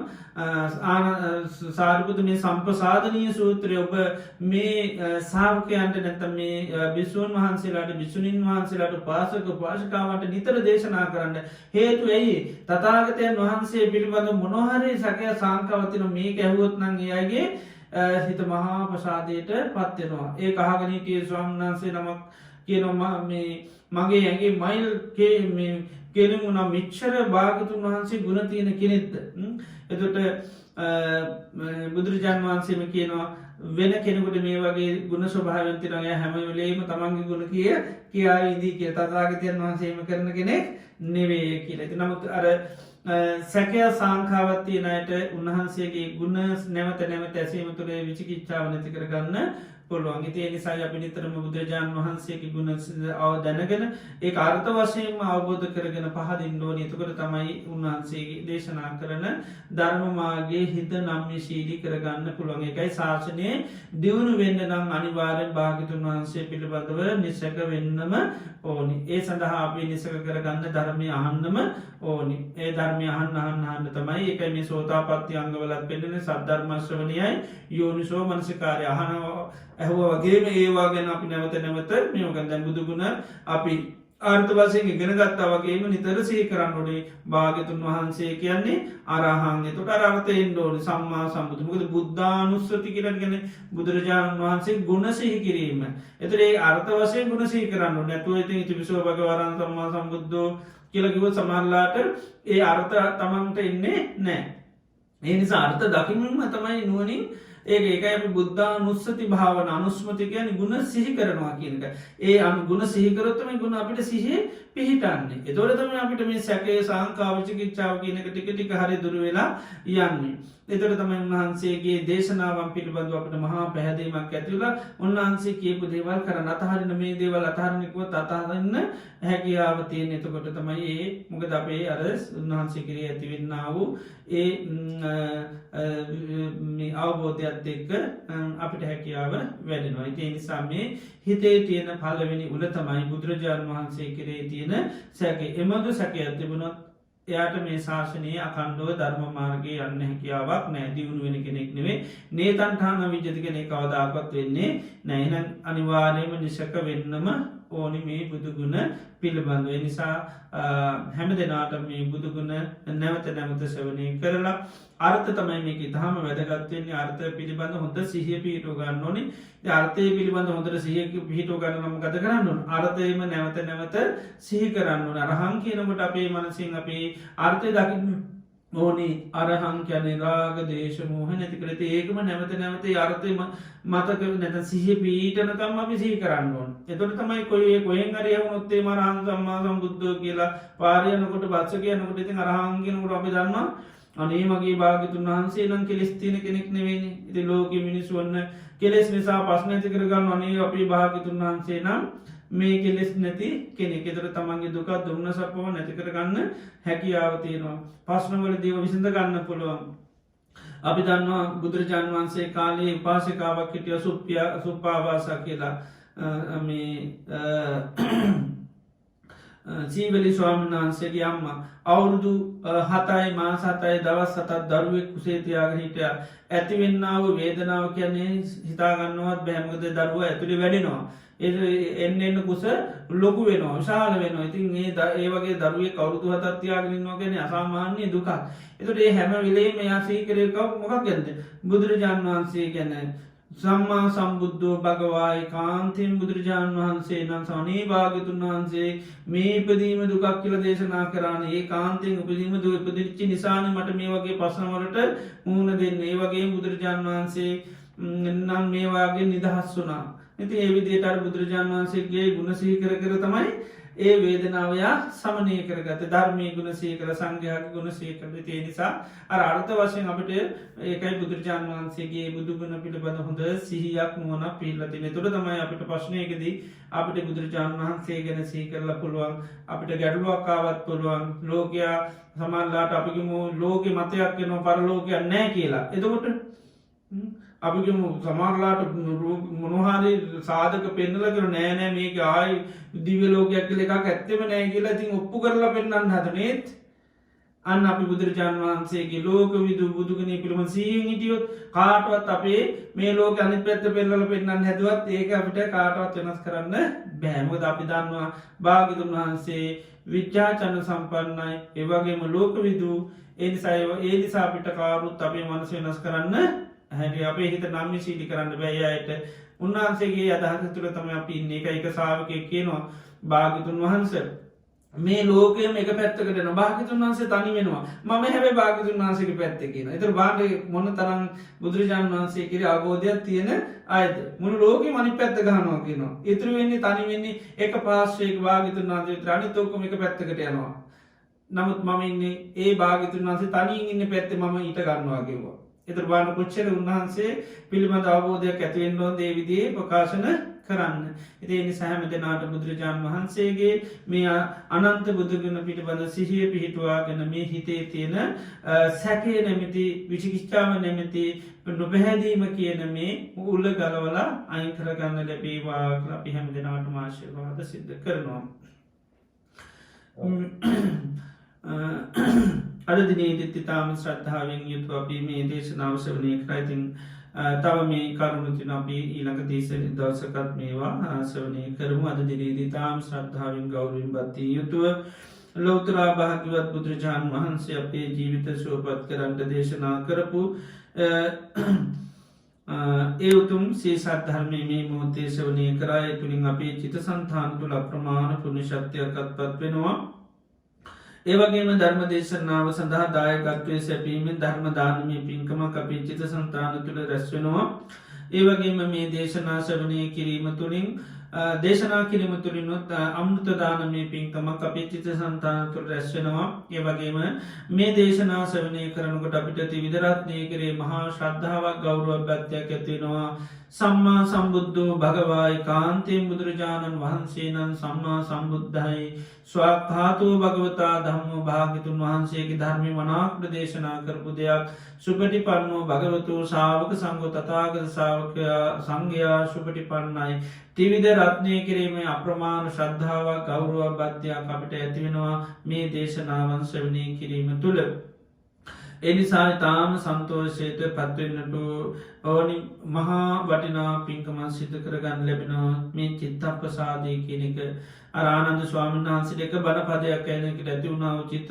සාරිපුත මේ සම්පසාධනී සූත්‍රය ඔබ මේ සාාවකයන්ට නැත මේ බිස්සූන් වහන්සේලාට බිස්සුනින් වහන්සේලාට පාසක පාශකාවට නිතර දේශනා කරන්න හේතු ඇයි තතාගතයන් වහන්සේ පිළිබඳ මොනොහරි සැකය සංකවතින මේ ඇහුවොත් නං ඒයගේ හිත මහා ප්‍රසාදයට පත්වෙනවා ඒ කහගනීටිය ස්වාමන්හන්සේ නමක් කියනවා මගේ ඇගේ මයිල් කෙනෙමුණ මිච්චර භාගතුන් වහන්සේ ගුණ තියෙන කෙනෙත්ද එතට බුදුරජාන් වහන්සේම කියනවා වෙන කෙනෙකුට මේ වගේ ගුණ ස්වභාවන්තිරය හැම වෙලේම තමන්ගේ ගුණ කියා ඉදී කිය තතාගතයන් වහන්සේම කරන කෙනෙක් නෙවේ කියලති නමුත් අර සැකය සංකාවත්තියනයට උන්වහන්සේගේ ගුණ නැවත නැවත ඇසීම තුළේ විචිකිච්ඡාව නැති කරගන්න පුළුවන් ඒ නිසා අපි නිතරම බුදුරජාණන් වහන්සේගේ ගුණ දැනගෙන ඒ අර්ථ වශයෙන්ම අවබෝධ කරගෙන පහදින්න ඕනේ. එතකොට තමයි උන්වහන්සේගේ දේශනා කරන ධර්ම මාර්ගයේ හිත නම්‍යශීලී කරගන්න පුළුවන්. ඒකයි ශාසනයේ දියුණු වෙන්න නම් අනිවාර්යෙන් භාග්‍යතුන් වහන්සේ පිළිබඳව නිසක වෙන්නම ඕනි. ඒ සඳහා අපි නිසක කරගන්න ධර්මය අහන්නම ඕනි. ඒ ධර්මය අහන්න තමයි ඒකයි මේ සෝතාපට්ටි අංගවලත් පෙන්නන සද්ධර්ම ශ්‍රවණයයි යෝනිසෝ මනසිකාරය අහනවා ඇහුව වගේම ඒවා ගැන අපි නැවත නැවත මේෝකන් දැන් බුදුගුණ අපි ආර්ථ වසයෙන් ඉගෙන ගත්තා වගේම නිතර සිහි කරන්නඩේ භාගතුන් වහන්සේ කියන්නේ අරහන්ගේ තොට අරර්ථයෙන් ඩෝන සම්මා සම්බුදුමකද බුද්ධානුස්සති කියරගෙන බුදුරජාණන් වහන්සේ ගුණ සිහි කිරීම එතරේ අර්ථ වසය ගුණ සිහි කරන්න නැතුව ඉති තිවිසෝ භගවරන් සම්මා සම්බුද්ධෝ කියලකිව සමරලාට ඒ අර්ථ තමන්ට එන්නේ නෑ ඒ නිසා අර්ථ දකිමින්ම තමයි නුවනින් ඒක අපි බුද්ධා නුස්සති භාවන අනුස්මති කියන ගුණ සිහි කරනවා කියනක ඒ අනු ගුණ සිහිකරොත්තම ගුණ අපිට සිහි පිහිටන්නේ එතොරතම අපිට මේ සැකේ සංකාවචිකිච්ඡාව කියනක ටික ටික හරි දුර වෙලා යන්නේ එතොට තමයි උන්වහන්සේගේ දේශනාවන් පිළිබඳව අපට මහා පැහැදීමක් ඇතිවලා උන්වහන්සේ කියපු දේවල් කරන්න අතහරින මේ දේවල් අතහරණකුව අතහරන්න හැකියාව තියෙන එතකොට තමයි ඒ මොකද අපේ අර උන්වහන්සේ කිරේ ඇතිවෙන්න වූ ඒ අවබෝධයක්ත් එක්ක අපිට හැකියාව වැඩෙනවා ඒ නිසා මේ හිතේ තියෙන පල්ලවෙනි උල තමයි බුදුරජාණන් වහන්සේ කරේ තියෙන සැක එමදු සැක ඇතිබුණොත් එයාට මේ ශාසනයේ අකණ්ඩුව ධර්ම මාර්ගය යන්න හැකියාවක් නෑ දියුණු වෙන කෙනෙක් නෙවේ නේතන්ටාන විජති කෙනෙ කවදාකත් වෙන්නේ නැයින අනිවාර්යම නිශක වෙන්නම ඕනි මේ බුදුගුණ පිළිබඳව නිසා හැම දෙනාට මේ බුදුගුණ නැවත නැවත සවනය කරලා අර්ථ තමයි මේක ඉතාම වැදගත්වන්නේ අර්ථ පිළිබඳ හොඳ සිහිය පිහිටෝ ගන්න ඕනි අර්ථය පිළිබඳ හොඳට සිහිය පිහිටෝ ගන්නම ගත කරන්න අර්ථයම නැවත නැවත සිහි කරන්න අරහං කියනකට අපේ මනසින් අපේ අර්ථය දකින්න ඕනි අරහං කියැනෙ රාග දේශමෝහ නැතිකරති ඒකම නැවත නැවතේ අර්ථය මතක නැත සිහ පීටනකම් අපි සිහි කරන්න ඕන් එතොට තමයි කොයේ කොහෙන් අරියම නොත්තේ මරහන් සම්මා සම්බුද්ධ කියලා පාරයනකොට බත්ස කියනකොට ඉතින් අරහන්ගෙනකට අපි දන්නවා අනේ මගේ භාගතුන් වහන්සේ නම් කෙලෙස් තියෙන කෙනෙක් නෙවෙයි ඉති ලෝක මිනිස්සුවන්න කෙලෙස් නිසා පස්න ඇති කරගන්න අනේ අපේ භාගතුන් වහන්සේ නම් මේ කෙලෙස් නැති කෙනෙක් එතර තමන්ගේ දුකක් දුන්න සපව නැති කරගන්න හැකියාව තියෙනවා පස්නවල දේව විසඳ ගන්න පුළුවන් අපි දන්නවා බුදුරජාණන් වහන්සේ කාලයේ පාසිකාවක් හිටිය සුප්පාවාසා කියලා මේ සීවලි ස්වාමීන් වහන්සේගේ අම්ම අවුරුදු 7යි මාස 7යි දවස් 7ක් දරුවෙක් කුසේ තියාගෙන හිටියා ඇතිවෙන්නාව වේදනාව කියන්නේ හිතාගන්නවත් බෑ මොකද දරුවා ඇතුලේ වැඩෙනවා එන්න කුස ලොකු වෙනවා විශාල වෙනවා ඉතින් ඒ වගේ දරුවේ කවුරුදු 7ක් තියාගෙන ඉන්නවා කියන්නේ අසාමාන්‍ය දුකක් ඒතකොට මේ හැම වෙලේම එයා සීකරේ මොකක්ද බුදුරජාණන් වහන්සේ කියන්නේ සම්මා සම්බුද්ධෝ භගවායි කාන්තින් බුදුරජාණන් වහන්සේ නම් සනේ භාගතුන් වහන්සේ මේ ඉපදීම දුකක් කියලා දේශනා කරන්න ඒ කාන්තෙන් උපදීම දුව ඉපදිච්චි නිසාන මට මේ වගේ පසනවලට මුහුණ දෙන්න ඒ වගේ බුදුරජාණන් වහන්සේ නම් මේවාගේ නිදහස් වුනා ඉති ඒ විදියට අර බුදුරජාණන් වහන්සේගේ ගුණ සිහි කර කර තමයි ඒ වේදනාවයා සමනය කරගත ධර්මය ගුණ සිහි කර සංඝයාගේ ගුණ සිහි කර ඒ නිසා අර අර්ථ වශයෙන් අපිට ඒකයි බුදුරජාණන් වහන්සේගේ බුදුගුණ පිළිබඳ හොඳ සිහියක් නුවණක් පිළිලා තියෙන. ඒතර තමයි අපිට ප්‍රශ්නයකදී අපිට බුදුරජාණන් වහන්සේ ගැන සිහි කරලා පුළුවන් අපිට ගැටලුවක් ආවත් පුළුවන් ලෝකයා සමාජලාට අපිගම ලෝකෙ මතයක් වෙනවා පරලෝකයක් නැහැ කියලා. එතකොට අපිගම සමාරලාට මොනහරි සාධක පෙන්නල කර නෑනෑ මේක ආයි දිවලෝකයක් කල එකක් ඇත්තෙම නෑ කියලා ඉතින් ඔප්පු කරලා පෙන්න්න හදනෙත් අන්න අපි බුදුරජාණන් වහන්සේගේ ලෝක විදු බුදුගනී පිළිම සීන් හිටියොත් කාටවත් අපේ මේ ලෝක අනි පැත්ත පෙල්ල පෙන්න්න හැදුවත් ඒක අපිට කාටවත් වෙනස් කරන්න බෑමොද අපි දන්නවා භාගිතුන් වහන්සේ විච්චාචන්න සම්පන්නයි ඒවගේම ලෝක විදූ එනිසාය ඒ නිසා අපිට කාරුත් අපේ මනස වෙනස් කරන්න හැට අපේ හිත නම්ම සීටි කරන්න බැයියට උන්වහන්සේගේ අදහස තුළ තම අපි ඉන්න එක සාාවකය කියනවා භාගිතුන් වහන්ස මේ ලෝකයම එක පැත්තකට න භාගතුන් වන්සේ තනි වෙනවා මම හැබැ භාගතුන් වහන්සේක පැත්ත කියන එතර බාඩ මොන තරම් බුදුරජාණන් වහන්සේ කිර අබෝධයක් තියෙන අයද මුළු ලෝක මනි පැත්ත ගහනවා කියනවා ඉතුරු වෙන්නේ තනි වෙන්නේ එක පාශ්වයක භාගතුන් වන්සේ ත්‍රණි තෝකම එක පැත්තකට යනවා නමුත් මම ඉන්නේ ඒ භාගතුන් වන්සේ තනින් ඉන්න පැත්ත මම ඊට ගන්නවා කිව්වා එතර බාන කොච්චර උන්වහන්සේ පිළිබඳ අවබෝධයක් ඇතිවෙන්ඩෝ දේවිදිේ ප්‍රකාශන කරන්න ඉතිනි සෑම දෙනාට බුදුරජාණන් වහන්සේගේ මේ අනන්ත බුදුගුණ පිළිබඳ සිහිය පිහිටවාගෙන මේ හිතේ තියෙන සැකය නැමති විචිකිච්චාව නැමති නොපැහැදීම කියන මේ උල්ල ගලවලා අයින් කරගන්න ලැබේවා අපි හැම දෙනාට මාශයවාද සිද්ධ කරනවා අද දිනේදිත් ඉතාම ශ්‍රද්ධාවෙන් යුතු අපි මේ දේශනාවසවනය කරයිතින් තව මේ කරුණුතින අපි ඊළඟ දේශ දවසකත් මේවා සවනය කරමු අද දිනේදී තාම ශ්‍රද්ධාවෙන් ගෞරවින් බත්තිය යුතුව ලෝතරා භාග්‍යවත් බුදුරජාණන් වහන්සේ අපේ ජීවිත සුවපත් කරන්ට දේශනා කරපු ඒ උතුම් සේ සද්ධර්මය මේ මොහොතේ සවනය කරයි තුළින් අපේ චිත සන්තාන් තුළ අප්‍රමාණ පුුණ ශක්තියකත්පත් වෙනවා ඒවගේම ධර්ම දේශනාව සඳහා දායකත්වය සැපීමෙන් ධර්ම දානමය පින්කම අපේ චිත සන්තාන තුළ රැස්වෙනවා. ඒවගේම මේ දේශනා සවනය කිරීම තුළින් දේශනා කිරීම තුළිනුත් අමෘත දානමය පින්කම අපේ චිත සන්තාන තුළ රැස්වෙනවා. ඒවගේම මේ දේශනා සවනය කරනකොට අපිට ති විදරත්නය කරේ මහා ශ්‍රද්ධාවක් ගෞරුවක් ගත්යක් ඇතිවෙනවා. සම්මා සම්බුද්ධෝ භගවායි කාන්තයෙන් බුදුරජාණන් වහන්සේනන් සම්මා සම්බුද්ධයි ස්වාක්හාතුව භගවතා ධම්ම භාගිතුන් වහන්සේගේ ධර්මි වනාක්ට දේශනා කරපු දෙයක් සුපටි පන්නෝ භගවතු ශාවක සංගෝ තතාගත ශාවකයා සංඝයා සුපටි පන්නයි තිවිද රත්නය කිරීමේ අප්‍රමාණ ශ්‍රද්ධාවක් ගෞරුව බද්ධයක් අපට ඇතිවෙනවා මේ දේශනාවන් ශ්‍රවනය කිරීම තුළ එනිසා තාම සන්තෝෂයට පත්වෙන්නට ඕනි මහා වටිනා පින්කමන් සිත කරගන්න ලැබෙනවා මේ චිත්ත ප්‍රසාදය කියනක අරානන්ද ස්වාමීන් වහන්සේ එක බණ පදයක් ඇනකට ඇති වුණාව චිත්ත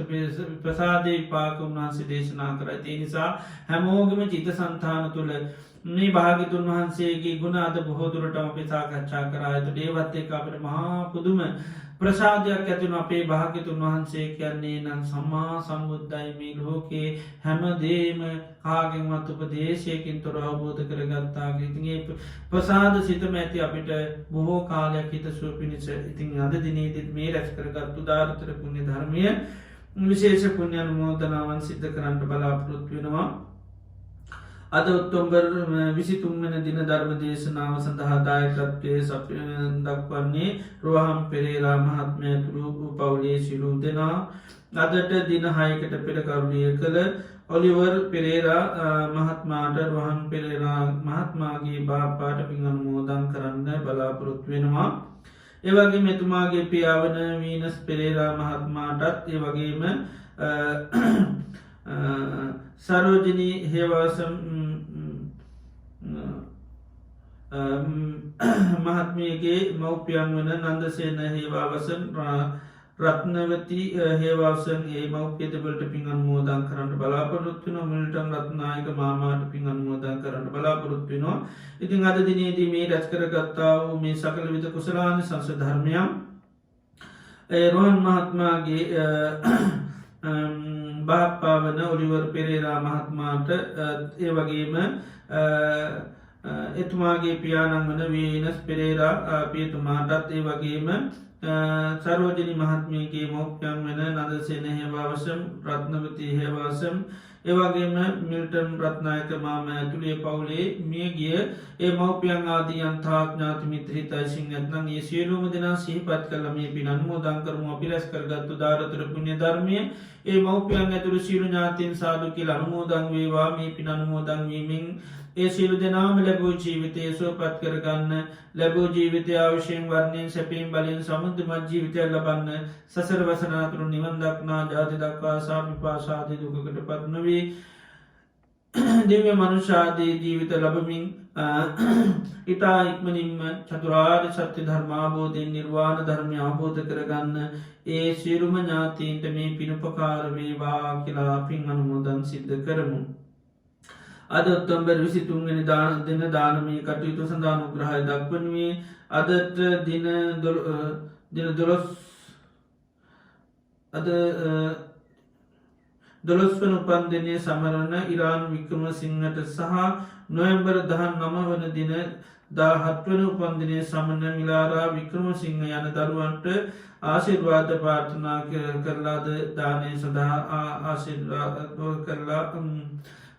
ප්‍රසාදය පාක උන්වහන්සේ දේශනා කර ඇති නිසා හැමෝගම චිත සන්තාන තුළ මේ භාගිතුන් වහන්සේගේ ගුණ අද බොහෝදුරටම පිසාකච්ඡා කරායතු ඒවත් එක අපට මහා පුදුම ප්‍රසාධයක් ඇතින අපේ භාගිතුන් වහන්සේ කියන්නේ නම් සම්මා සම්බුද්ධයි මේ ලෝකේ හැමදේම කාගෙන්වත් උපදේශයකින් තොර අවබෝධ කරගත්තාගේ ඉතිගේ ප්‍රසාද සිතම ඇති අපිට බොහෝ කාලයක් හිත සුව පිණිස ඉතින් අද දිනේදත් මේ රැස් කරගත්තු ධාරතර පුුණ්‍ය ධර්මය විශේෂ පුුණ්‍යන් මෝදනාවන් සිද්ධ කරන්නට බලාපොරොත්තු වෙනවා අද ඔක්තෝම්බර් 23 වන දින ධර්ම දේශනාව සඳහා දායකත්වය දක්වන්නේ රෝහම් පෙරේරා මහත්මය ඇතුළු පවුලේ සිලූ දෙනා අදට දින 6කට පෙර කරුණිය කළ ඔලිවර් පෙරේරා මහත්මාට රෝහන් පෙරේරා මහත්මාගේ බාපාට පින් අනුමෝදන් කරන්න බලාපොරොත්තු වෙනවා ඒවගේ මෙතුමාගේ පියාවන වීනස් පෙරේරා මහත්මාටත් ඒ වගේම සරෝජනී හේවාසම් මහත්මියගේ මව්පියන් වන නන්දසේන හේවාවසන් රත්නවති හේවාසන් ඒ මව්පියතබලට පින් අනුමෝදන් කරන්න බලාපොරොත්තුන මිල්ටන් රත්නායක මාමාට පින් අනුමෝදන් කරන්න බලාපොරොත්තුනවා ඉතින් අද දිනේදී මේ රැස්කර ගත්තාව මේ සකල විද කුසලාන සංස ධර්මයම් රෝහන් මහත්මාගේ බාප්පාවන ඔලිවර් පෙරේරා මහත්මාට ඒ වගේම එතුමාගේ පියාණන් වන වීනස් පෙරේරා පියතුමාටත් ඒ වගේම සරෝජනි මහත්මයගේ මෝප්‍යන් වෙන නදසේන හේවාවසම් රත්නවති හේවාසම් ඒවගේම මිල්ටන් රත්නායක මාම ඇතුළේ පවුලේ මිය ගිය ඒ මව්පියන් ආදී අන්තාඥාති මිත්‍රහිතයි සිං ඇත්නම් ඒ සියලුම දෙනා සිහිපත් කළ මේ පින් අනුමෝදන් කරමු අපි රැස් කරගත්තු ධාරතර පුණ්‍ය ධර්මය ඒ මව්පියන් ඇතුළු සියලු ඥාතීන් සාදු කියලා අනුමෝදන් වේවා මේ පින් අනුමෝදන් වීමෙන් ඒ සියලු දෙනාම ලැබූ ජීවිතය සුවපත් කරගන්න ලැබූ ජීවිතය අවශ්‍යයෙන් වර්ණයෙන් සැපීම් බලයෙන් සමුද්‍රමත් ජීවිතය ලබන්න සසර වසනාතුරු නිවන් දක්නා ජාති දක්වා සාපිපාසාදී දුකකට පත් නොවී දිව්‍ය මනුෂ්‍යාදී ජීවිත ලබමින් ඉතා ඉක්මනින්ම චතුරාර්ය සත්‍ය ධර්මාබෝධයෙන් නිර්වාණ ධර්මය අවබෝධ කරගන්න ඒ සියලුම ඥාතීන්ට මේ පිනුපකාර වේවා කියලා පින් අනුමෝදන් සිද්ධ කරමු අද ඔක්තෝබර් 23 වෙනි දින දානමය කටයුතු සඳහා අනුග්‍රහය දක්වනුයේ අදට දින 12 අද 12 වන උපන්දිනය සමරන ඉරාන් වික්‍රමසිංහට සහ නොවැම්බර් 19 වන දින 17 වන උපන්දිනය සමන මිලාරා වික්‍රමසිංහ යන දරුවන්ට ආශිර්වාද ප්‍රාර්ථනා කරලාද දානය සඳහා ආශිර්වාද කරලා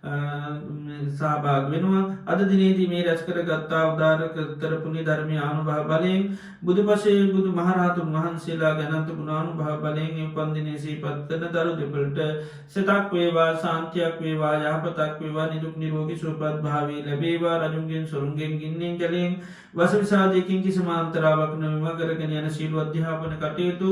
සහභාග වෙනවා. අද දිනේදී මේ රැස් කර ගත්තා උදාර කරපුනි ධර්මය අනුභව බලයෙන් බුදු පසේ බුදු මහරහතුන් වහන්සේලා ගැනන්ත ගුණානුභව බලයෙන් උපන්දිනය සිහිපත් කරන දරු දෙපළට සෙතක් වේවා, සාන්තියක් වේවා, යහපතක් වේවා, නිදුක් නිරෝගී සුවපත් භාවය ලැබේවා. රජුන්ගෙන් සොරුන්ගෙන් ගින්නෙන් ජලයෙන් වස විසාදයකින් කිසිම අන්තරාවක් නොවීම කරගෙන යන සීල අධ්‍යාපන කටයුතු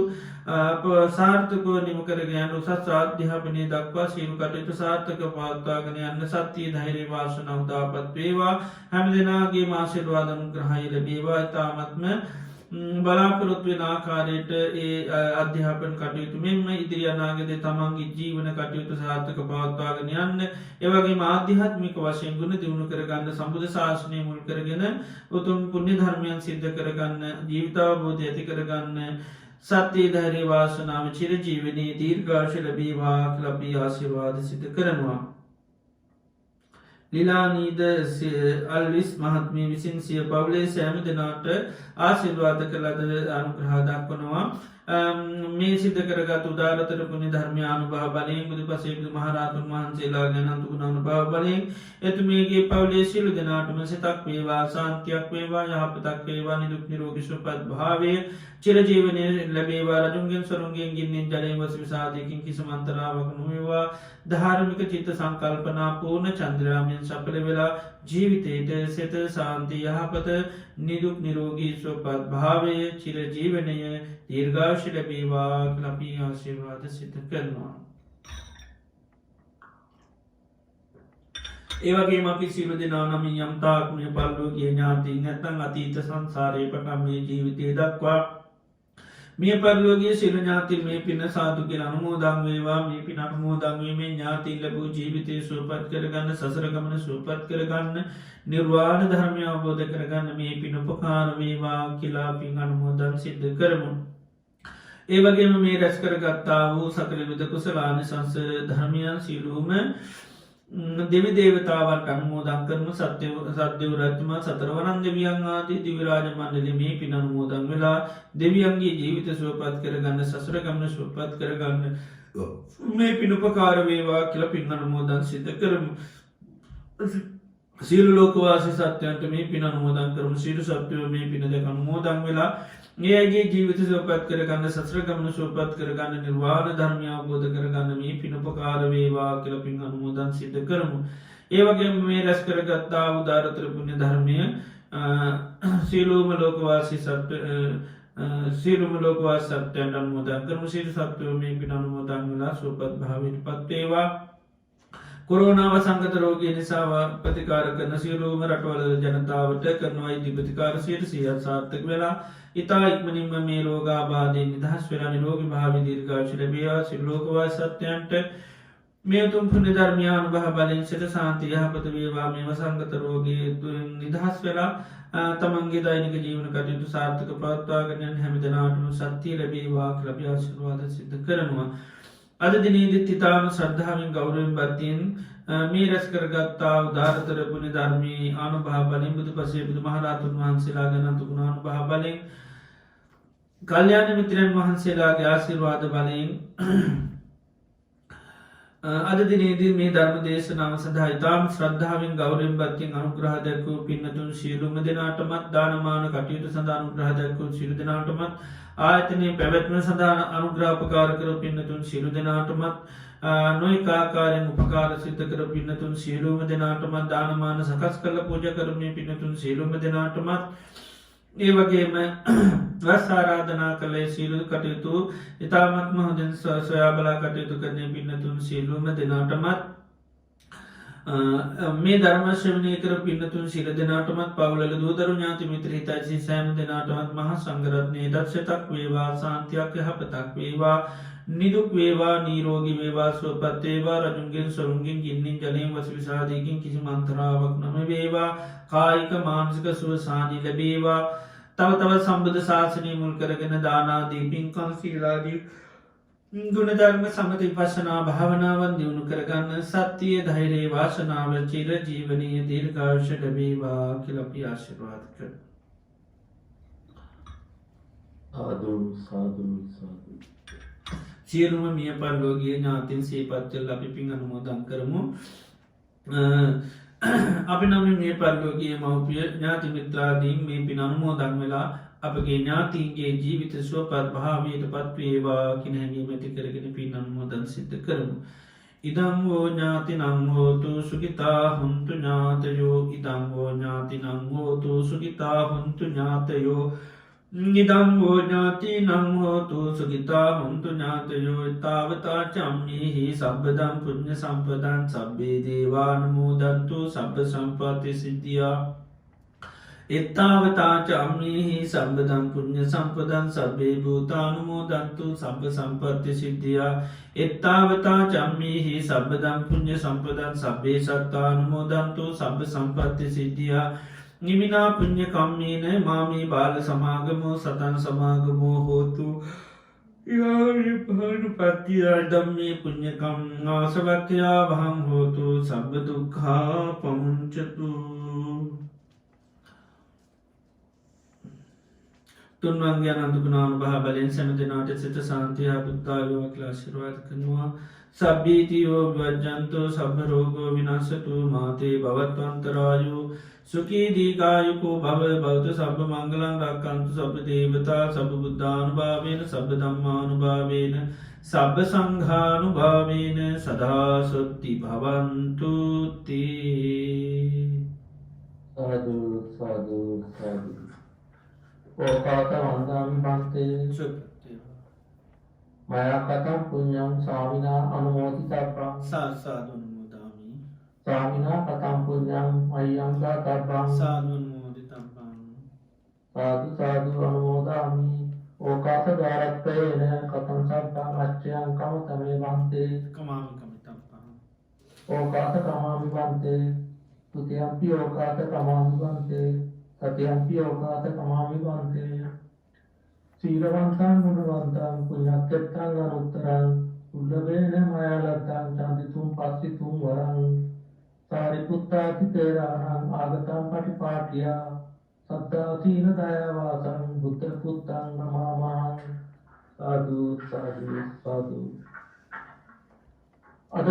සාර්ථකව නිම කරගෙන යන උසස් අධ්‍යාපනය දක්වා සීල කටයුතු සාර්ථක පවත්වාගෙන යන්න සත්‍යය ධෛර්ය වාසනාව උදාපත් වේවා. හැම දෙනාගේ ආශිර්වාද අනුග්‍රහය ලැබේවා. ඊ타මත්ම බලාපොරොත්තු වෙන ආකාරයට ඒ අධ්‍යාපන කටයුතු මෙන්ම ඉදිරි අනාගතයේ තමන්ගේ ජීවන කටයුතු සාර්ථක පවත්වාගෙන යන්න, ඒ වගේම ආධ්‍යාත්මික වශයෙන් ගුණ දියුණු කරගන්න, සම්බුද්ධ ශාසනය මුල් කරගෙන උතුම් පුණ්‍ය ධර්මයන් සිද්ධ කරගන්න, ජීවිතාවබෝධය ඇති කරගන්න, සත්‍ය ධෛර්ය වාසනාව චිර ජීවනයේ දීර්ඝායුෂ ලැබේවා කියලා අපි ආශිර්වාද සිදු කරනවා. ලිලානීද අල්විස් මහත්මිය විසින් සිය පවුලේ සෑම දෙනාට ආශිර්වාද කළද අනුග්‍රහ දක්වනවා. මේ සිද්ධ කරගත් උදාරතර පුණ්‍ය ධර්මය අනුභව බලයෙන් බුදු පසේ බුදු මහරහතුන් වහන්සේලා ගැන ගුණ අනුභව බලයෙන් එතුමියගේ පවුලේ සියලු දෙනාටම සිතක් වේවා, සාන්තියක් වේවා, යහපතක් වේවා, නිදුක් නිරෝගී සුවපත් භාවය චිරජීවනය ලැබේවා. රජුන්ගෙන් සොරුන්ගෙන් ගින්නෙන් ජලයෙන් වස විසාදයකින් කිසිම අන්තරාවක් නොවේවා. ධාර්මික චිත්ත සංකල්පනා පූර්ණ චන්ද්‍රාමයෙන් සඵල වෙලා ජීවිතයට සෙත සාන්ති යහපත නිදුක් නිරෝගී සුවපත් භාවය චිරජීවනය දීර්ඝායුෂ ලැබේවා කියලා අපි ආශිර්වාද සිදු කරනවා. ඒ වගේම අපි සියලු දෙනා නම් යම් තාක් මේ පරලෝකීය ඥාතීන් නැත්නම් අතීත සංසාරේ පටන් මේ ජීවිතය දක්වා මේ පරලෝකීය සියලු ඥාතීන් මේ පින සාදු කියලා අනුමෝදන් වේවා. මේ පින අනුමෝදන් වීමෙන් ඥාතීන් ලැබූ ජීවිතය සුවපත් කරගන්න, සසර ගමන සුවපත් කරගන්න, නිර්වාණ ධර්මය අවබෝධ කරගන්න මේ පින උපකාර වේවා කියලා පින් අනුමෝදන් සිදු කරමු. ඒ වගේම මේ රැස් කරගත්තා වූ සකල විද කුසලානිසංස ධර්මයන් සියලුම දෙවි දේවතාවන්ට අනුමෝදන් කරමු. සත්‍යව රජතුමා, සතරවරන් දෙවියන් ආදී දිව්‍ය රාජ මණ්ඩලය මේ පින් අනුමෝදන් වෙලා දෙවියන්ගේ ජීවිත සුවපත් කරගන්න, සසර ගමන සුවපත් කරගන්න මේ පින් උපකාර වේවා කියලා පින් අනුමෝදන් සිදු කරමු. සියලු ලෝකවාසී සත්වයන්ට මේ පින් අනුමෝදන් කරමු. සියලු සත්වයෝ මේ පින දැක අනුමෝදන් වෙලා එයගේ ජීවිත සුවපත් කරගන්න, සසර ගමන සුවපත් කරගන්න, නිර්වාණ ධර්මය අවබෝධ කරගන්න මේ පින උපකාර වේවා කියලා පින් අනුමෝදන් සිදු කරමු. ඒ වගේම මේ රැස් කරගත්තා වූ උදාරතර පුණ්‍ය ධර්මය සියලුම ලෝකවාසී සත්වයන්ට අනුමෝදන් කරමු. සියලු සත්වයෝ මේ පින අනුමෝදන් වෙලා සුවපත් භාවයට පත් වේවා. කොරෝනාව සංගත රෝගය නිසා ප්‍රතිකාර කරන සියලුම රටවල ජනතාවට කරන වෛද්‍ය ප්‍රතිකාර 100% සාර්ථක වෙලා ඉතා ඉක්මනින්ම මේ රෝගාබාධයෙන් නිදහස් වෙලා නිරෝගී භාවය දීර්ඝායුෂ ලැබේවා. සියලු ලෝකවාසී සත්වයන්ට මේ උතුම් පුණ්‍ය ධර්මය අනුභව බලයෙන් සිත සාන්ති යහපත වේවා. මේ වසංගත රෝගී නිදහස් වෙලා තමන්ගේ දෛනික ජීවන කටයුතු සාර්ථක පවත්වාගෙන යන හැම දෙනාටම සත්‍ය ලැබේවා කියලා අපි ආශිර්වාද සිදු කරනවා. අද දිනේදීත් ඉතාම ශ්‍රද්ධාවෙන් ගෞරවයෙන් බද්ධියෙන් මේ රැස් කරගත්තා උදාරතර පුණ්‍ය ධර්මයේ අනුභව බලයෙන් බුදු පසේ බුදු මහරහතුන් වහන්සේලා ගැන තුගුණ අනුභව බලයෙන් කල්යාණ මිත්‍රයන් වහන්සේලාගේ ආශිර්වාද බලයෙන් අද දිනේදී මේ ධර්ම දේශනාව සඳහා ඉතාම ශ්‍රද්ධාවෙන් ගෞරවයෙන් බද්ධියෙන් අනුග්‍රහ දැක්වූ පින්වතුන් සියලුම දෙනාටමත් දානමාන කටයුතු සඳහා අනුග්‍රහ දැක්වූ සියලු දෙනාටමත් ආයතනයේ පැවැත්ම සඳහා අනුග්‍රහ උපකාර කර පින්වතුන් සියලු දෙනාටමත් නොයෙක් ආකාරයෙන් උපකාර සිද්ධ කර පින්වතුන් සියලුම දෙනාටමත් දානමාන සකස් කළ පූජා කරමින් පින්වතුන් සියලුම දෙනාටමත් ඒ වගේම වස් ආරාධනා කළේ සියලු කටයුතු ඉතාමත්ම හොඳින් සොයා බලා කටයුතු කරන පින්වතුන් සියලුම දෙනාටමත් මේ ධර්ම ශ්‍රවණය කර පින්වතුන් සියලු දෙනාටමත් පවුලල දූදරු ඥාති මිත්‍ර හිතයිසි සෑම දෙනාටමත් මහා සංඝරත්නයේ දක්ෂතක් වේවා, සාන්තියක් යහපතක් වේවා, නිදුක් වේවා, නිරෝගී වේවා, සුවපත් වේවා. රජුන්ගෙන් සොරුන්ගෙන් ගින්නෙන් ජලයෙන් වස විසාදයකින් කිසිම අන්තරාවක් නොම වේවා. කායික මානසික සුව සාන්ති ලැබේවා. තව තවත් සම්බුද්ධ ශාසනය මුල් කරගෙන දානාදී පින්කම් සීලාදී ගුණධර්ම සමති පශනා භාවනාවන් දියුණු කරගන්න සත්‍යය ධෛරේ වාශනාව චිර ජීවනය දීර්ඝාෂ ලැබේවා කියලපි ආශිර්වාද කර. සාදු සාදු සාදු. සියලුම මිය පරලෝගේ ඥාතින් සේපත්වල් අපි පින් අනුමෝදන් කරමු. අපි නම මේ පරලෝගේ මවපිය ඥාති මිත්‍රාදීන් මේ පින් අනුමෝදන් වෙලා අපගේ ඥාතින්ගේ ජීවිත ස්වපත් භාවයට පත්වේවා කිනැගීම ඇති කරගෙන පින් අනුමෝදන් සිද්ධ කරමු. ඉදංගෝ ඥාති නංහෝතු සුගිතා හුන්තු ඥාතයෝ ඉදංගෝ ඥාති නංහෝතු සුගිතා හුන්තු ඥාතයෝ නිදංගෝ ඥාති නංහෝතු සුගිතා හුන්තු ඥාතයෝ තාවතා චම්මිහි සබ්බදම් පුුණ්්‍ය සම්පදන් සබ්බේ දේවානමෝදන්තු සබ්බ සම්පාති සිද්ධියා එත්තාවතා චම්මිහි සබ්බදම් පුුණ්්‍ය සම්පදන් සබ්බේ භූතානුමෝදන්තු සබ්බ සම්පත්ති සිද්ධියා එත්තාවතා චම්මිහි සබ්බදම් පුුණ්්‍ය සම්පදන් සබ්බේ සත්තානුමෝදන්තු සබ්බ සම්පත්ති සිද්ධියා නිමිනා පුුණ්්‍ය කම්මීන මාමී බාල සමාගමෝ සතන් සමාගමෝ හෝතු යාරිපහනු පත්තියා දම්මේ පුුණ්්‍යකම් ආසවක්්‍යයා වහං හෝතු සබ්බ දුක්හා පමුංචතු. තුන්වන්ගේ අනන්තුගුණානු භා බලෙන් සැම දෙනාට සිත සාන්තියා බුද්ධායෝ කලාශිරවාද කරනවා. සබ්බීතියෝ වජ්ජන්තෝ සබරෝගෝ විනාසතු මාතේ භවත්වන්තරායු සුකී දීකායුකෝ භව බෞත සබ මංගලං රක්කන්තු සබ දේවතා සබ බුද්ධානු භාවේන සබ දම්මානු භාවේන සබ සංඝානු භාවේන සදාසොත්ති භවන්තුතිී. සාදු සාදු සාදු. ඕකාත වන්දාමි බන්තේ මයා කතම් පුඤ්ඤං සාමිනා අනුමෝදිතබ්බං සාසාදුනුමෝදාමි සාමිනා කතම් පුඤ්ඤං මයං ගතබ්බං සාදුනුමෝදිතබ්බං සාදු සාදු අනුමෝදාමි. ඕකාත දාරත්තේන කතං සබ්බං අච්ඡයං කමතමේ බන්තේ කමාමි කමිතබ්බං ඕකාත කමාමි බන්තේ තුතියම්පි ඕකාත කමාමි බන්තේ සතියම්පි ඕකාත කමාමි බන්තේ. සීලවන්තං ගුණවන්තං පුඤ්ඤක්ඛෙත්තං අනුත්තරං උල්ලභේන මයාලත්තං චන්දිතුම් පස්සිතුම් වරං සාරිපුත්තාති තේරාණං ආගතං පටිපාටියා සත්තා සීල දයාවාසං බුද්ධ පුත්තං නමාමහං. සාදු සාදු සාදු.